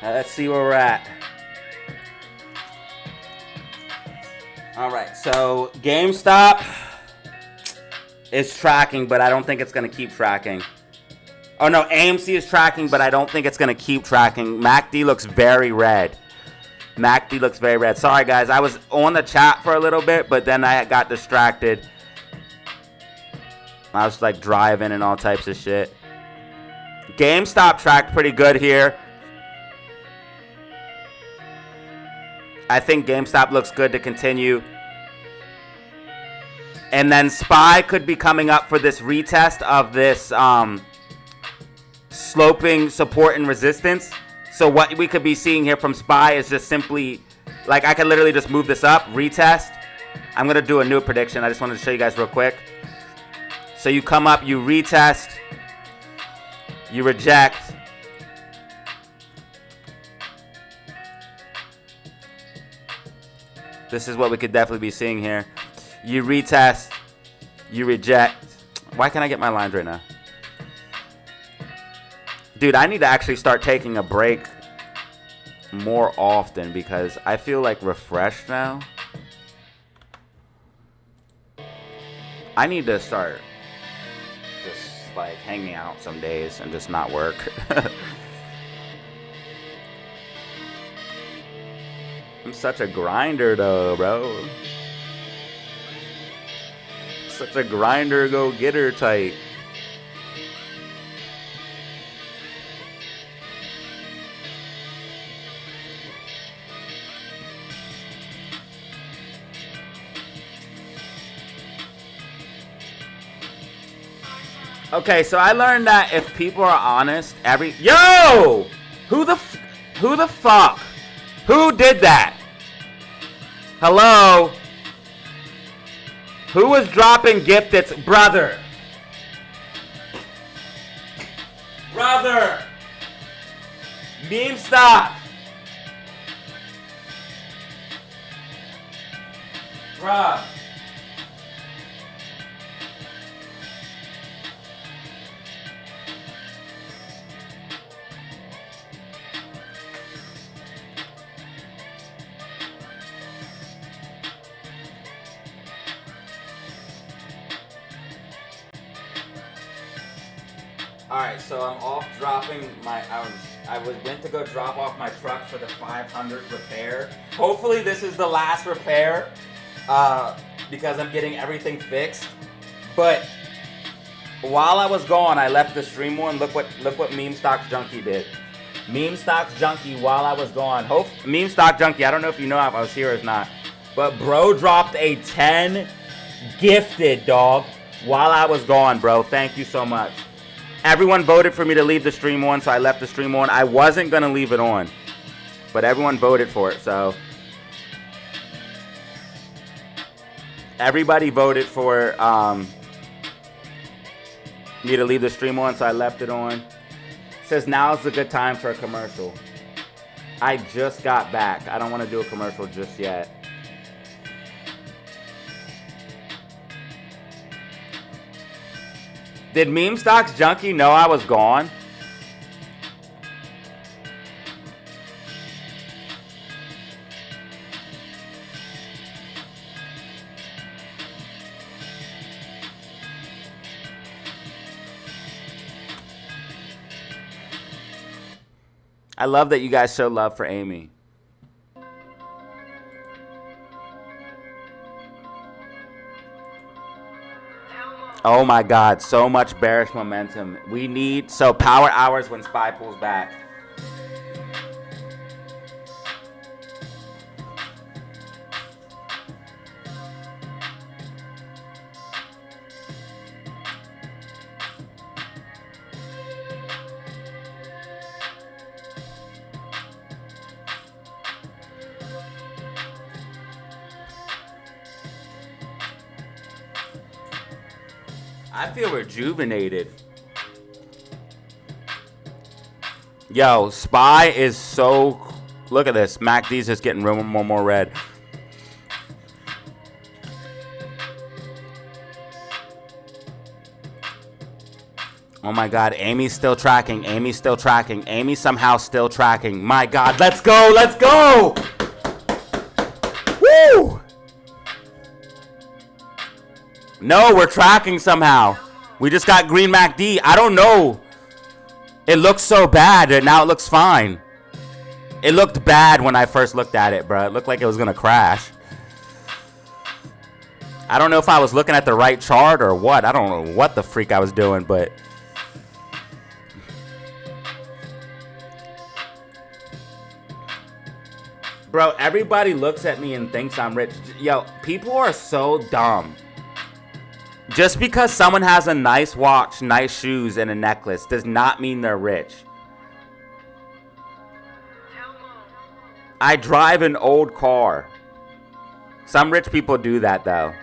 Let's see where we're at. All right, so GameStop is tracking, but I don't think it's going to keep tracking. Oh, no, AMC is tracking, but I don't think it's going to keep tracking. MACD looks very red. MACD looks very red. Sorry, guys. I was on the chat for a little bit, but then I got distracted. I was, like, driving and all types of shit. GameStop tracked pretty good here. I think GameStop looks good to continue. And then SPY could be coming up for this retest of this sloping support and resistance. So what we could be seeing here from SPY is just simply, like, I could literally just move this up, retest. I'm going to do a new prediction. I just wanted to show you guys real quick. So you come up, you retest, you reject. This is what we could definitely be seeing here. You retest, you reject. Why can't I get my lines right now? Dude, I need to actually start taking a break more often because I feel like refreshed now. I need to start just like hanging out some days and just not work. I'm such a grinder though, bro. Such a grinder, go getter type. Okay, so I learned that if people are honest, yo, who the fuck, who did that? Hello, who was dropping gifted, brother, meme stop, bruh. Alright, so I'm off dropping my, I went to go drop off my truck for the 500th repair. Hopefully this is the last repair, because I'm getting everything fixed. But while I was gone, I left the stream on. Look what Meme Stocks Junkie did. Meme Stocks Junkie, while I was gone. Meme Stock Junkie, I don't know if you know if I was here or not, but bro dropped a 10 gifted, dog, while I was gone, bro. Thank you so much. Everyone voted for me to leave the stream on, so I left the stream on. I wasn't going to leave it on, but everyone voted for it, so. Everybody voted for me to leave the stream on, so I left it on. It says now's a good time for a commercial. I just got back. I don't want to do a commercial just yet. Did Meme Stocks Junkie know I was gone? I love that you guys show love for Amy. Oh my God, so much bearish momentum. We need, so power hours when SPY pulls back. I feel rejuvenated. Yo, SPY is so... Look at this. MACD's just getting more red. Oh my God, Amy's still tracking. Amy's still tracking. Amy's somehow still tracking. My God, let's go, let's go! Woo! No, we're tracking somehow. We just got green MACD. I don't know. It looks so bad, and now it looks fine. It looked bad when I first looked at it, bro. It looked like it was going to crash. I don't know if I was looking at the right chart or what. I don't know what the freak I was doing, but... Bro, everybody looks at me and thinks I'm rich. Yo, people are so dumb. Just because someone has a nice watch, nice shoes, and a necklace does not mean they're rich. I drive an old car. Some rich people do that, though.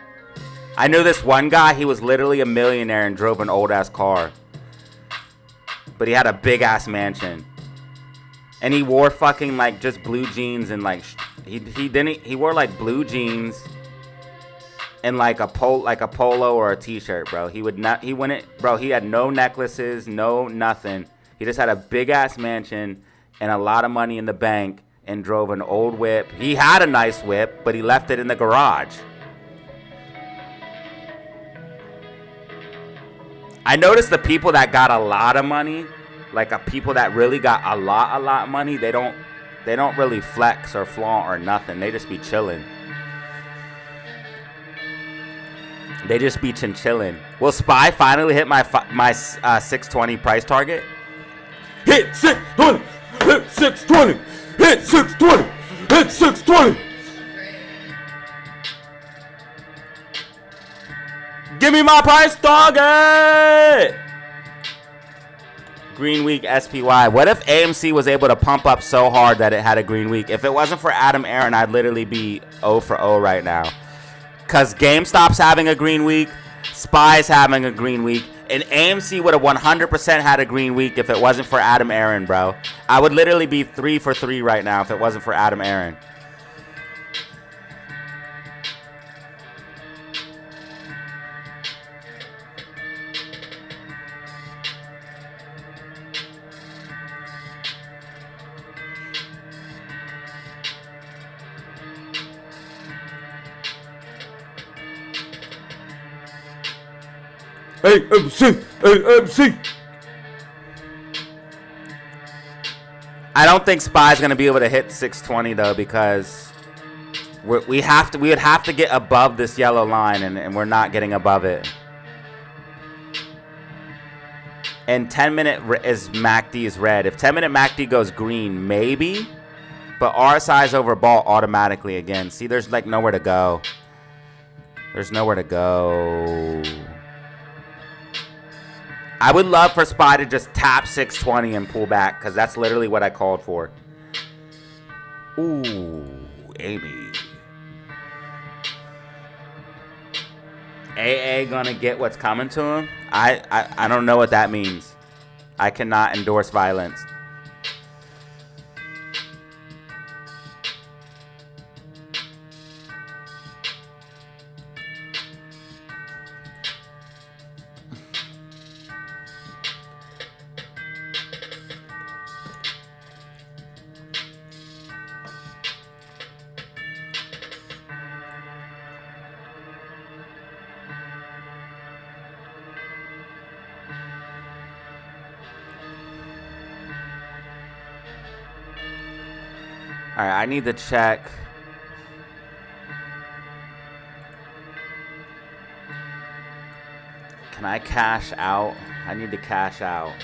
I knew this one guy, he was literally a millionaire and drove an old-ass car. But he had a big-ass mansion. And he wore fucking, like, just blue jeans and, like, he wore, like, blue jeans and, like, a polo or a t-shirt, bro. He had no necklaces, no nothing. He just had a big-ass mansion and a lot of money in the bank and drove an old whip. He had a nice whip, but he left it in the garage. I noticed the people that got a lot of money, like people that really got a lot of money, they don't really flex or flaunt or nothing. They just be chilling. They just be chilling. Will SPY finally hit my 620 price target? Hit 620! Hit 620! Hit 620! Hit 620! Give me my price target! Green week SPY. What if AMC was able to pump up so hard that it had a green week? If it wasn't for Adam Aaron, I'd literally be 0 for 0 right now. Because GameStop's having a green week, SPY's having a green week, and AMC would have 100% had a green week if it wasn't for Adam Aaron, bro. I would literally be 3 for 3 right now if it wasn't for Adam Aaron. AMC! AMC! I don't think SPY's gonna be able to hit 620 though, because we would have to get above this yellow line, and we're not getting above it. And 10-minute is MACD is red. If 10-minute MACD goes green, maybe, but RSI is overbought automatically again. See, there's like nowhere to go. There's nowhere to go. I would love for SPY to just tap 620 and pull back, because that's literally what I called for. Ooh, Amy. AA gonna get what's coming to him? I don't know what that means. I cannot endorse violence. All right, I need to check. Can I cash out? I need to cash out.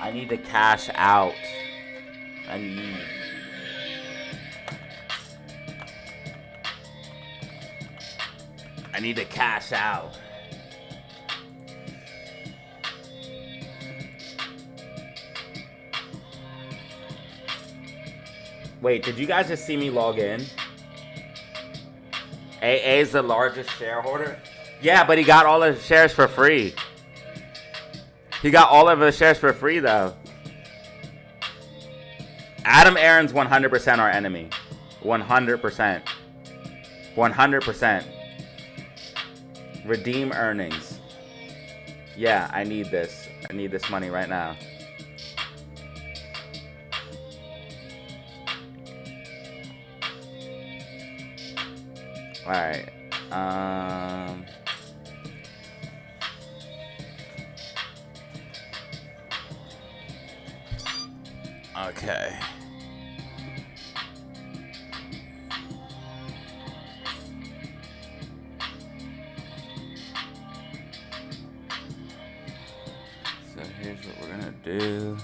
I need to cash out. I need to cash out. Wait, did you guys just see me log in? AA is the largest shareholder? Yeah, but he got all his shares for free. He got all of his shares for free, though. Adam Aaron's 100% our enemy. 100%. 100%. Redeem earnings. Yeah, I need this. I need this money right now. All right. Okay. True.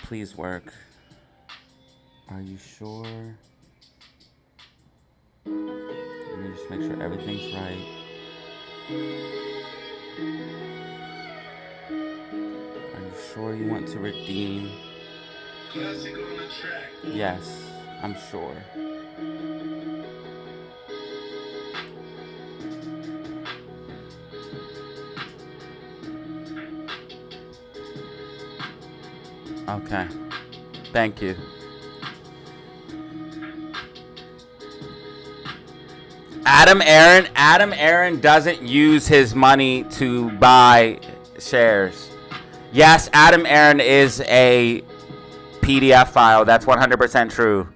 Please work. Are you sure? Let me just make sure everything's right. Are you sure you want to redeem? Classic on the track. Yes, I'm sure. Okay. Thank you. Adam Aaron doesn't use his money to buy shares. Yes, Adam Aaron is a PDF file. That's 100% true.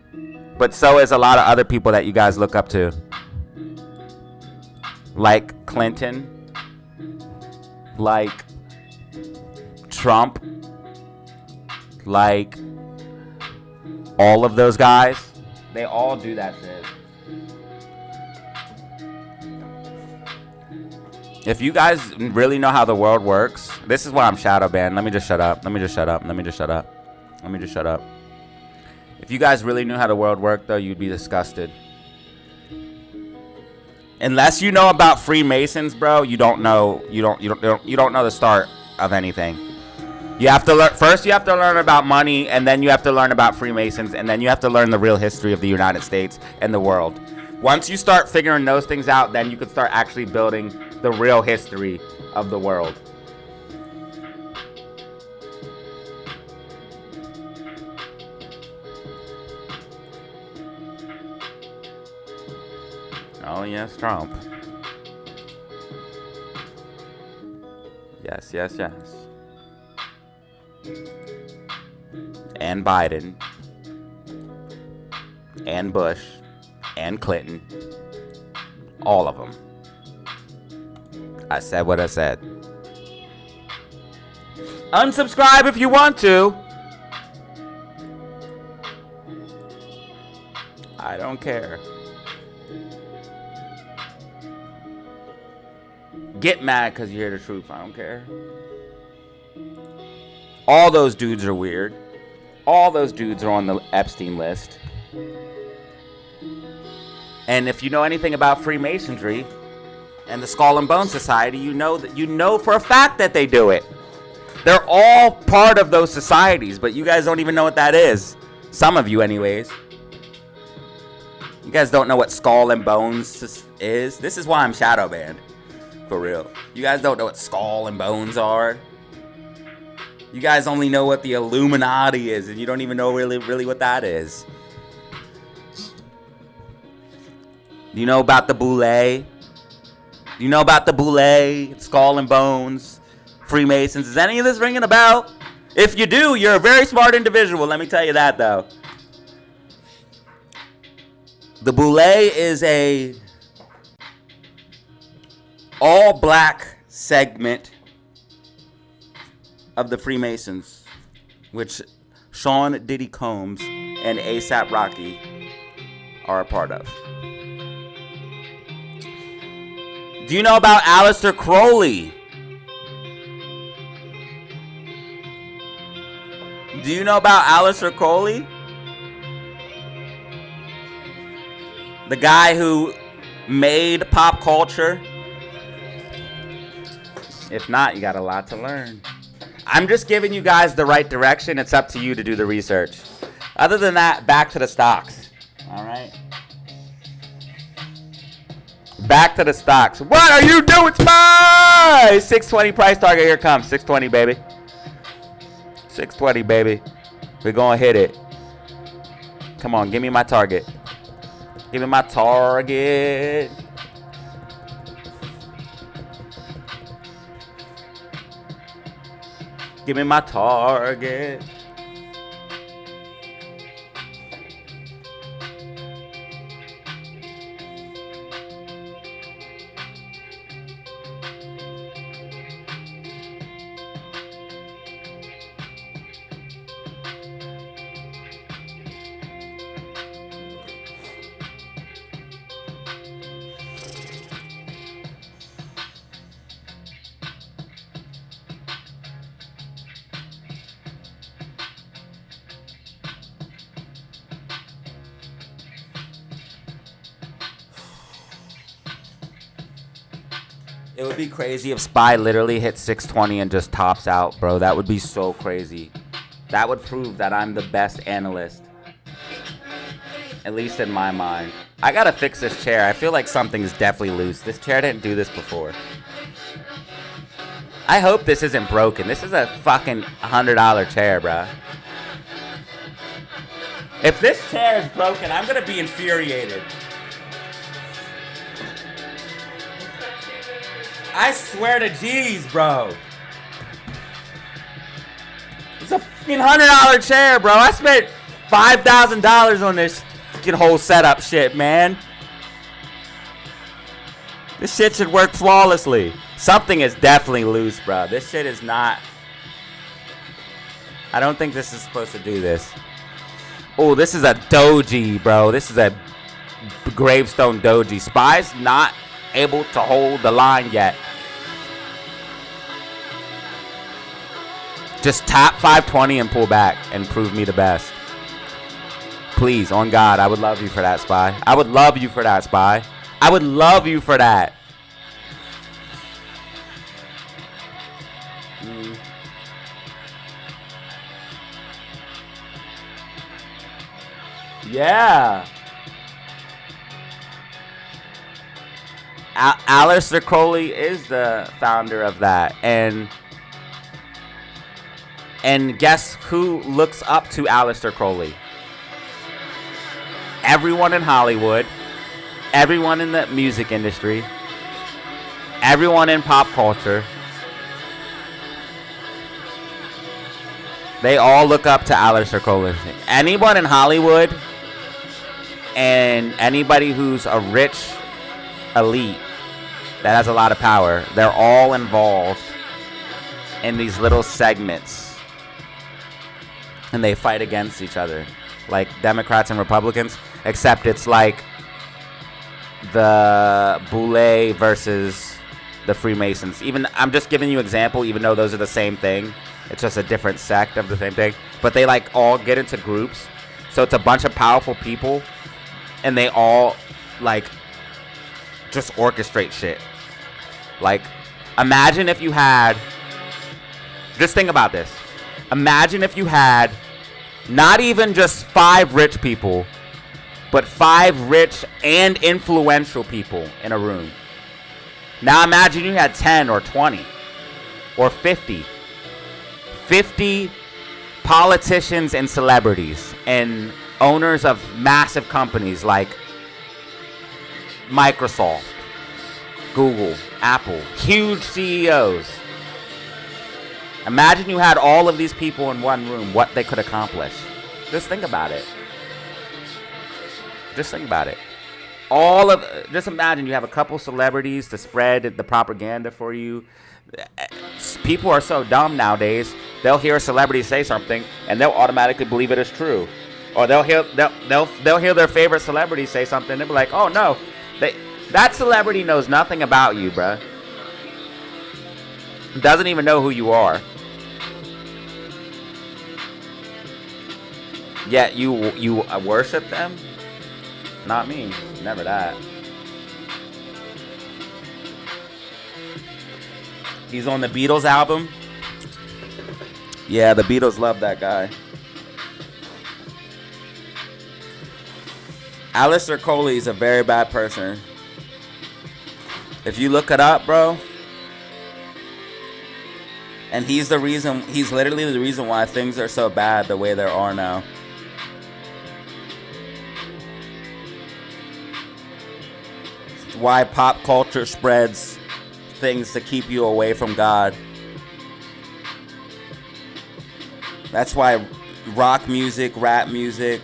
But so is a lot of other people that you guys look up to. Like Clinton. Like Trump. Like all of those guys, they all do that shit. If you guys really know how the world works, this is why I'm shadow banned. Let me just shut up. Let me just shut up. Let me just shut up. Let me just shut up. If you guys really knew how the world worked, though, you'd be disgusted. Unless you know about Freemasons, bro, you don't know. You don't know the start of anything. You have to learn first. You have to learn about money, and then you have to learn about Freemasons, and then you have to learn the real history of the United States and the world. Once you start figuring those things out, then you can start actually building the real history of the world. Oh yes, Trump. Yes, yes, yes. And Biden, and Bush, and Clinton, all of them. I said what I said. Unsubscribe if you want to. I don't care. Get mad because you hear the truth. I don't care. All those dudes are weird. All those dudes are on the Epstein list. And if you know anything about Freemasonry and the Skull and Bone Society, you know for a fact that they do it. They're all part of those societies, but you guys don't even know what that is. Some of you anyways. You guys don't know what Skull and Bones is. This is why I'm shadow banned. For real. You guys don't know what Skull and Bones are. You guys only know what the Illuminati is, and you don't even know really what that is. Do you know about the Boule? Do you know about the Boule, Skull and Bones, Freemasons? Is any of this ringing a bell? If you do, you're a very smart individual. Let me tell you that, though. The Boule is a all-black segment of the Freemasons, which Sean Diddy Combs and A$AP Rocky are a part of. Do you know about Aleister Crowley? Do you know about Aleister Crowley? The guy who made pop culture? If not, you got a lot to learn. I'm just giving you guys the right direction. It's up to you to do the research. Other than that, back to the stocks. All right. Back to the stocks. What are you doing, Spy? 620 price target. Here it comes. 620, baby. 620, baby. We're going to hit it. Come on, give me my target. Give me my target. Give me my target. It would be crazy if SPY literally hit 620 and just tops out, bro. That would be so crazy. That would prove that I'm the best analyst. At least in my mind. I gotta fix this chair. I feel like something's definitely loose. This chair didn't do this before. I hope this isn't broken. This is a fucking $100 chair, bro. If this chair is broken, I'm gonna be infuriated. I swear to jeez, bro. It's a fucking $100 chair, bro. I spent $5,000 on this fucking whole setup shit, man. This shit should work flawlessly. Something is definitely loose, bro. This shit is not... I don't think this is supposed to do this. Oh, this is a doji, bro. This is a gravestone doji. SPY's not able to hold the line yet. Just tap 520 and pull back and prove me the best. Please, on God, I would love you for that, SPY. I would love you for that, SPY. I would love you for that. Yeah. Aleister Crowley is the founder of that, and guess who looks up to Aleister Crowley? Everyone in Hollywood, everyone in the music industry, everyone in pop culture. They all look up to Aleister Crowley. Anyone in Hollywood and anybody who's a rich elite that has a lot of power, they're all involved in these little segments, and they fight against each other like Democrats and Republicans, except it's like the Boule versus the Freemasons. Even I'm just giving you an example, even though those are the same thing. It's just a different sect of the same thing, but they like all get into groups, so it's a bunch of powerful people, and they all like just orchestrate shit. Like, imagine if you had, just think about this. Imagine if you had not even just 5 rich people, but 5 rich and influential people in a room. Now imagine you had 10 or 20 or 50 politicians and celebrities and owners of massive companies like Microsoft, Google, Apple, huge CEOs. Imagine you had all of these people in one room, what they could accomplish. Just think about it. Just think about it. Just imagine you have a couple celebrities to spread the propaganda for you. People are so dumb nowadays. They'll hear a celebrity say something and they'll automatically believe it is true. Or they'll hear their favorite celebrity say something and they'll be like, "Oh no, that celebrity knows nothing about you, bruh. Doesn't even know who you are. Yet you worship them? Not me. Never that." He's on the Beatles album. Yeah, the Beatles love that guy. Aleister Crowley is a very bad person. If you look it up, bro, and he's literally the reason why things are so bad the way there are now. It's why pop culture spreads things to keep you away from God. That's why rock music, rap music,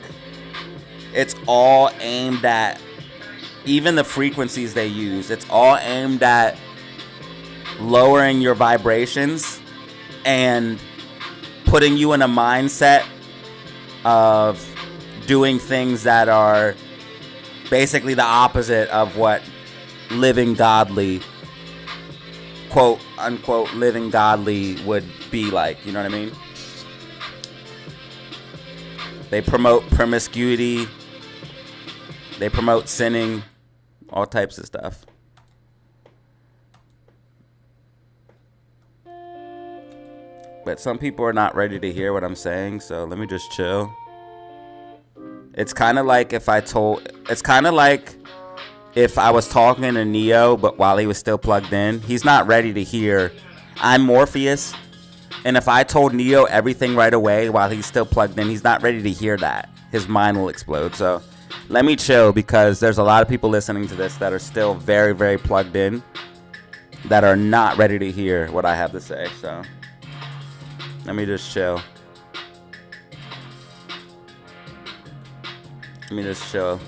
it's all aimed at, even the frequencies they use, it's all aimed at lowering your vibrations and putting you in a mindset of doing things that are basically the opposite of what living godly, quote unquote, living godly would be like. You know what I mean? They promote promiscuity. They promote sinning. All types of stuff. But some people are not ready to hear what I'm saying, so let me just chill. It's kind of like if I was talking to Neo, but while he was still plugged in. He's not ready to hear, I'm Morpheus. And if I told Neo everything right away while he's still plugged in, he's not ready to hear that. His mind will explode. So let me chill, because there's a lot of people listening to this that are still very, very plugged in, that are not ready to hear what I have to say. So let me just chill. Let me just chill.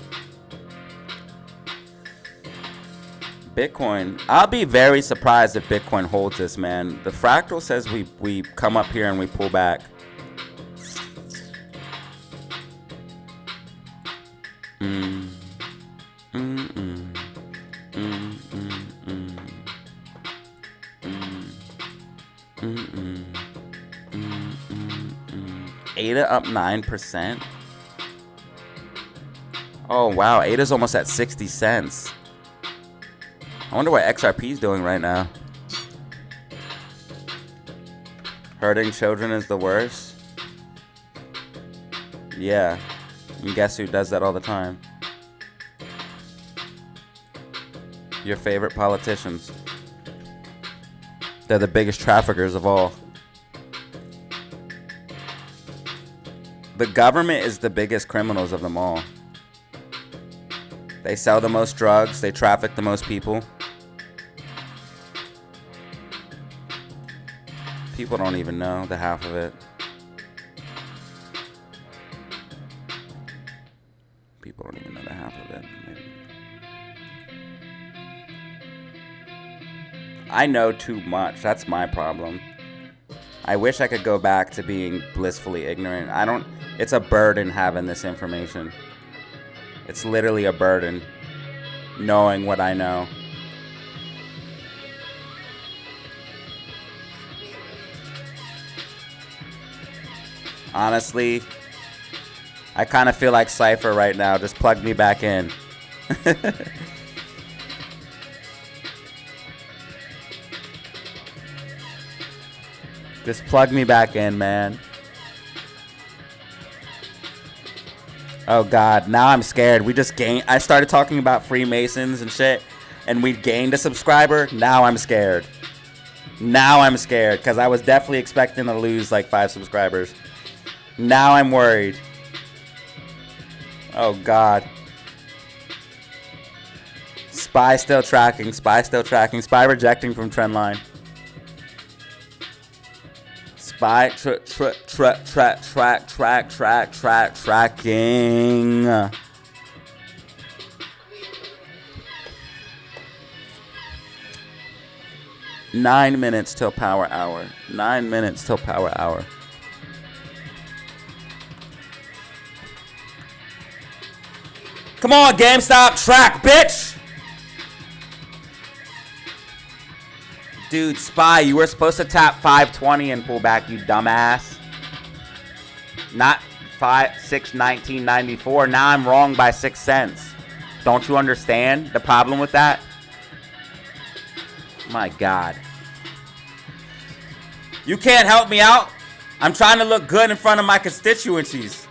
Bitcoin. I'll be very surprised if Bitcoin holds this, man. The fractal says we come up here and we pull back. ADA up 9%. Oh wow, ADA's almost at 60 cents. I wonder what XRP is doing right now. Hurting children is the worst. Yeah. And guess who does that all the time? Your favorite politicians. They're the biggest traffickers of all. The government is the biggest criminals of them all. They sell the most drugs. They traffic the most people. People don't even know the half of it. People don't even know the half of it. I know too much. That's my problem. I wish I could go back to being blissfully ignorant. It's a burden having this information. It's literally a burden knowing what I know. Honestly, I kind of feel like Cypher right now. Just plug me back in. Just plug me back in, man. Oh God, now I'm scared. I started talking about Freemasons and shit, and we gained a subscriber. Now I'm scared. Because I was definitely expecting to lose like 5 subscribers. Now I'm worried. Oh God. Spy still tracking. Spy rejecting from trendline. Spy tracking. 9 minutes till power hour. 9 minutes till power hour. Come on, GameStop, track, bitch! Dude, Spy, you were supposed to tap 520 and pull back, you dumbass. Not 619.94. Now I'm wrong by 6 cents. Don't you understand the problem with that? My God. You can't help me out? I'm trying to look good in front of my constituencies.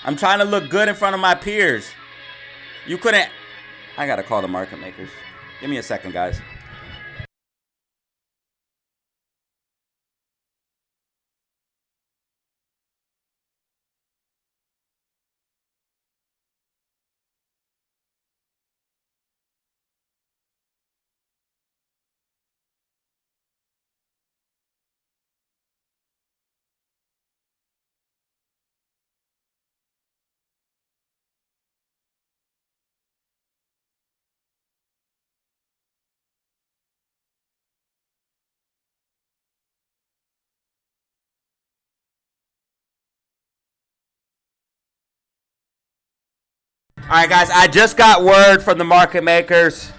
I'm trying to look good in front of my peers. You couldn't. I gotta call the market makers. Give me a second, guys. All right, guys. I just got word from the market makers.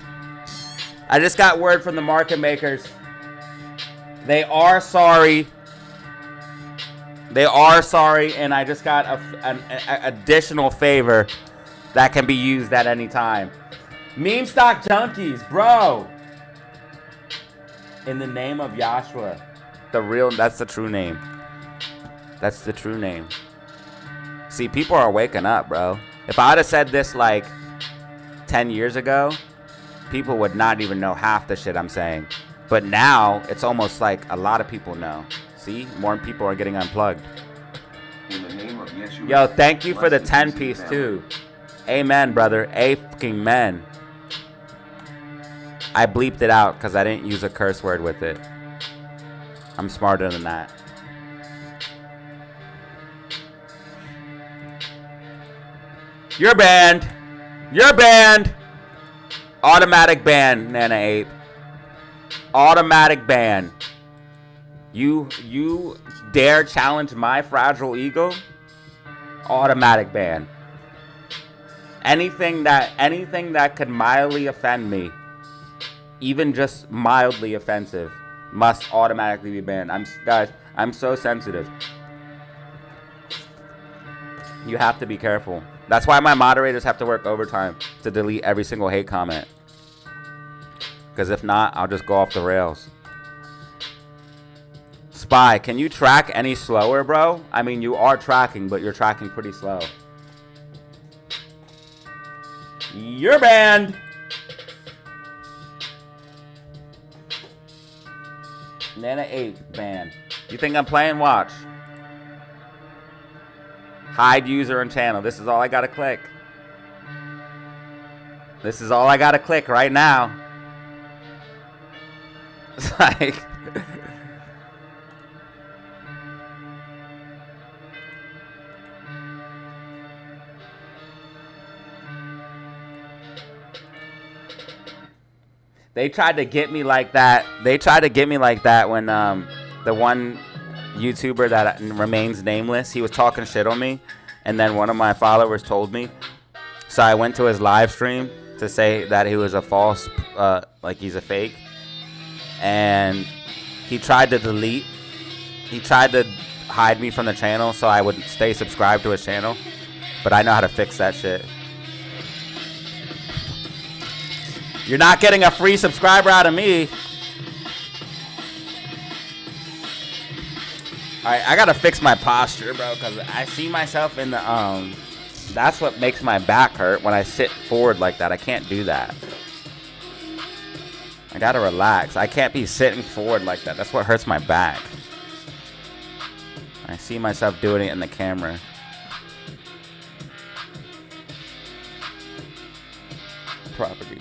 They are sorry. And I just got an additional favor that can be used at any time. Meme stock junkies, bro. In the name of Yahshua, that's the true name. That's the true name. See, people are waking up, bro. If I would have said this like 10 years ago, people would not even know half the shit I'm saying. But now, it's almost like a lot of people know. See? More people are getting unplugged. In the name of Yeshua, yo, thank you for the 10-piece too. Amen, brother. Amen. I bleeped it out because I didn't use a curse word with it. I'm smarter than that. You're banned. Automatic ban, Nana Ape. Automatic ban. You dare challenge my fragile ego? Automatic ban. Anything that could mildly offend me, even just mildly offensive, must automatically be banned. Guys, I'm so sensitive. You have to be careful. That's why my moderators have to work overtime to delete every single hate comment. Because if not, I'll just go off the rails. Spy, can you track any slower, bro? I mean, you are tracking, but you're tracking pretty slow. You're banned. Nana 8 banned. You think I'm playing? Watch. Hide user and channel. This is all I gotta click. This is all I gotta click right now. It's like... They tried to get me like that. When the one YouTuber that remains nameless, he was talking shit on me, and then one of my followers told me. So I went to his live stream to say that he was a false, like he's a fake, and he tried to hide me from the channel so I would stay subscribed to his channel, but I know how to fix that shit. You're not getting a free subscriber out of me. Alright, I gotta fix my posture, bro, because I see myself in the, that's what makes my back hurt when I sit forward like that. I can't do that. I gotta relax. I can't be sitting forward like that. That's what hurts my back. I see myself doing it in the camera. Properties.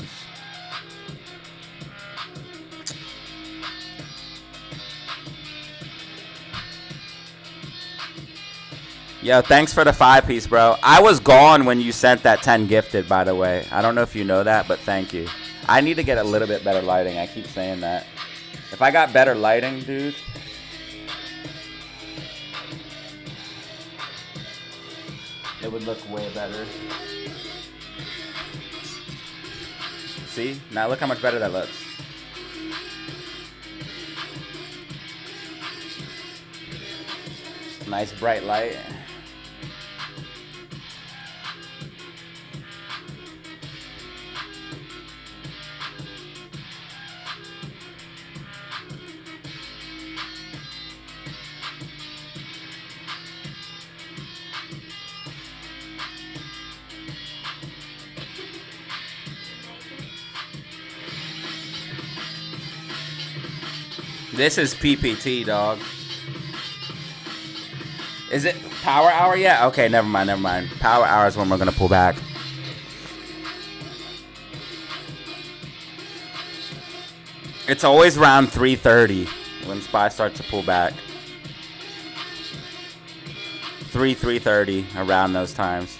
Yo, thanks for the 5-piece, bro. I was gone when you sent that 10 gifted, by the way. I don't know if you know that, but thank you. I need to get a little bit better lighting. I keep saying that. If I got better lighting, dude. It would look way better. See? Now look how much better that looks. Nice bright light. This is PPT, dog. Is it power hour yet? Okay, never mind, never mind. Power hour is when we're gonna pull back. It's always around 3:30 when SPY starts to pull back. 3:30 around those times.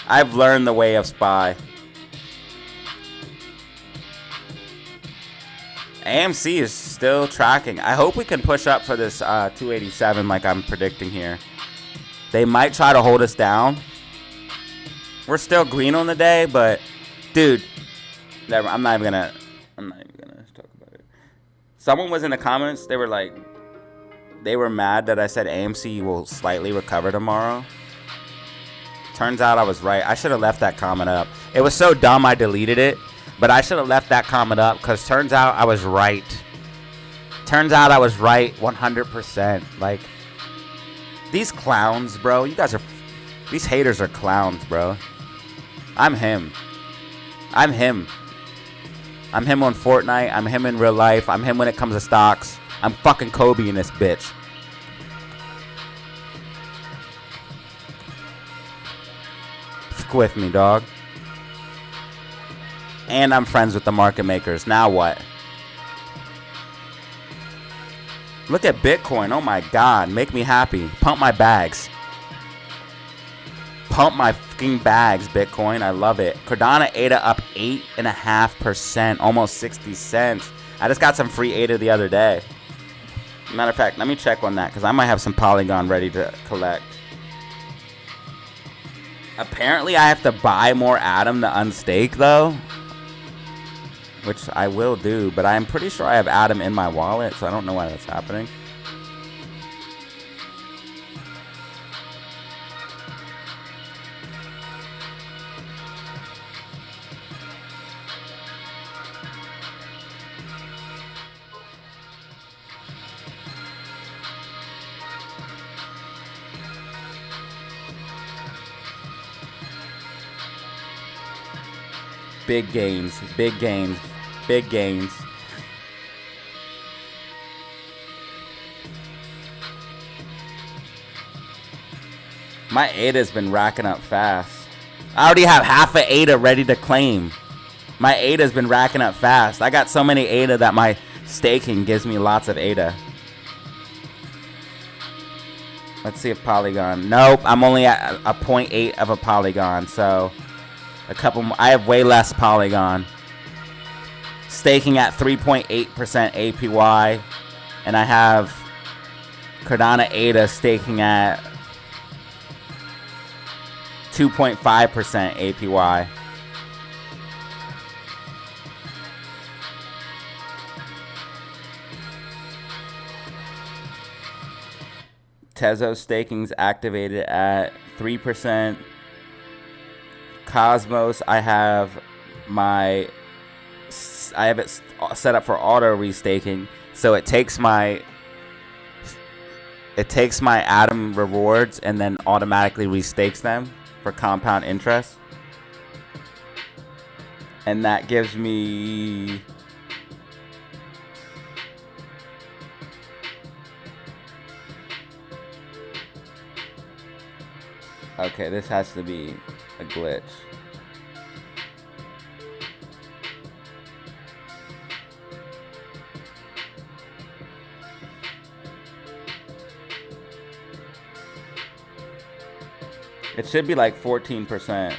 I've learned the way of SPY. AMC is still tracking. I hope we can push up for this 287 like I'm predicting here. They might try to hold us down. We're still green on the day, but dude, never. I'm not even gonna talk about it. Someone was in the comments. They were mad that I said AMC will slightly recover tomorrow. Turns out I was right. I should have left that comment up. It was so dumb I deleted it. But I should have left that comment up because turns out I was right. Turns out I was right 100%. Like, these clowns, bro. You guys are... These haters are clowns, bro. I'm him. I'm him. I'm him on Fortnite. I'm him in real life. I'm him when it comes to stocks. I'm fucking Kobe in this bitch. Fuck with me, dog. And I'm friends with the market makers. Now what? Look at Bitcoin. Oh my God. Make me happy. Pump my bags. Pump my fucking bags, Bitcoin. I love it. Cardano ADA up 8.5%. Almost 60 cents. I just got some free ADA the other day. Matter of fact, let me check on that because I might have some Polygon ready to collect. Apparently, I have to buy more Atom to unstake, though. Which I will do, but I'm pretty sure I have Atom in my wallet, so I don't know why that's happening. Big gains, big gains, big gains. My ADA's been racking up fast. I already have half an ADA ready to claim. My ADA's been racking up fast. I got so many ADA that my staking gives me lots of ADA. Let's see if Polygon. Nope, I'm only at a 0.8 of a Polygon, so... a couple more. I have way less Polygon. Staking at 3.8% APY. And I have Cardano ADA staking at 2.5% APY. Tezo staking's activated at 3%. Cosmos, I have it set up for auto restaking, so it takes my Atom rewards and then automatically restakes them for compound interest, and that gives me okay, this has to be a glitch. It should be like 14%.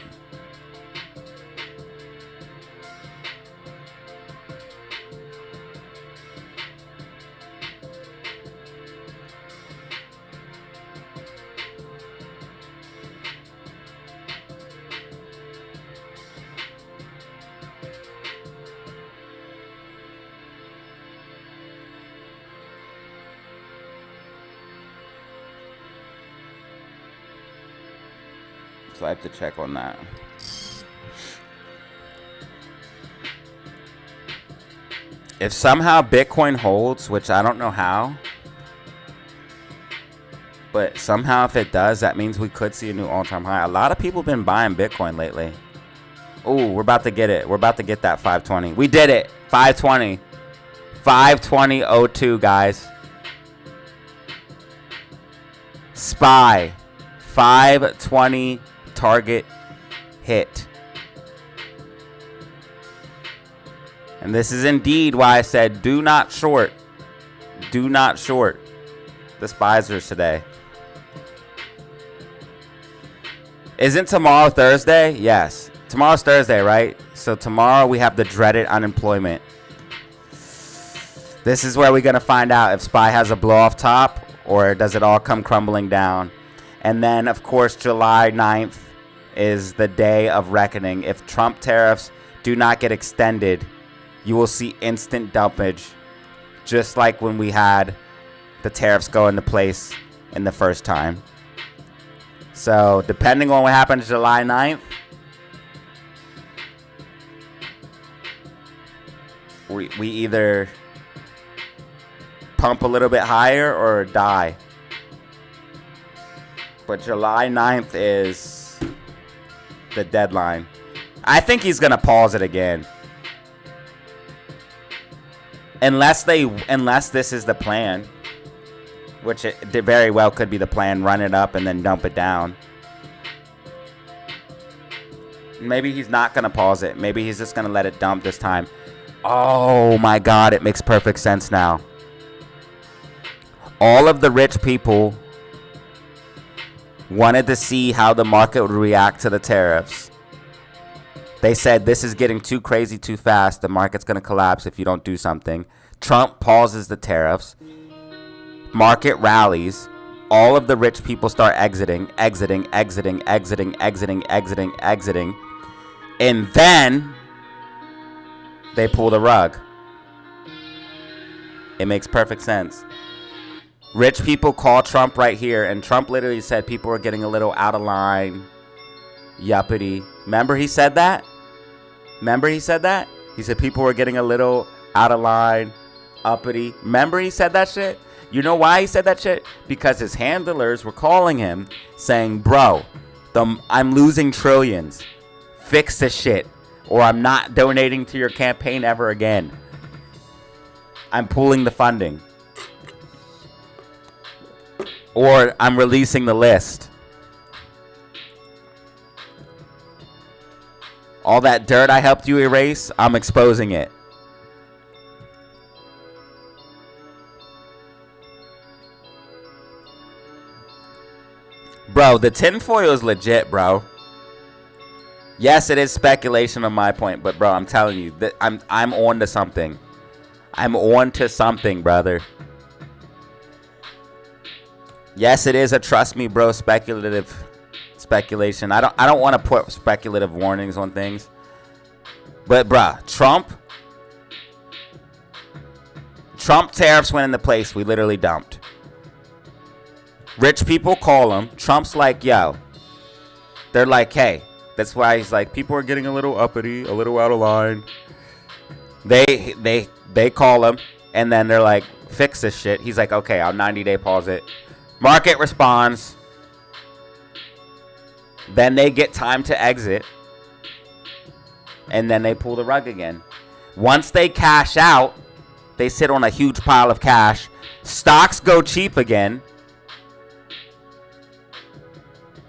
So I have to check on that. If somehow Bitcoin holds, which I don't know how, but somehow if it does, that means we could see a new all-time high. A lot of people have been buying Bitcoin lately. Ooh, we're about to get it. We're about to get that 520. We did it. 520. 520.02, guys. SPY. 520 target hit. And this is indeed why I said do not short. Do not short the SPYs today. Isn't tomorrow Thursday? Yes. Tomorrow's Thursday, right? So tomorrow we have the dreaded unemployment. This is where we're going to find out if SPY has a blow off top or does it all come crumbling down. And then, of course, July 9th is the day of reckoning. If Trump tariffs do not get extended, you will see instant dumpage, just like when we had the tariffs go into place in the first time. So, depending on what happens July 9th, we either pump a little bit higher or die. But July 9th is the deadline. I think he's going to pause it again. Unless this is the plan, which it very well could be the plan, run it up and then dump it down. Maybe he's not going to pause it. Maybe he's just going to let it dump this time. Oh my God, it makes perfect sense now. All of the rich people wanted to see how the market would react to the tariffs. They said this is getting too crazy too fast. The market's going to collapse if you don't do something. Trump pauses the tariffs. Market rallies. All of the rich people start exiting. And then they pull the rug. It makes perfect sense. Rich people call Trump right here, and Trump literally said people are getting a little out of line, yuppity. Remember he said that? He said people were getting a little out of line, uppity. Remember he said that shit? You know why he said that shit? Because his handlers were calling him saying, bro, I'm losing trillions. Fix this shit, or I'm not donating to your campaign ever again. I'm pulling the funding. Or I'm releasing the list. All that dirt I helped you erase, I'm exposing it. Bro, the tinfoil is legit, bro. Yes, it is speculation on my point, but bro, I'm telling you that I'm on to something. I'm on to something, brother. Yes, it is a trust me, bro, speculation. I don't want to put speculative warnings on things. But bruh, Trump tariffs went into place. We literally dumped. Rich people call him. Trump's like, yo. They're like, hey. That's why he's like, people are getting a little uppity, a little out of line. They call him, and then they're like, fix this shit. He's like, okay, I'll 90-day pause it. Market responds. Then they get time to exit. And then they pull the rug again. Once they cash out, they sit on a huge pile of cash. Stocks go cheap again.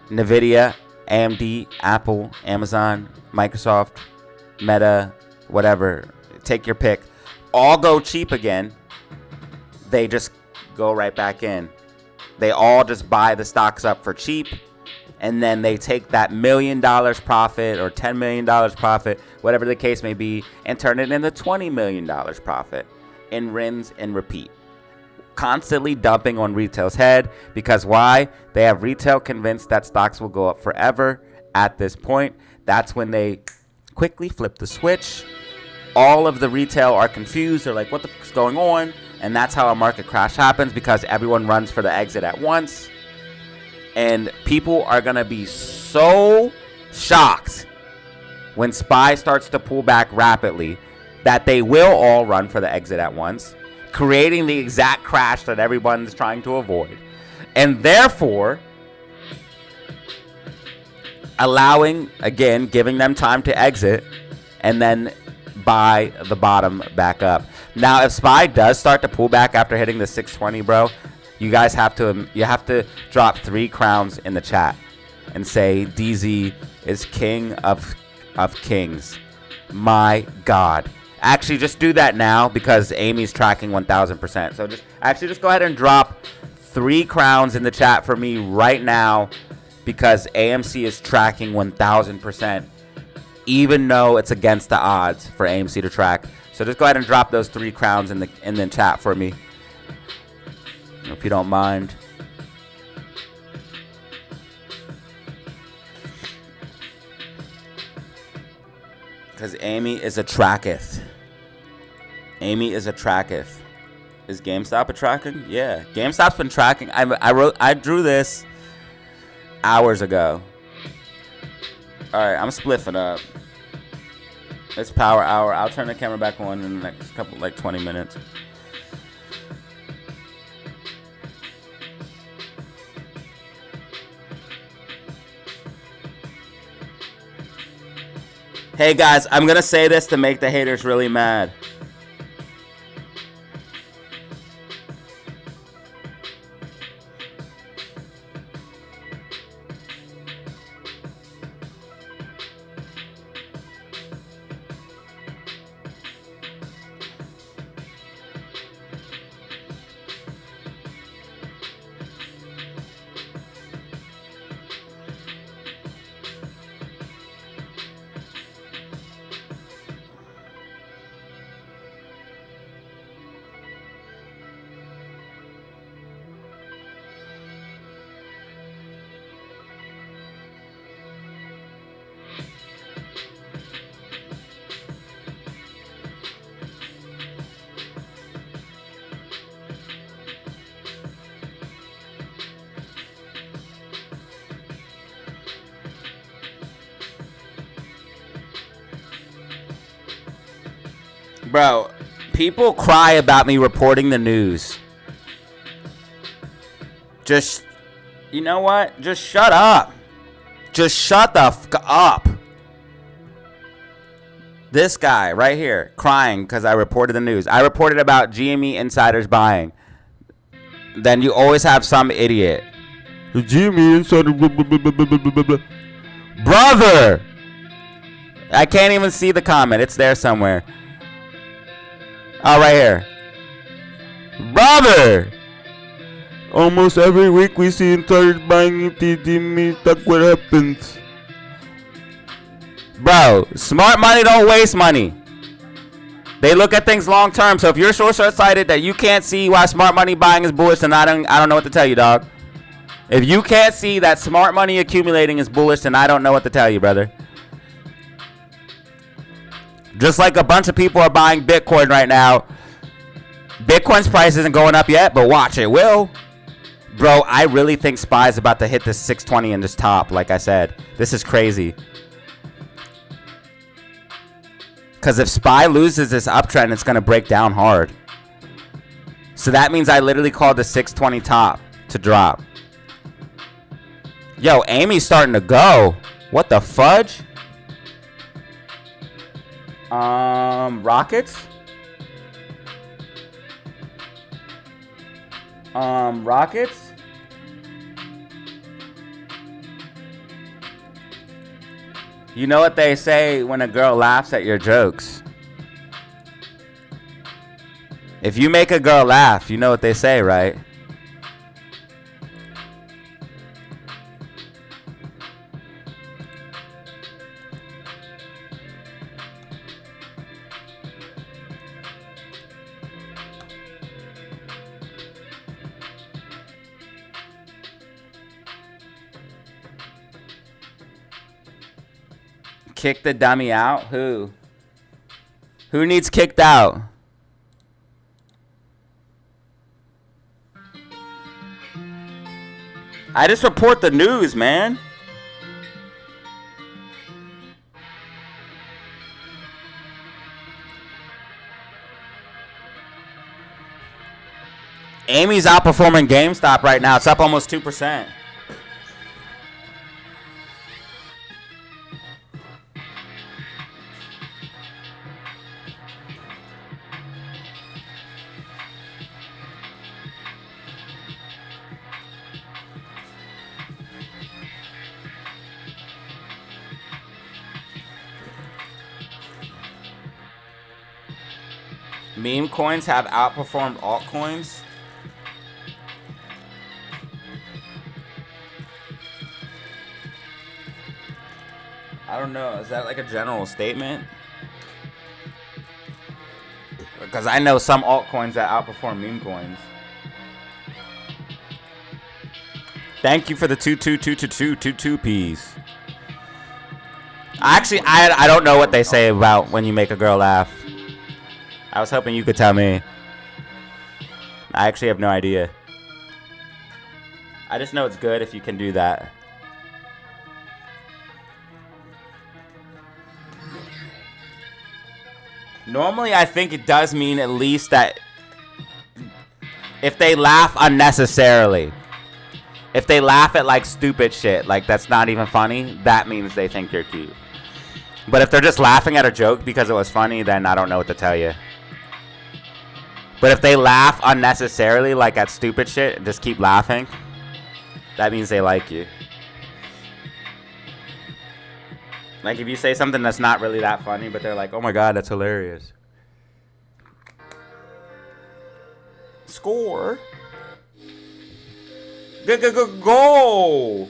Nvidia, AMD, Apple, Amazon, Microsoft, Meta, whatever. Take your pick. All go cheap again. They just go right back in. They all just buy the stocks up for cheap, and then they take that $1 million profit or $10 million profit, whatever the case may be, and turn it into $20 million profit and rinse and repeat. Constantly dumping on retail's head, because why? They have retail convinced that stocks will go up forever. At this point, that's when they quickly flip the switch. All of the retail are confused. They're like, what the fuck's going on? And that's how a market crash happens, because everyone runs for the exit at once. And people are going to be so shocked when SPY starts to pull back rapidly that they will all run for the exit at once, creating the exact crash that everyone's trying to avoid. And therefore, allowing, again, giving them time to exit and then buy the bottom back up. Now, if SPY does start to pull back after hitting the 620, bro, you guys have to drop 3 crowns in the chat and say DZ is king of kings. My God. Actually, just do that now because Amy's tracking 1,000%. So just go ahead and drop 3 crowns in the chat for me right now because AMC is tracking 1,000%, even though it's against the odds for AMC to track. So just go ahead and drop those 3 crowns in the chat for me, if you don't mind. Because Amy is a tracketh. Amy is a tracketh. Is GameStop a tracking? Yeah, GameStop's been tracking. I drew this hours ago. All right, I'm spliffing up. It's power hour. I'll turn the camera back on in the next couple, like 20 minutes. Hey guys, I'm gonna say this to make the haters really mad. Bro, people cry about me reporting the news. Just, you know what? Just shut up. Just shut the f*** up. This guy right here crying because I reported the news. I reported about GME insiders buying. Then you always have some idiot. The GME insider. Blah, blah, blah, blah, blah, blah. Brother! I can't even see the comment. It's there somewhere. Oh, right here. Brother! Almost every week we see insiders buying GME stock. What happens? Bro, smart money don't waste money. They look at things long term. So if you're so short-sighted that you can't see why smart money buying is bullish, then I don't know what to tell you, dog. If you can't see that smart money accumulating is bullish, then I don't know what to tell you, brother. Just like a bunch of people are buying Bitcoin right now. Bitcoin's price isn't going up yet, but watch, it will. Bro, I really think SPY is about to hit this 620 in this top, like I said. This is crazy. Because if SPY loses this uptrend, it's going to break down hard. So that means I literally called the 620 top to drop. Yo, Amy's starting to go. What the fudge? Rockets? Rockets? You know what they say when a girl laughs at your jokes? If you make a girl laugh, you know what they say, right? Kick the dummy out? Who? Who needs kicked out? I just report the news, man. Amy's outperforming GameStop right now. It's up almost 2%. Meme coins have outperformed altcoins. I don't know. Is that like a general statement? Because I know some altcoins that outperform meme coins. Thank you for the 222222 piece. Actually, I don't know what they say about when you make a girl laugh. I was hoping you could tell me. I actually have no idea. I just know it's good if you can do that. Normally, I think it does mean at least that if they laugh unnecessarily, if they laugh at like stupid shit, like that's not even funny, that means they think you're cute. But if they're just laughing at a joke because it was funny, then I don't know what to tell you. But if they laugh unnecessarily, like at stupid shit, and just keep laughing, that means they like you. Like if you say something that's not really that funny, but they're like, oh my god, that's hilarious. Score. Go.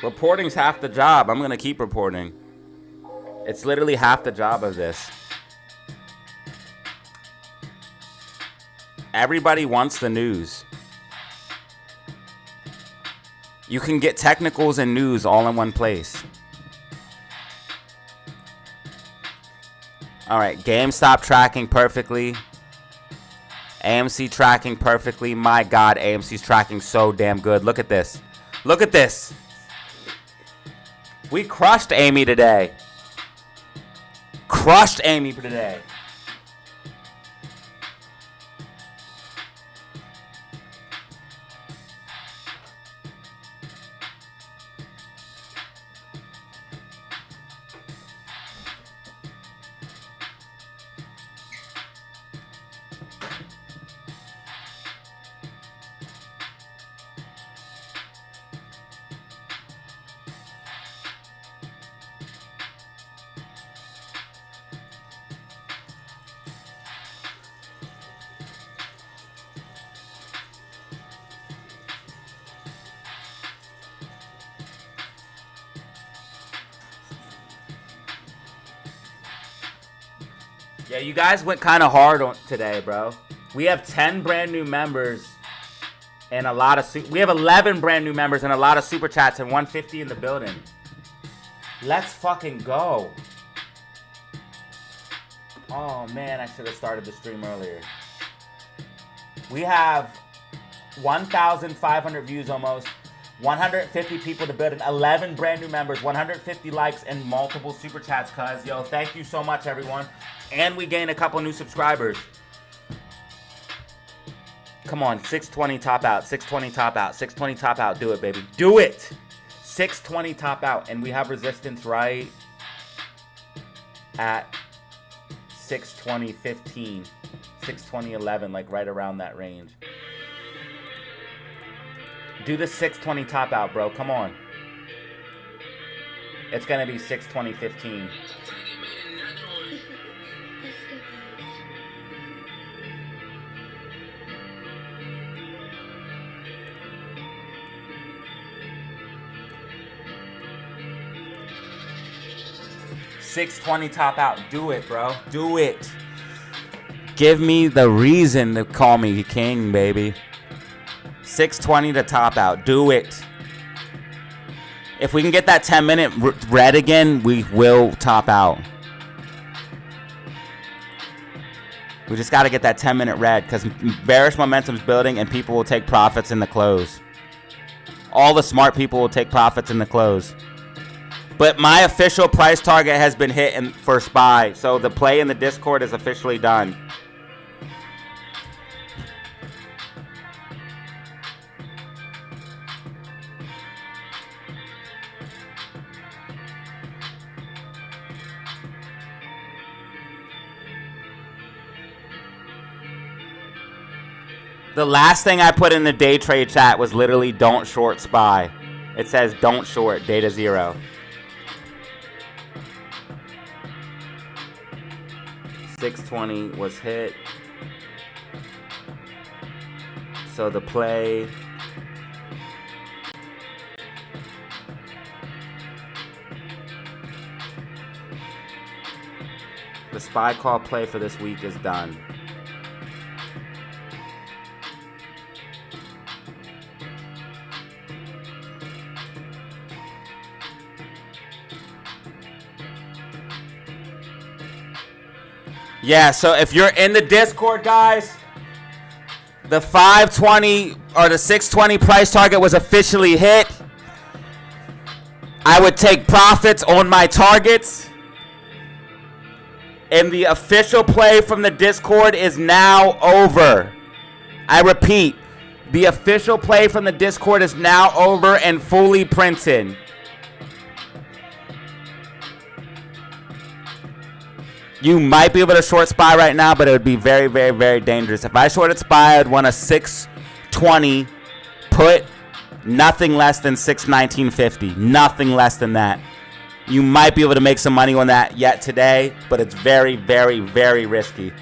Reporting's half the job. I'm going to keep reporting. It's literally half the job of this. Everybody wants the news. You can get technicals and news all in one place. All right, GameStop tracking perfectly. AMC tracking perfectly. My God, AMC's tracking so damn good. Look at this. Look at this. We crushed Amy today. Crushed Amy today. Yeah, you guys went kind of hard on today, bro. We have 10 brand new members and a lot of we have 11 brand new members and a lot of super chats and 150 in the building. Let's fucking go. Oh man, I should have started the stream earlier. We have 1,500 views almost. 150 people to build, 11 brand new members, 150 likes, and multiple super chats, cuz. Yo, thank you so much, everyone. And we gained a couple new subscribers. Come on, 620 top out, 620 top out, 620 top out. Do it, baby. Do it! 620 top out. And we have resistance right at 620.15, 620.11, like right around that range. Do the 620 top out, bro. Come on. It's going to be 620.15. $620 top out. Do it, bro. Do it. Give me the reason to call me king, baby. 620 to top out. Do it. If we can get that 10-minute red again, we will top out. We just got to get that 10-minute red because bearish momentum's building and people will take profits in the close. All the smart people will take profits in the close. But my official price target has been hit for SPY, so the play in the Discord is officially done. The last thing I put in the day trade chat was literally don't short SPY. It says don't short DataZero. 620 was hit. So the play. The SPY call play for this week is done. Yeah, so if you're in the Discord, guys, the 520 or the 620 price target was officially hit. I would take profits on my targets. And the official play from the Discord is now over. I repeat, the official play from the Discord is now over and fully printed. You might be able to short SPY right now, but it would be very, very, very dangerous. If I shorted SPY, I'd want a 620 put, nothing less than 619.50. Nothing less than that. You might be able to make some money on that yet today, but it's very, very, very risky.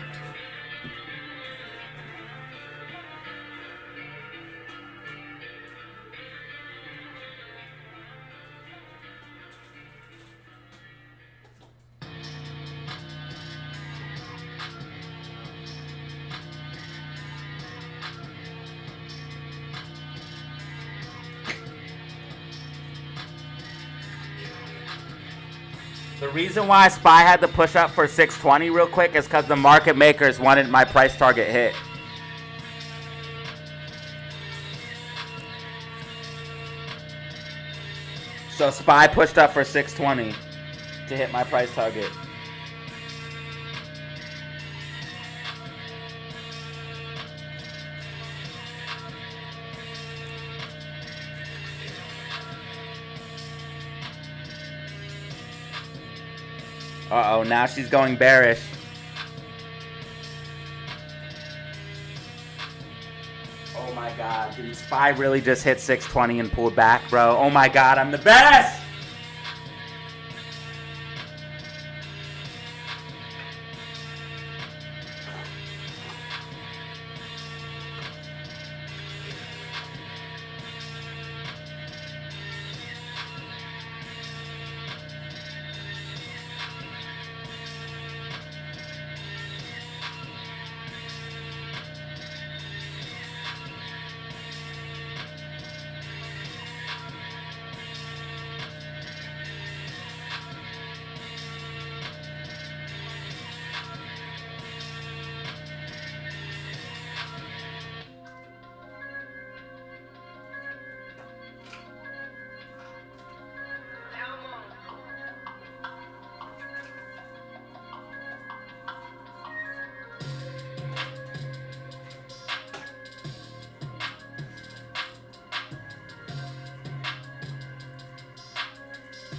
The reason why SPY had to push up for 620 real quick is because the market makers wanted my price target hit. So SPY pushed up for 620 to hit my price target. Uh-oh, now she's going bearish. Oh my god, did SPY really just hit 620 and pulled back, bro? Oh my god, I'm the best!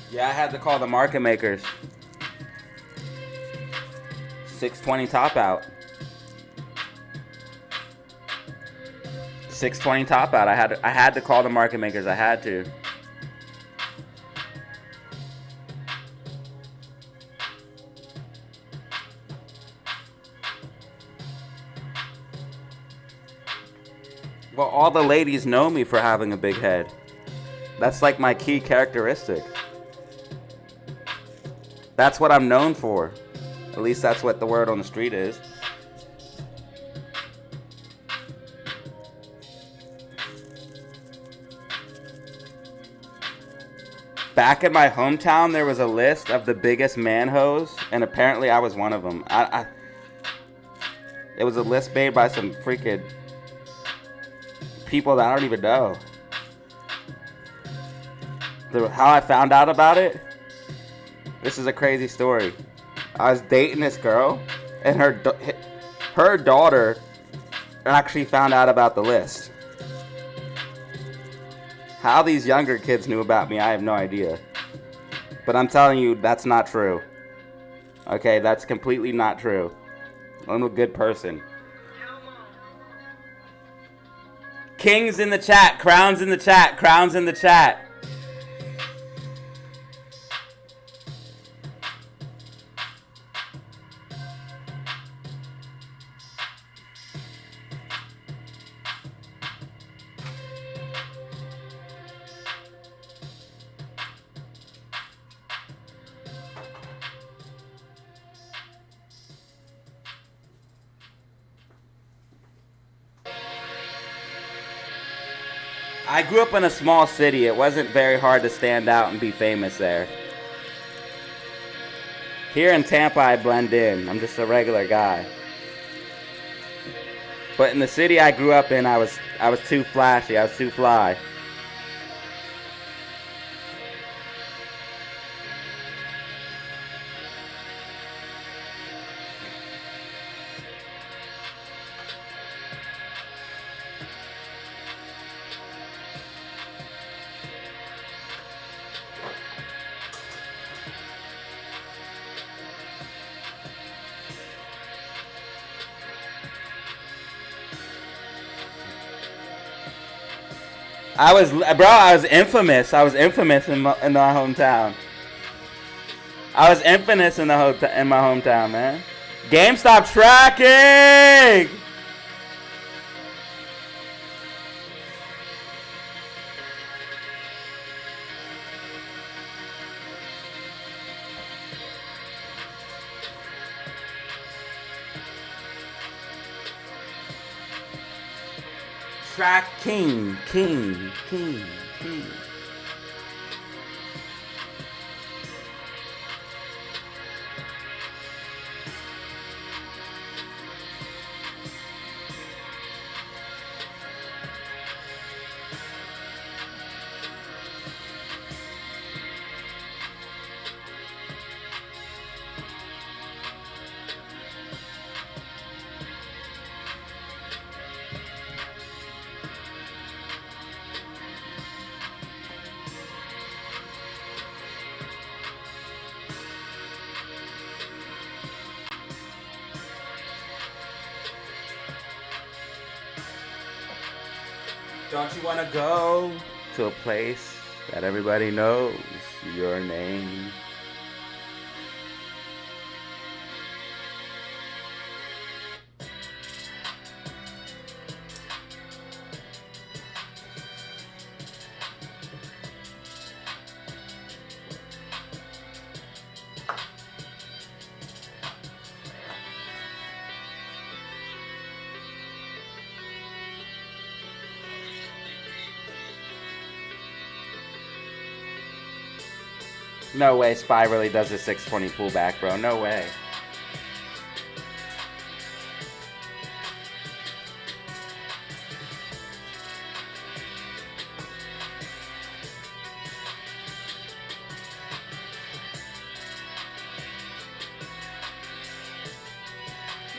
Yeah, I had to call the market makers. 620 top out. 620 top out. I had to call the market makers. I had to. Well, all the ladies know me for having a big head. That's like my key characteristic. That's what I'm known for. At least that's what the word on the street is. Back in my hometown, there was a list of the biggest man hoes, and apparently I was one of them. It was a list made by some freaking people that I don't even know. How I found out about it? This is a crazy story. I was dating this girl, and her daughter actually found out about the list. How these younger kids knew about me, I have no idea. But I'm telling you, that's not true. Okay, that's completely not true. I'm a good person. Kings in the chat, crowns in the chat, crowns in the chat. I grew up in a small city. It wasn't very hard to stand out and be famous there. Here in Tampa, I blend in. I'm just a regular guy. But in the city I grew up in, I was too flashy. I was too fly. I was infamous. I was infamous in my hometown. I was infamous in my hometown, man. GameStop tracking. Track king. Don't you want to go to a place that everybody knows your name? No way Spy really does a 620 pullback, bro. No way.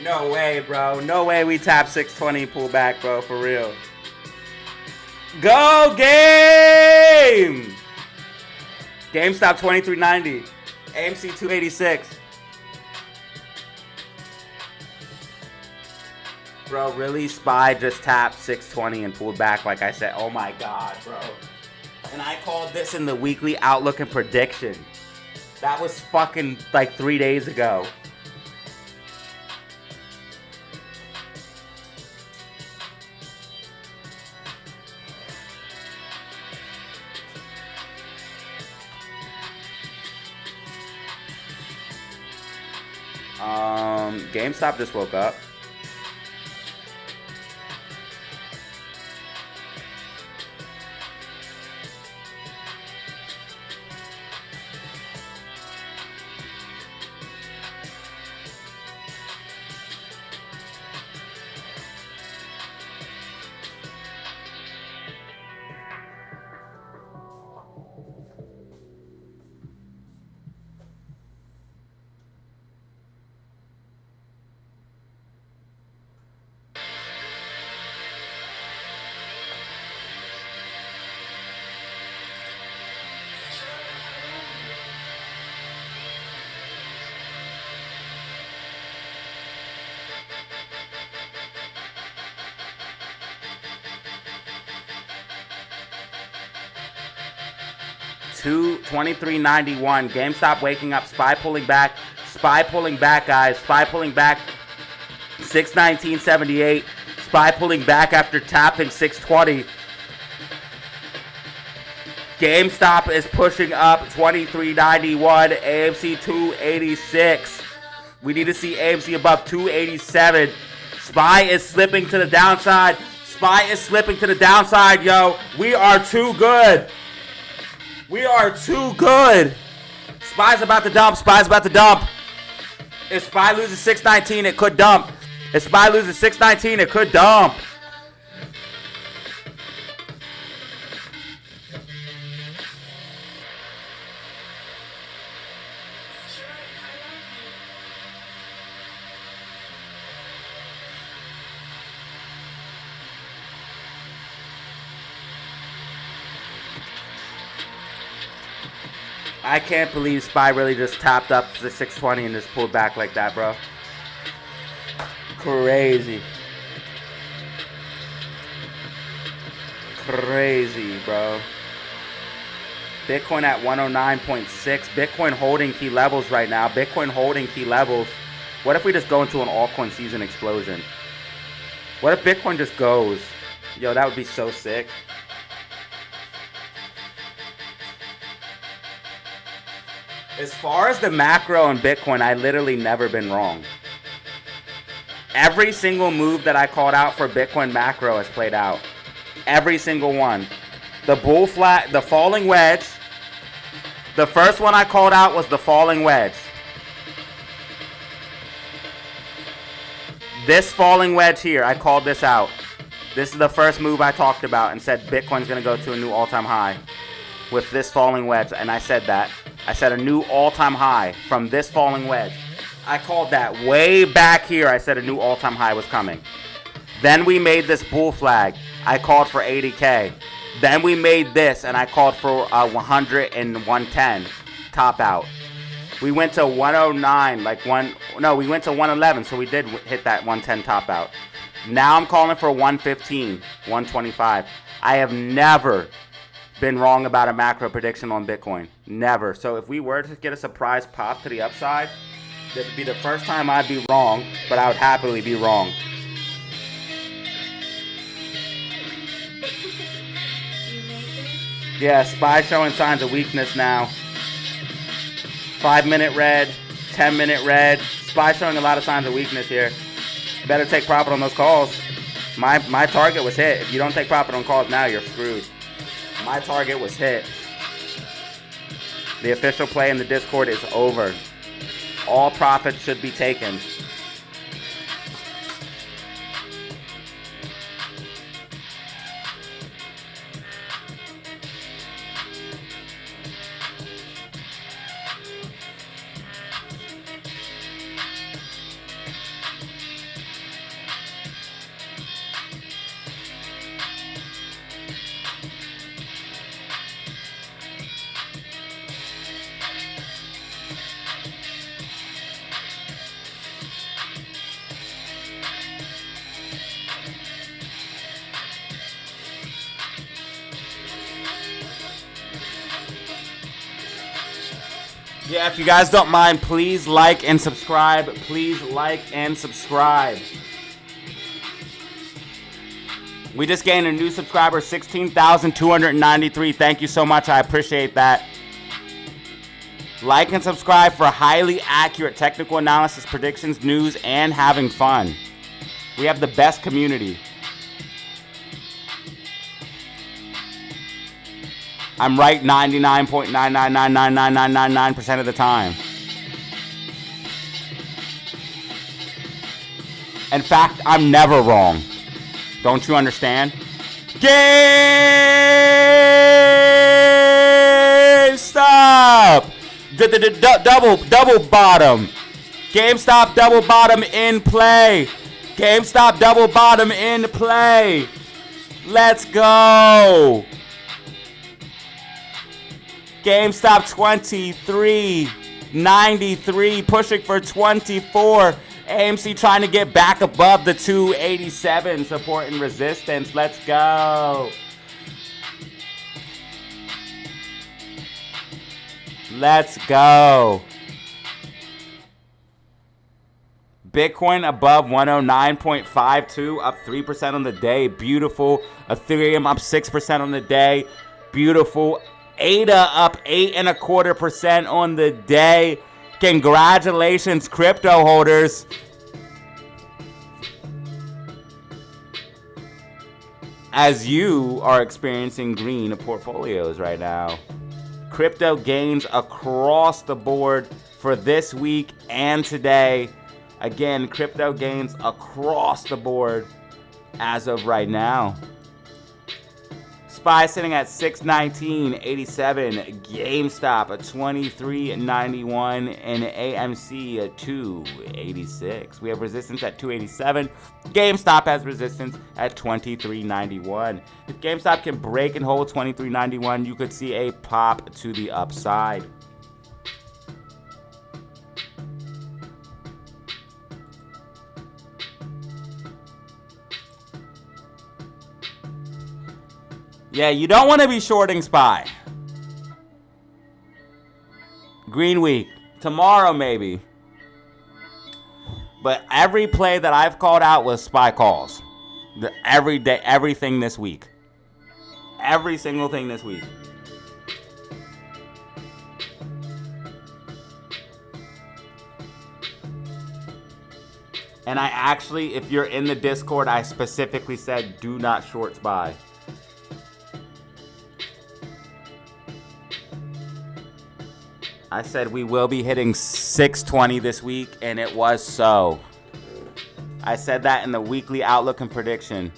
No way, bro. No way we tap 620 pullback, bro. For real. Go game! GameStop 2390. AMC 286. Bro, really? Spy just tapped 620 and pulled back like I said. Oh my god, bro. And I called this in the weekly outlook and prediction. That was fucking like 3 days ago. GameStop just woke up. $23.91. GameStop waking up. Spy pulling back. Spy pulling back, guys. Spy pulling back. 619.78. Spy pulling back after tapping 620. GameStop is pushing up. 23.91. AMC 286. We need to see AMC above 287. Spy is slipping to the downside. SPY is slipping to the downside, yo. We are too good. We are too good. SPY's about to dump. SPY's about to dump. If SPY loses 619, it could dump. If SPY loses 619, it could dump. I can't believe SPY really just tapped up to the 620 and just pulled back like that, bro. Crazy. Crazy, bro. Bitcoin at 109.6. Bitcoin holding key levels right now. Bitcoin holding key levels. What if we just go into an altcoin season explosion? What if Bitcoin just goes? Yo, that would be so sick. As far as the macro and Bitcoin, I literally never been wrong. Every single move that I called out for Bitcoin macro has played out. Every single one. The bull flat, the falling wedge. The first one I called out was the falling wedge. This falling wedge here, I called this out. This is the first move I talked about and said Bitcoin's going to go to a new all-time high with this falling wedge, and I said that. I said a new all-time high from this falling wedge. I called that way back here. I said a new all-time high was coming. Then we made this bull flag. I called for 80K. Then we made this, and I called for 100 and 110 top out. We went to 109, we went to 111, so we did hit that 110 top out. Now I'm calling for 115, 125. I have never been wrong about a macro prediction on Bitcoin. Never. So if we were to get a surprise pop to the upside, that would be the first time I'd be wrong, but I would happily be wrong. Yeah, SPY showing signs of weakness now. 5-minute red, 10-minute red. SPY showing a lot of signs of weakness here. Better take profit on those calls. My target was hit. If you don't take profit on calls now, you're screwed. My target was hit. The official play in the Discord is over. All profits should be taken. Yeah, if you guys don't mind, please like and subscribe. Please like and subscribe. We just gained a new subscriber, 16,293. Thank you so much. I appreciate that. Like and subscribe for highly accurate technical analysis, predictions, news, and having fun. We have the best community. I'm right 99.9999999% of the time. In fact, I'm never wrong. Don't you understand? GameStop! Double bottom. GameStop double bottom in play. GameStop double bottom in play. Let's go. GameStop 23.93, pushing for 24. AMC trying to get back above the 287, support and resistance. Let's go. Let's go. Bitcoin above 109.52, up 3% on the day. Beautiful. Ethereum up 6% on the day. Beautiful. ADA up 8.25% on the day. Congratulations, crypto holders. as you are experiencing green portfolios right now. Crypto gains across the board for this week and today. Again, crypto gains across the board as of right now. SPY sitting at 619.87, GameStop at 23.91, and AMC at 2.86. We have resistance at 2.87. GameStop has resistance at 23.91. If GameStop can break and hold 23.91, you could see a pop to the upside. Yeah, you don't want to be shorting SPY. Green week. Tomorrow, maybe. But every play that I've called out was SPY calls. Every day, everything this week. Every single thing this week. And I actually, if you're in the Discord, I specifically said do not short SPY. I said we will be hitting 620 this week, and it was so. I said that in the weekly outlook and prediction.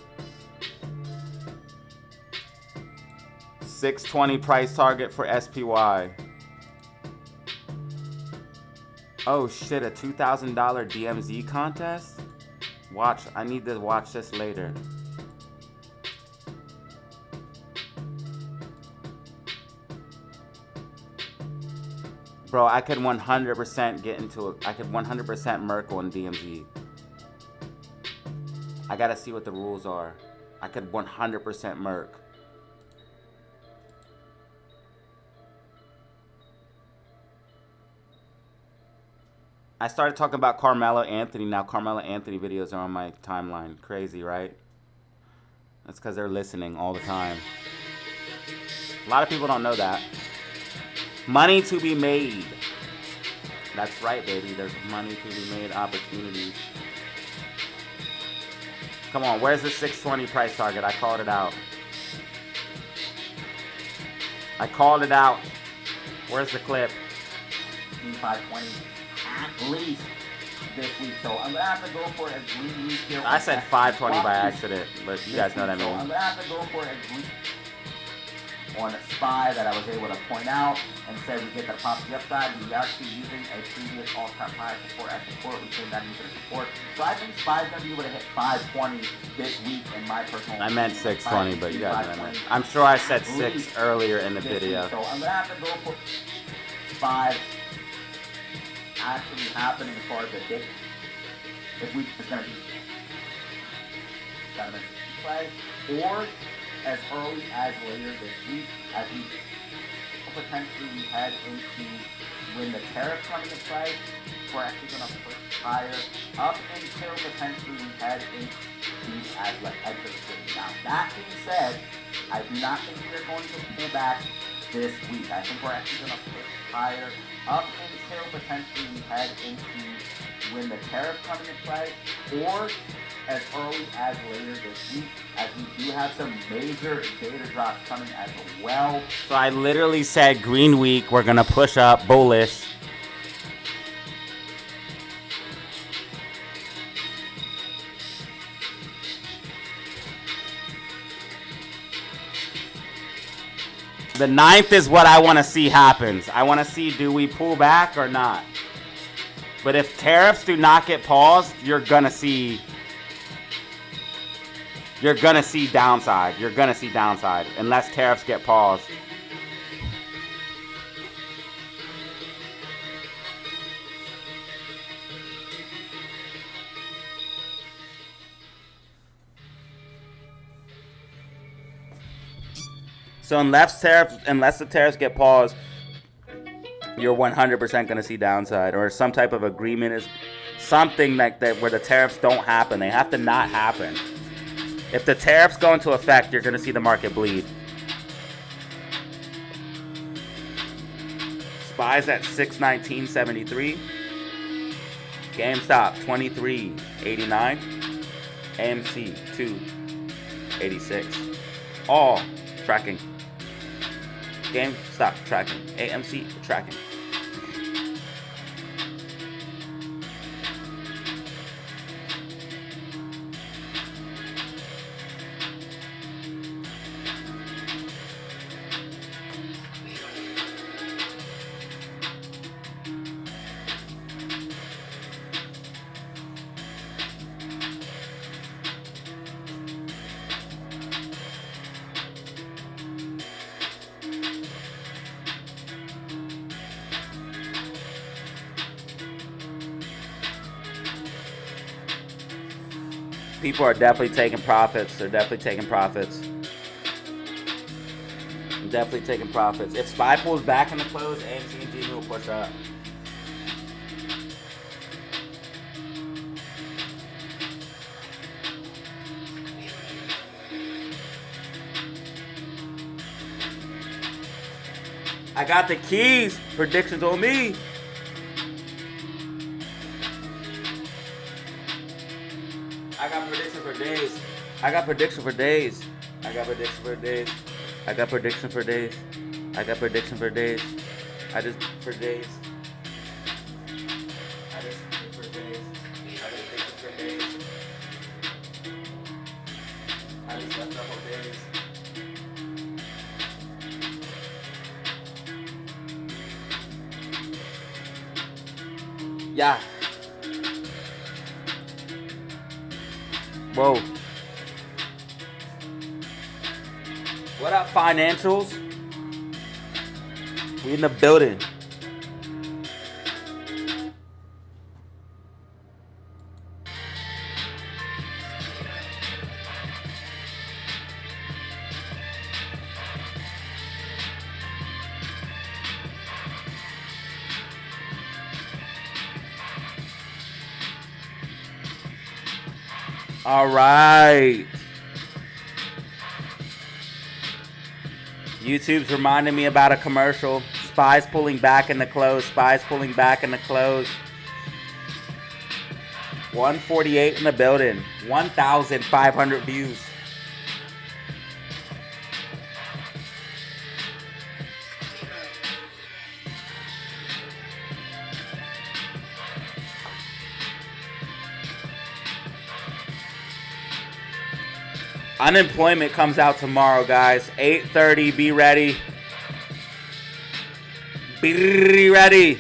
620 price target for SPY. Oh shit, a $2,000 DMZ contest? Watch, I need to watch this later. Bro, I could 100% get into it. I could 100% Merkle in DMZ. I gotta see what the rules are. I could 100% Merc. I started talking about Carmelo Anthony. Now Carmelo Anthony videos are on my timeline. Crazy, right? That's because they're listening all the time. A lot of people don't know that. Money to be made. That's right, baby. There's money to be made, opportunities. Come on, where's the 620 price target? I called it out. I called it out. Where's the clip? 520 at least this week. So I'm gonna have to go for a green week here. I said 520 by accident, but you guys know what I mean. So I'm gonna have to go for a green on a SPY that I was able to point out and said we get the pop to the upside. We are actually using a previous all-time high support as support. We came down into the support. So I think SPY is going to be able to hit 520 this week in my personal. I meant 620, but you guys know what I meant. I'm sure I said 6 earlier in the video. So I'm going to have to go for 5 actually happening as far as the dip. If we, it's going to be play or as early as later this week, as we potentially head into when the tariffs come into play, we're actually going to push higher up until potentially we head into as like exit city. Now, that being said, I do not think we're going to pull back this week. I think we're actually going to push higher up until potentially we head into when the tariffs come into play, or as early as later this week, as we do have some major data drops coming as well. So I literally said green week, we're going to push up bullish. The 9th is what I want to see happens. I want to see, do we pull back or not? But if tariffs do not get paused, you're going to see downside. You're going to see downside unless tariffs get paused. So unless the tariffs get paused, you're 100% going to see downside, or some type of agreement is something like that where the tariffs don't happen. They have to not happen. If the tariffs go into effect, you're going to see the market bleed. SPY's at 619.73. GameStop 23.89. AMC 86. All tracking. GameStop tracking. AMC tracking. People are definitely taking profits. They're definitely taking profits. Definitely taking profits. If SPY pulls back in the close, AMC and GME will push up. I got the keys. Predictions on me. I got prediction for days. I got prediction for days. I got prediction for days. I got prediction for days. I got prediction for days. I just for days. I just for days. I just prediction for days. I just left up on days. Yeah. Whoa. What up, financials? We in the building. All right. YouTube's reminding me about a commercial. SPY's pulling back in the close. SPY's pulling back in the close. 148 in the building. 1,500 views. Unemployment comes out tomorrow, guys. 8:30. Be ready. Be ready.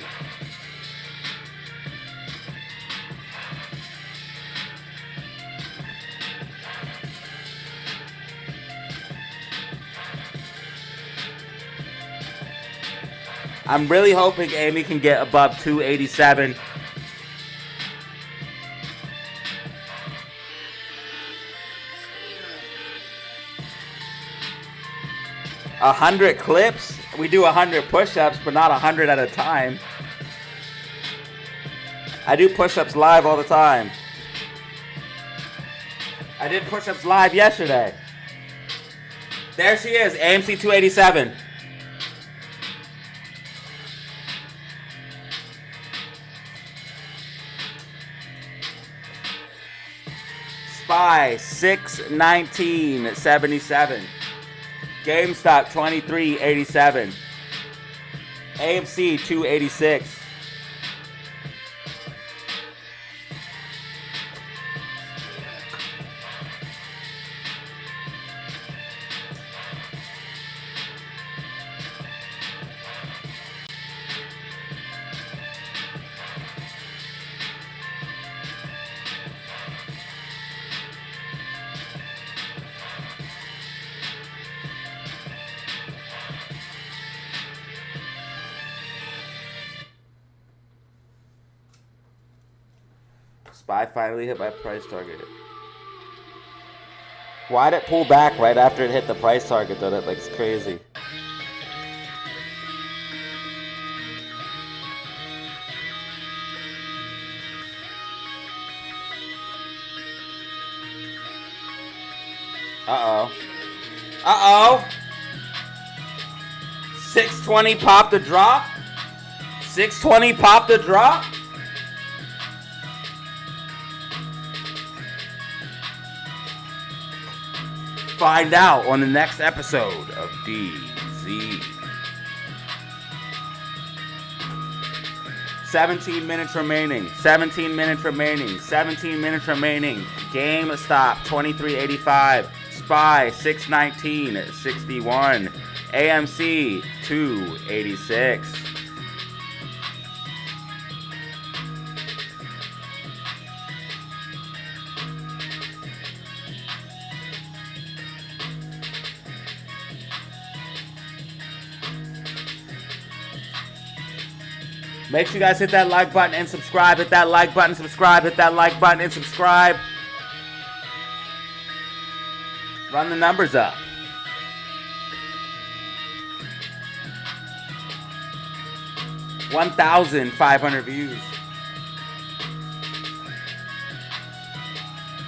I'm really hoping Amy can get above 287. 100 clips. We do 100 push-ups, but not 100 at a time. I do push-ups live all the time. I did push-ups live yesterday. There she is, AMC 287. SPY 619.77. GameStop 23.87. AMC 286. SPY finally hit my price target. Why'd it pull back right after it hit the price target though? That looks crazy. Uh-oh. Uh-oh. 620 popped the drop. 620 popped the drop. find out on the next episode of DZ. 17 minutes remaining. 17 minutes remaining. 17 minutes remaining. GameStop 23.85. SPY 619.61. AMC 286. Make sure you guys hit that like button and subscribe. Hit that like button, subscribe. Hit that like button and subscribe. Run the numbers up. $1,500 views.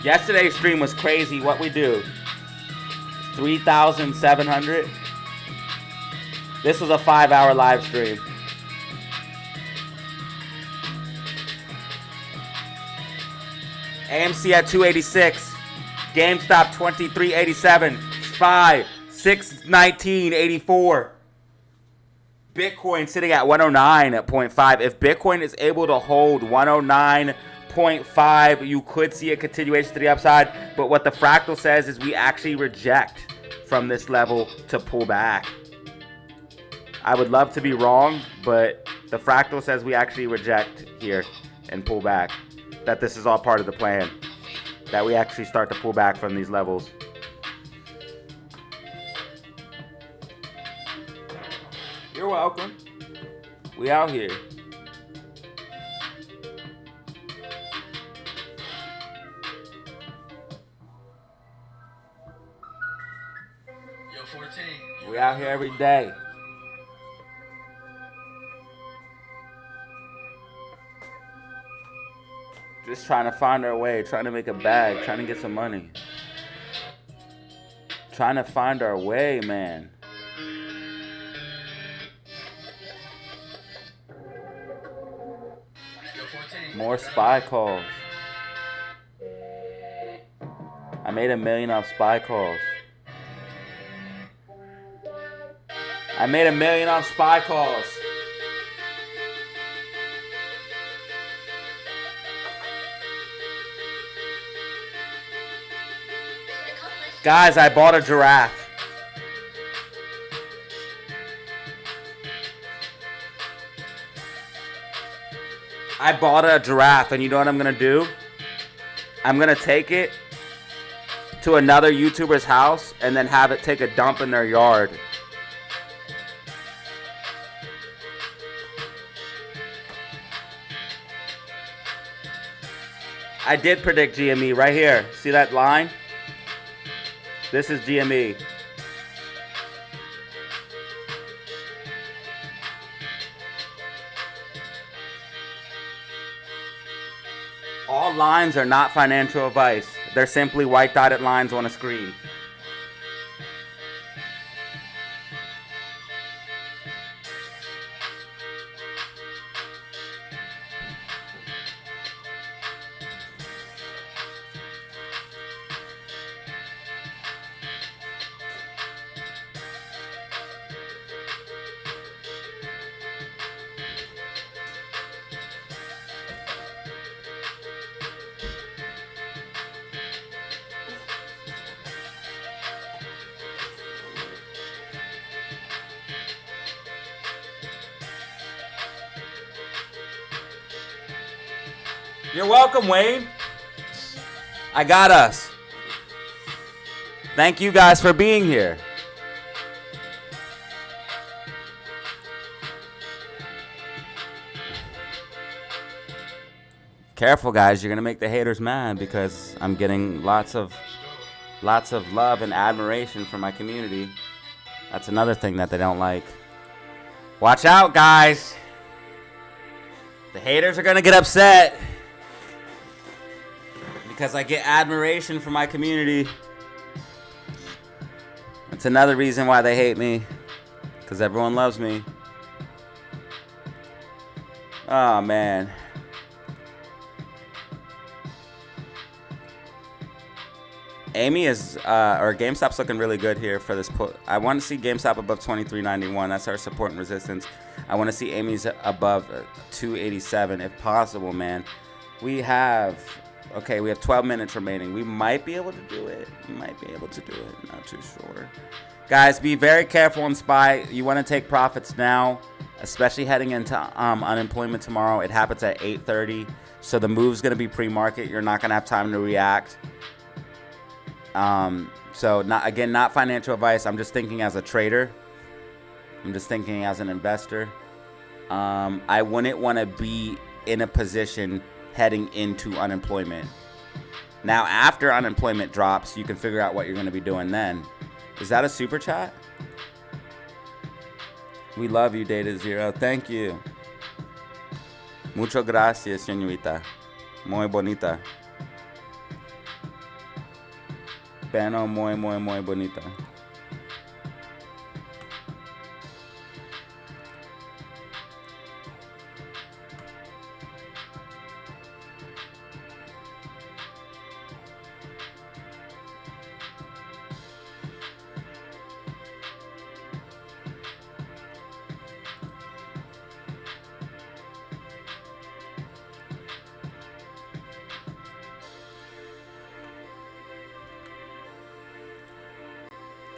Yesterday's stream was crazy. What we do? 3,700. This was a 5-hour live stream. AMC at 286, GameStop 23.87, SPY 619.84, Bitcoin sitting at 109.5. If Bitcoin is able to hold 109.5, you could see a continuation to the upside. But what the fractal says is we actually reject from this level to pull back. I would love to be wrong, but the fractal says we actually reject here and pull back. That this is all part of the plan. That we actually start to pull back from these levels. You're welcome. We out here. Yo, 14. We out here every day. Just trying to find our way, trying to make a bag, trying to get some money. Trying to find our way, man. Yo, 14. More SPY calls. I made $1 million off SPY calls. I made $1 million off SPY calls. Guys, I bought a giraffe. I bought a giraffe, and you know what I'm going to do? I'm going to take it to another YouTuber's house and then have it take a dump in their yard. I did predict GME right here. See that line? This is GME. All lines are not financial advice. They're simply white dotted lines on a screen. You're welcome, Wayne. I got us. Thank you guys for being here. Careful, guys. You're going to make the haters mad because I'm getting lots of love and admiration from my community. That's another thing that they don't like. Watch out, guys. The haters are going to get upset because I get admiration from my community. That's another reason why they hate me, because everyone loves me. Oh, man. Amy is, or GameStop's looking really good here for this put. I want to see GameStop above 23.91. That's our support and resistance. I want to see Amy's above 287 if possible, man. We have 12 minutes remaining. We might be able to do it. Not too sure. Guys, be very careful on SPY. You want to take profits now, especially heading into unemployment tomorrow. It happens at 8:30, so the move's going to be pre-market. You're not going to have time to react. So not financial advice. I'm just thinking as a trader. I'm just thinking as an investor. I wouldn't want to be in a position heading into unemployment. Now, after unemployment drops, you can figure out what you're going to be doing then. Is that a super chat? We love you, DataZero. Thank you. Muchas gracias, señorita. Muy bonita. Pero muy, muy, muy bonita.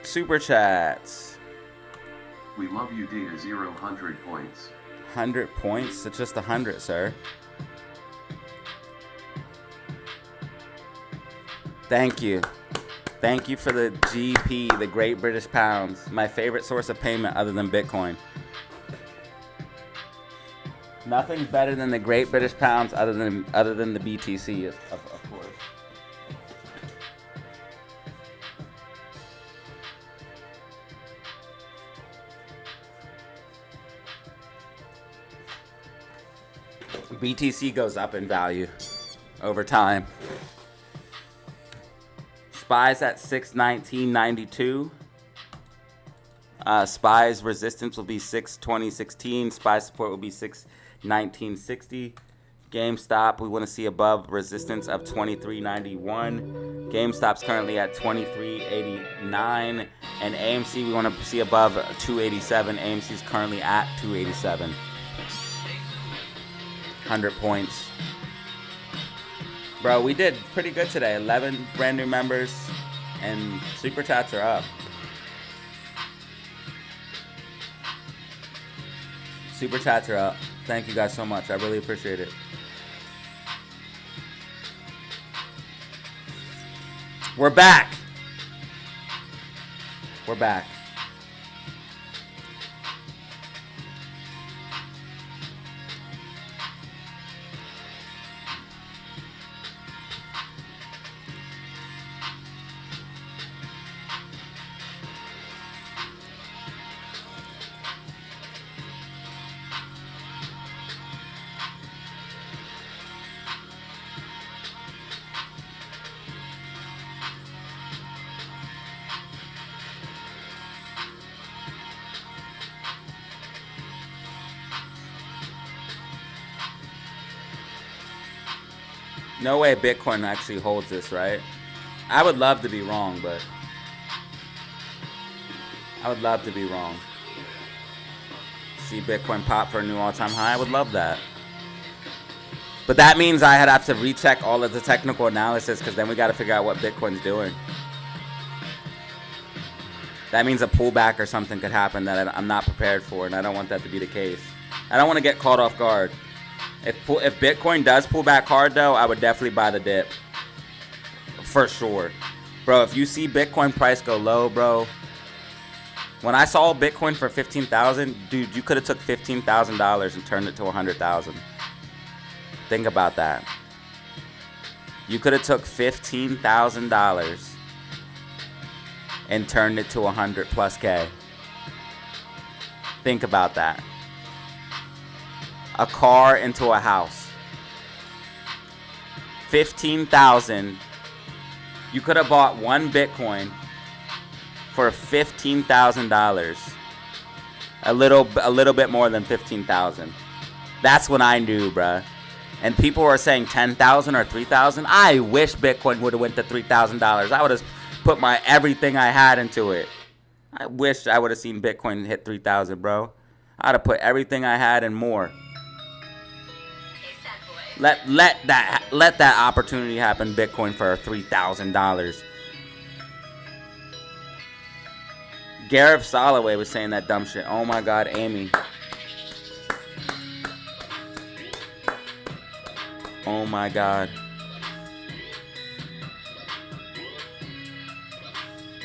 Super chats. We love you, DataZero. 100 points. 100 points? It's just 100, sir. Thank you. Thank you for the GP, the Great British Pounds. My favorite source of payment other than Bitcoin. Nothing's better than the Great British Pounds other than the BTC, of course. BTC goes up in value over time. SPY's at 619.92. SPY's resistance will be 620.16. SPY's support will be 619.60. GameStop, we want to see above resistance of 23.91. GameStop's currently at 23.89. And AMC, we want to see above 287. AMC's currently at 287. 100 points. Bro, we did pretty good today. 11 brand new members and super chats are up. Super chats are up. Thank you guys so much. I really appreciate it. We're back. We're back. No way Bitcoin actually holds this, right? I would love to be wrong, but I would love to be wrong. See Bitcoin pop for a new all-time high. I would love that. But that means I had have to recheck all of the technical analysis because then we got to figure out what Bitcoin's doing. That means a pullback or something could happen that I'm not prepared for, and I don't want that to be the case. I don't want to get caught off guard. If Bitcoin does pull back hard, though, I would definitely buy the dip. For sure. Bro, if you see Bitcoin price go low, bro. When I saw Bitcoin for $15,000, dude, you could have took $15,000 and turned it to $100,000. Think about that. You could have took $15,000 and turned it to 100 plus K. Think about that. A car into a house. 15,000. You could have bought one Bitcoin for $15,000. A little bit more than 15,000. That's when I knew, bruh. And people are saying 10,000 or 3,000. I wish Bitcoin would have went to $3,000. I would have put my everything I had into it. I wish I would have seen Bitcoin hit 3,000, bro. I'd have put everything I had and more. Let that opportunity happen. Bitcoin for $3,000. Gareth Soloway was saying that dumb shit. Oh my God, Amy. Oh my God.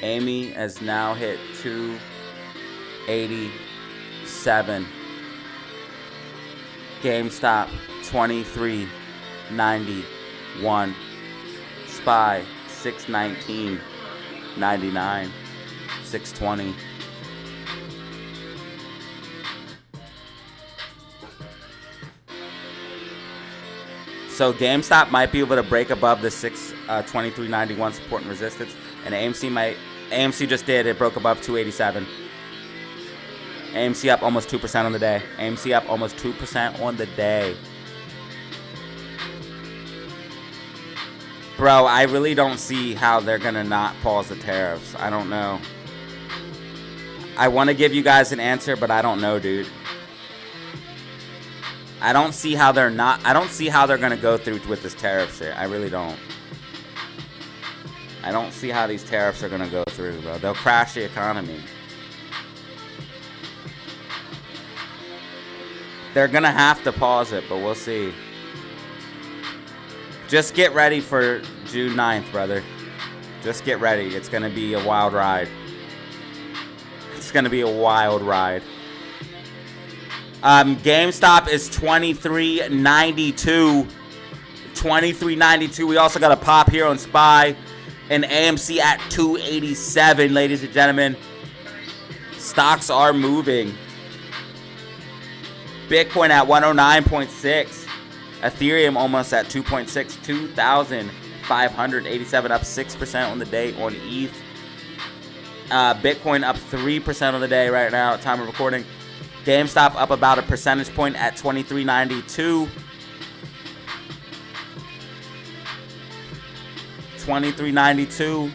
Amy has now hit 287. GameStop 23.91. SPY 619.99. 620. So GameStop might be able to break above the 23.91 support and resistance, and AMC just did. It broke above 287. AMC up almost 2% on the day. AMC up almost 2% on the day. Bro, I really don't see how they're gonna not pause the tariffs. I don't know. I want to give you guys an answer, but I don't know, dude. I don't see how they're gonna go through with this tariff shit. I really don't. I don't see how these tariffs are gonna go through, bro. They'll crash the economy. They're gonna have to pause it, but we'll see. Just get ready for June 9th, brother. Just get ready. It's gonna be a wild ride. It's gonna be a wild ride. GameStop is 23.92. 23.92. We also got a pop here on SPY. And AMC at 287, ladies and gentlemen. Stocks are moving. Bitcoin at 109.6. Ethereum almost at 2.6. 2,587, up 6% on the day on ETH. Bitcoin up 3% on the day right now at time of recording. GameStop up about a percentage point at 23.92. 23.92.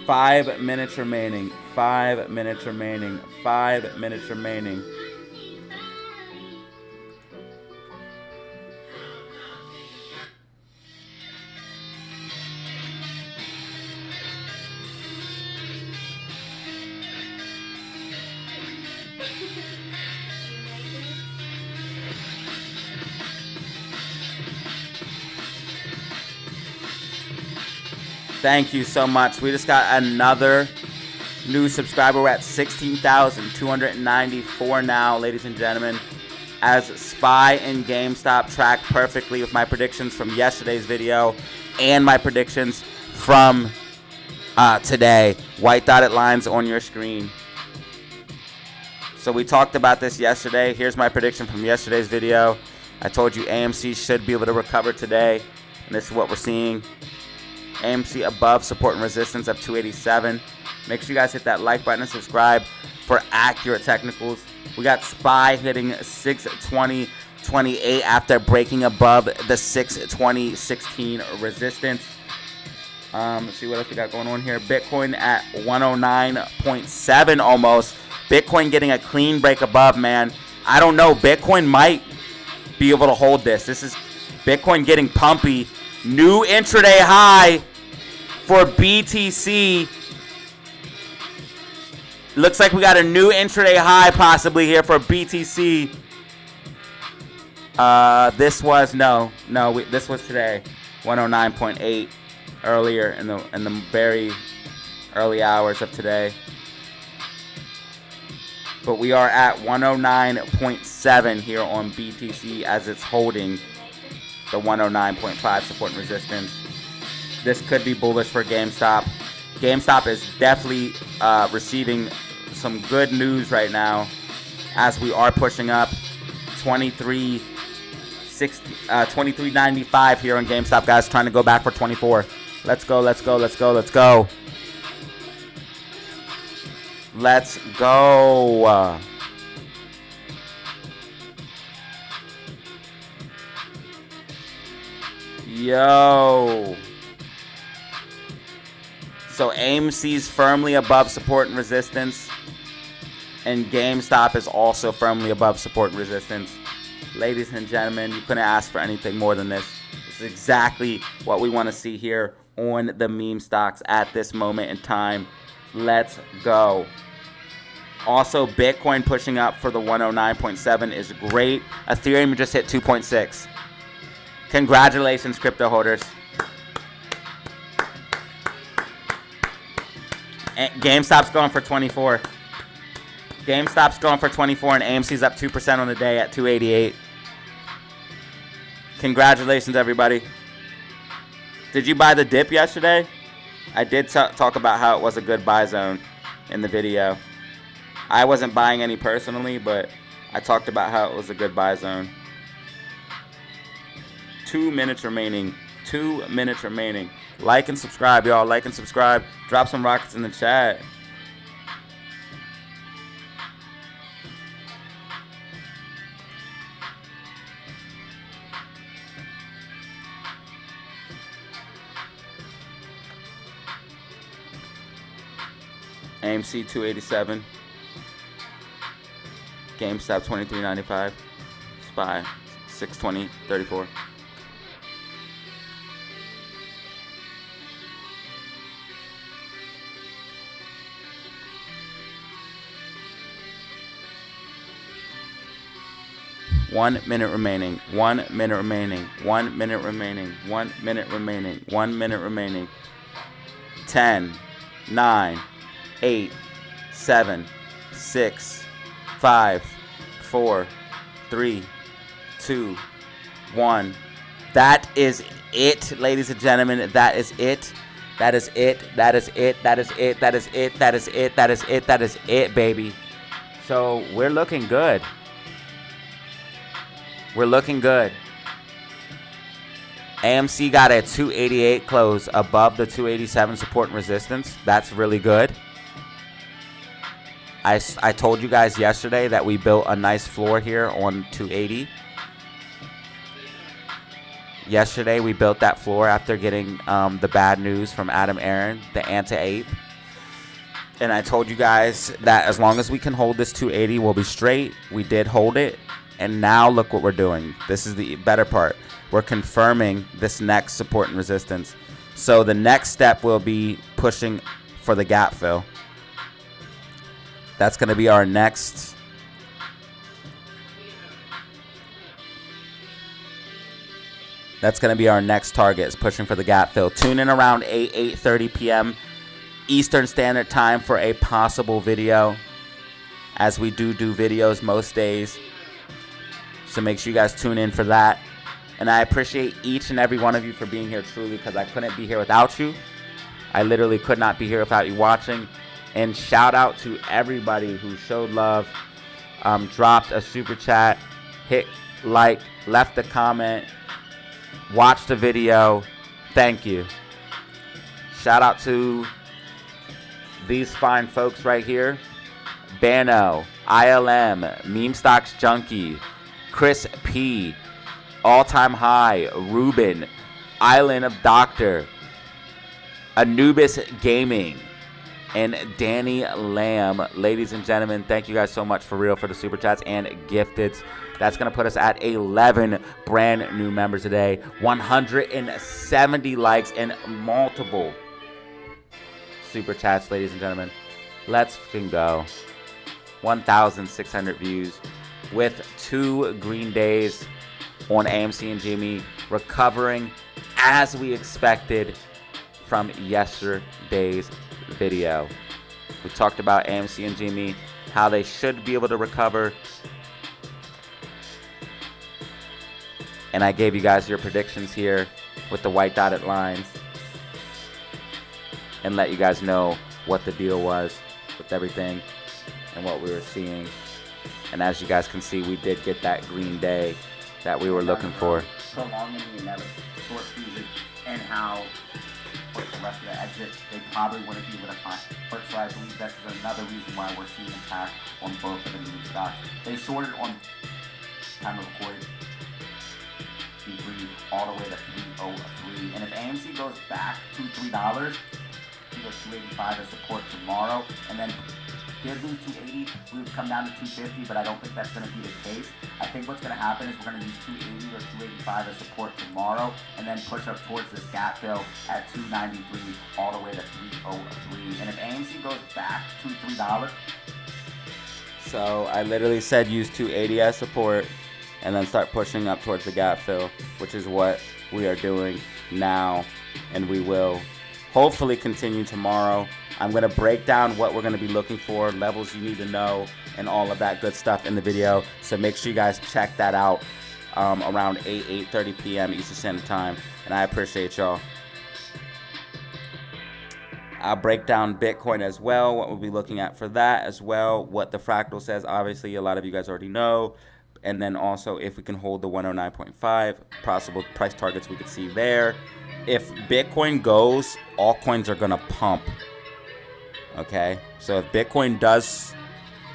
Five minutes remaining. 5 minutes remaining. 5 minutes remaining. Thank you so much. We just got another new subscriber. We're at 16,294 now, ladies and gentlemen. As SPY and GameStop track perfectly with my predictions from yesterday's video and my predictions from today. White dotted lines on your screen. So we talked about this yesterday. Here's my prediction from yesterday's video. I told you AMC should be able to recover today, and this is what we're seeing. AMC above support and resistance of 287. Make sure you guys hit that like button and subscribe for accurate technicals. We got SPY hitting 620.28 after breaking above the 620.16 resistance. Let's see what else we got going on here. Bitcoin at 109.7 almost. Bitcoin getting a clean break above, man. I don't know. Bitcoin might be able to hold this. This is Bitcoin getting pumpy. New intraday high for BTC. Looks like we got a new intraday high possibly here for BTC. This was this was today. 109.8 earlier in the very early hours of today. But we are at 109.7 here on BTC as it's holding the 109.5 support and resistance. This could be bullish for GameStop. GameStop is definitely receiving some good news right now as we are pushing up 23.95 here on GameStop, guys, trying to go back for 24. Let's go, let's go, let's go, let's go. Let's go. Yo. So AMC's firmly above support and resistance. And GameStop is also firmly above support and resistance. Ladies and gentlemen, you couldn't ask for anything more than this. This is exactly what we want to see here on the meme stocks at this moment in time. Let's go. Also, Bitcoin pushing up for the 109.7 is great. Ethereum just hit 2.6. Congratulations, crypto holders. And GameStop's going for 24. GameStop's going for 24 and AMC's up 2% on the day at 288. Congratulations, everybody. Did you buy the dip yesterday? I did talk about how it was a good buy zone in the video. I wasn't buying any personally, but I talked about how it was a good buy zone. 2 minutes remaining. 2 minutes remaining. Like and subscribe, y'all. Like and subscribe. Drop some rockets in the chat. AMC 287. GameStop 23.95. SPY 620.34. One minute remaining. 1 minute remaining. 1 minute remaining. 1 minute remaining. 1 minute remaining. 10, 9, 8, 7, 6, 5, 4, 3, 2, 1. That is it, ladies and gentlemen. That is it. That is it. That is it. That is it. That is it. That is it. That is it. That is it, baby. So we're looking good. We're looking good. AMC got a 288 close above the 287 support and resistance. That's really good. I told you guys yesterday that we built a nice floor here on 280. Yesterday we built that floor after getting the bad news from Adam Aaron, the anti-ape. And I told you guys that as long as we can hold this 280, we'll be straight. We did hold it. And now look what we're doing. This is the better part. We're confirming this next support and resistance. So the next step will be pushing for the gap fill. That's going to be our next. That's going to be our next target, is pushing for the gap fill. Tune in around 8:30 p.m. Eastern Standard Time for a possible video, as we do videos most days. So make sure you guys tune in for that. And I appreciate each and every one of you for being here truly, because I couldn't be here without you. I literally could not be here without you watching. And shout out to everybody who showed love, dropped a super chat, hit like, left a comment, watched the video. Thank you. Shout out to these fine folks right here. Bano, ILM, Meme Stocks Junkie, Chris P, All Time High, Ruben, Island of Doctor, Anubis Gaming, and Danny Lamb. Ladies and gentlemen, thank you guys so much for real for the super chats and gifteds. That's going to put us at 11 brand new members today, 170 likes, and multiple super chats, ladies and gentlemen. Let's fucking go. 1,600 views with 2 green days on AMC and GME, recovering as we expected from yesterday's video. We talked about AMC and GME, how they should be able to recover. And I gave you guys your predictions here with the white dotted lines and let you guys know what the deal was with everything and what we were seeing. And as you guys can see, we did get that green day that we were looking for. Prolonging the short season and how push the rest of the exit, they probably wouldn't be able to find. So I believe this is another reason why we're seeing impact on both of the meme stocks. They shorted on time of recording all the way to 303. And if AMC goes back to $3, he goes 285 as support tomorrow, and then did lose 280, we would come down to 250, but I don't think that's going to be the case. I think what's going to happen is we're going to use 280 or 285 as support tomorrow, and then push up towards this gap fill at 293 all the way to 303. And if AMC goes back to $3, so I literally said use 280 as support, and then start pushing up towards the gap fill, which is what we are doing now, and we will hopefully continue tomorrow. I'm going to break down what we're going to be looking for, levels you need to know, and all of that good stuff in the video. So make sure you guys check that out around 8:30 p.m. Eastern Standard Time. And I appreciate y'all. I'll break down Bitcoin as well, what we'll be looking at for that as well, what the fractal says. Obviously, a lot of you guys already know. And then also if we can hold the 109.5, possible price targets we could see there. If Bitcoin goes, altcoins are going to pump. Okay, so if Bitcoin does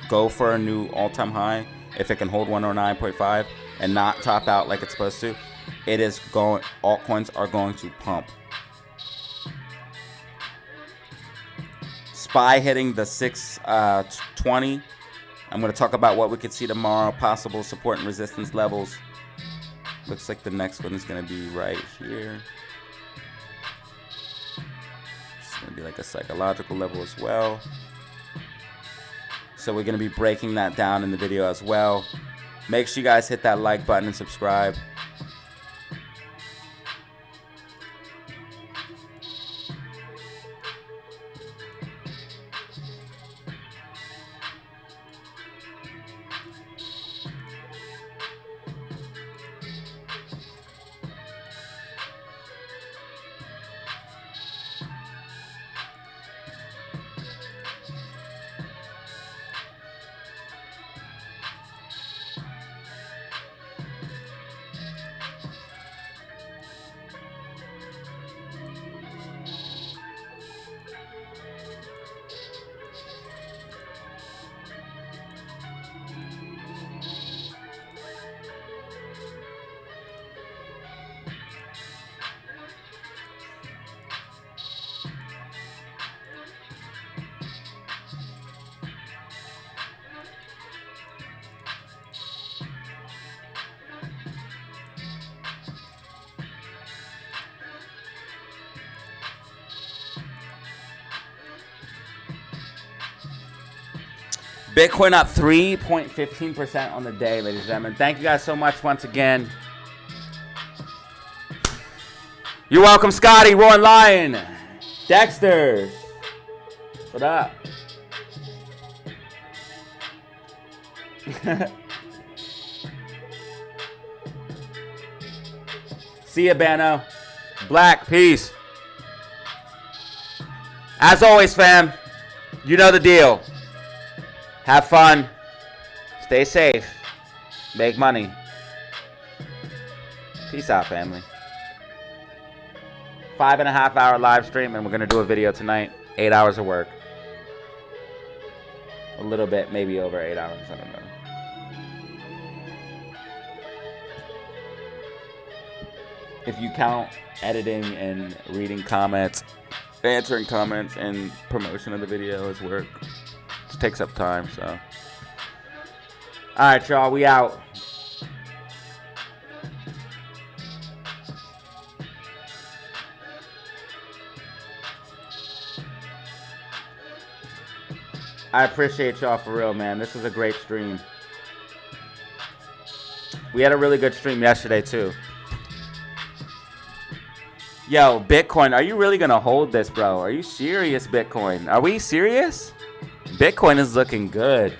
go for a new all-time high, if it can hold 109.5 and not top out like it's supposed to, it is going. Altcoins are going to pump. SPY hitting the 620. I'm going to talk about what we could see tomorrow, possible support and resistance levels. Looks like the next one is going to be right here. It's going to be like a psychological level as well. So we're going to be breaking that down in the video as well. Make sure you guys hit that like button and subscribe. Bitcoin up 3.15% on the day, ladies and gentlemen. Thank you guys so much once again. You're welcome, Scotty, Roaring Lion, Dexter. What up? See ya, Bano. Black, peace. As always, fam, you know the deal. Have fun. Stay safe. Make money. Peace out, family. 5.5 hour live stream, and we're going to do a video tonight. 8 hours of work. A little bit, maybe over 8 hours. I don't know. If you count editing and reading comments, answering comments, and promotion of the video as work. It takes up time, so. Alright, y'all, we out. I appreciate y'all for real, man. This was a great stream. We had a really good stream yesterday, too. Yo, Bitcoin, are you really gonna hold this, bro? Are you serious, Bitcoin? Are we serious? Bitcoin is looking good.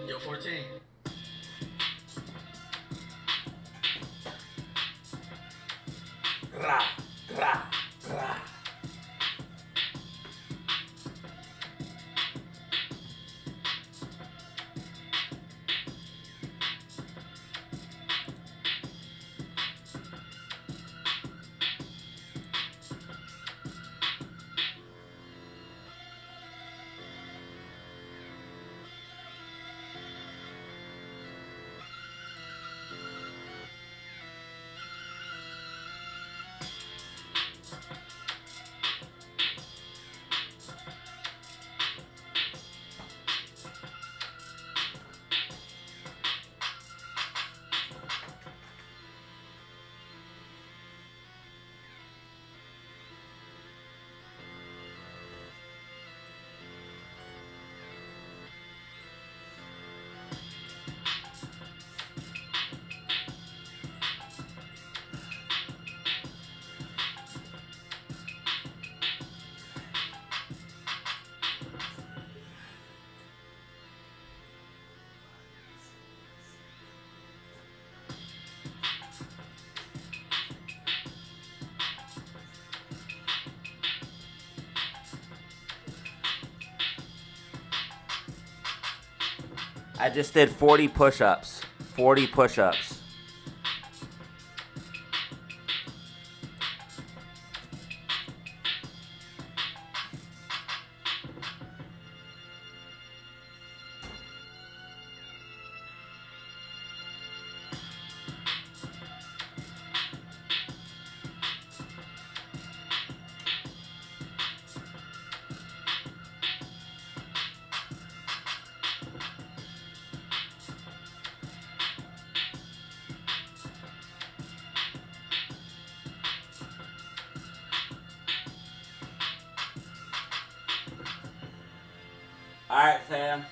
Yo, 14. Gra, gra, gra. I just did 40 push-ups. 40 push-ups. All right, fam.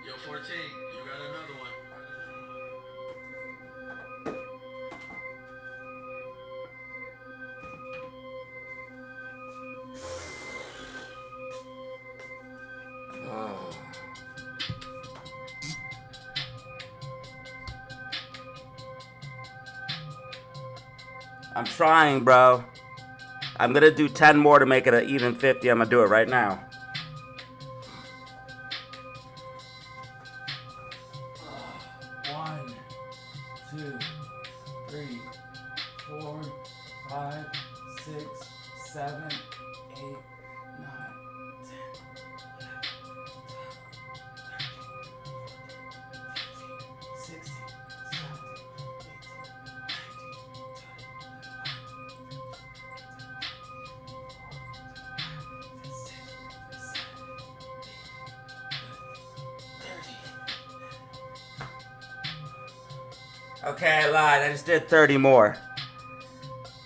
Yo, 14, you got another one. I'm trying, bro. I'm gonna do 10 more to make it an even 50. I'm gonna do it right now. One, two, three, 4, 5, 6, 7, 8, 9, 10, 16, 17, 18, 30. Okay, I lied. I just did 30 more.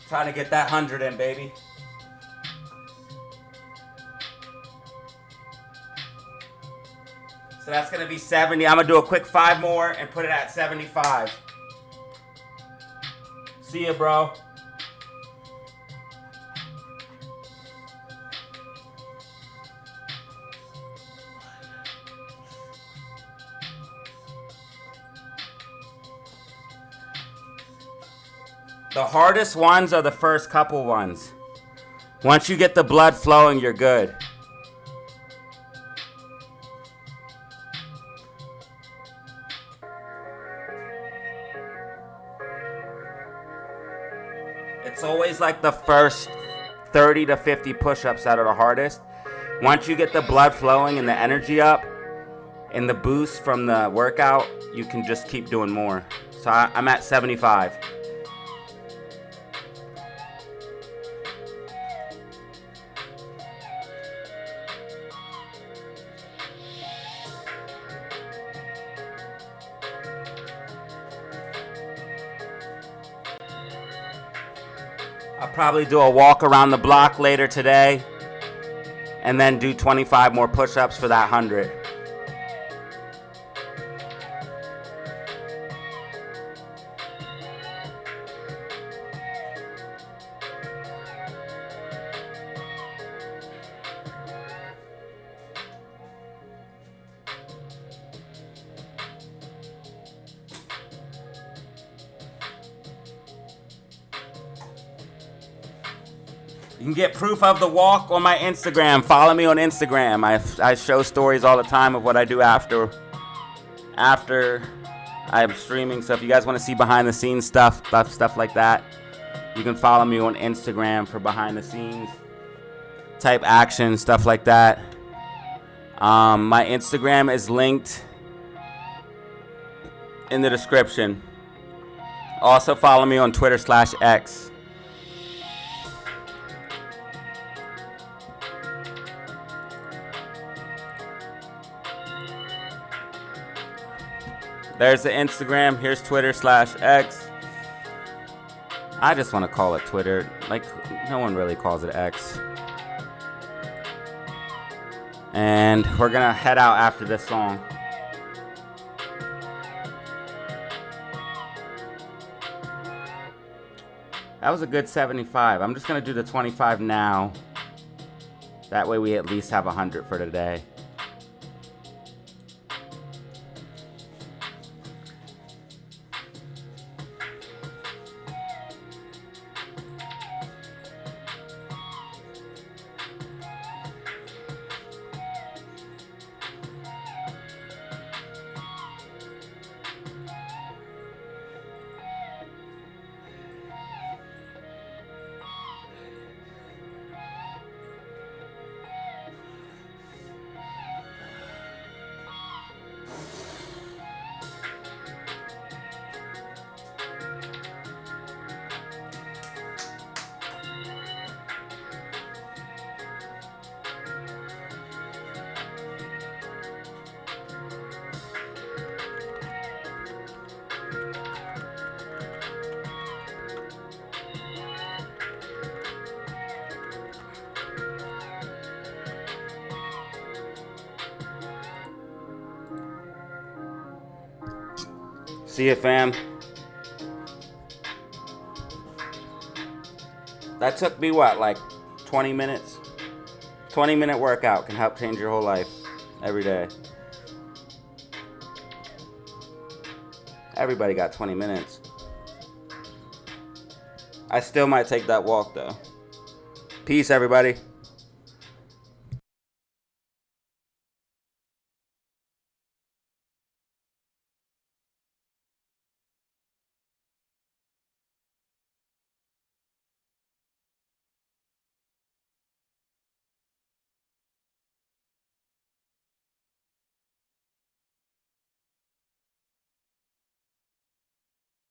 Trying to get that 100 in, baby. So that's going to be 70. I'm going to do a quick 5 more and put it at 75. See ya, bro. The hardest ones are the first couple ones. Once you get the blood flowing, you're good. It's always like the first 30 to 50 push-ups that are the hardest. Once you get the blood flowing and the energy up and the boost from the workout, you can just keep doing more. So I'm at 75. I'll probably do a walk around the block later today and then do 25 more push-ups for that 100. You can get proof of the walk on my Instagram. Follow me on Instagram. I show stories all the time of what I do after I'm streaming. So if you guys want to see behind the scenes stuff like that, you can follow me on Instagram for behind the scenes type action, stuff like that. My Instagram is linked in the description. Also follow me on Twitter/X. There's the Instagram. Here's Twitter/X. I just want to call it Twitter. Like, no one really calls it X. And we're going to head out after this song. That was a good 75. I'm just going to do the 25 now. That way we at least have 100 for today. See ya, fam. That took me what, like 20 minutes? 20-minute workout can help change your whole life every day. Everybody got 20 minutes. I still might take that walk though. Peace, everybody.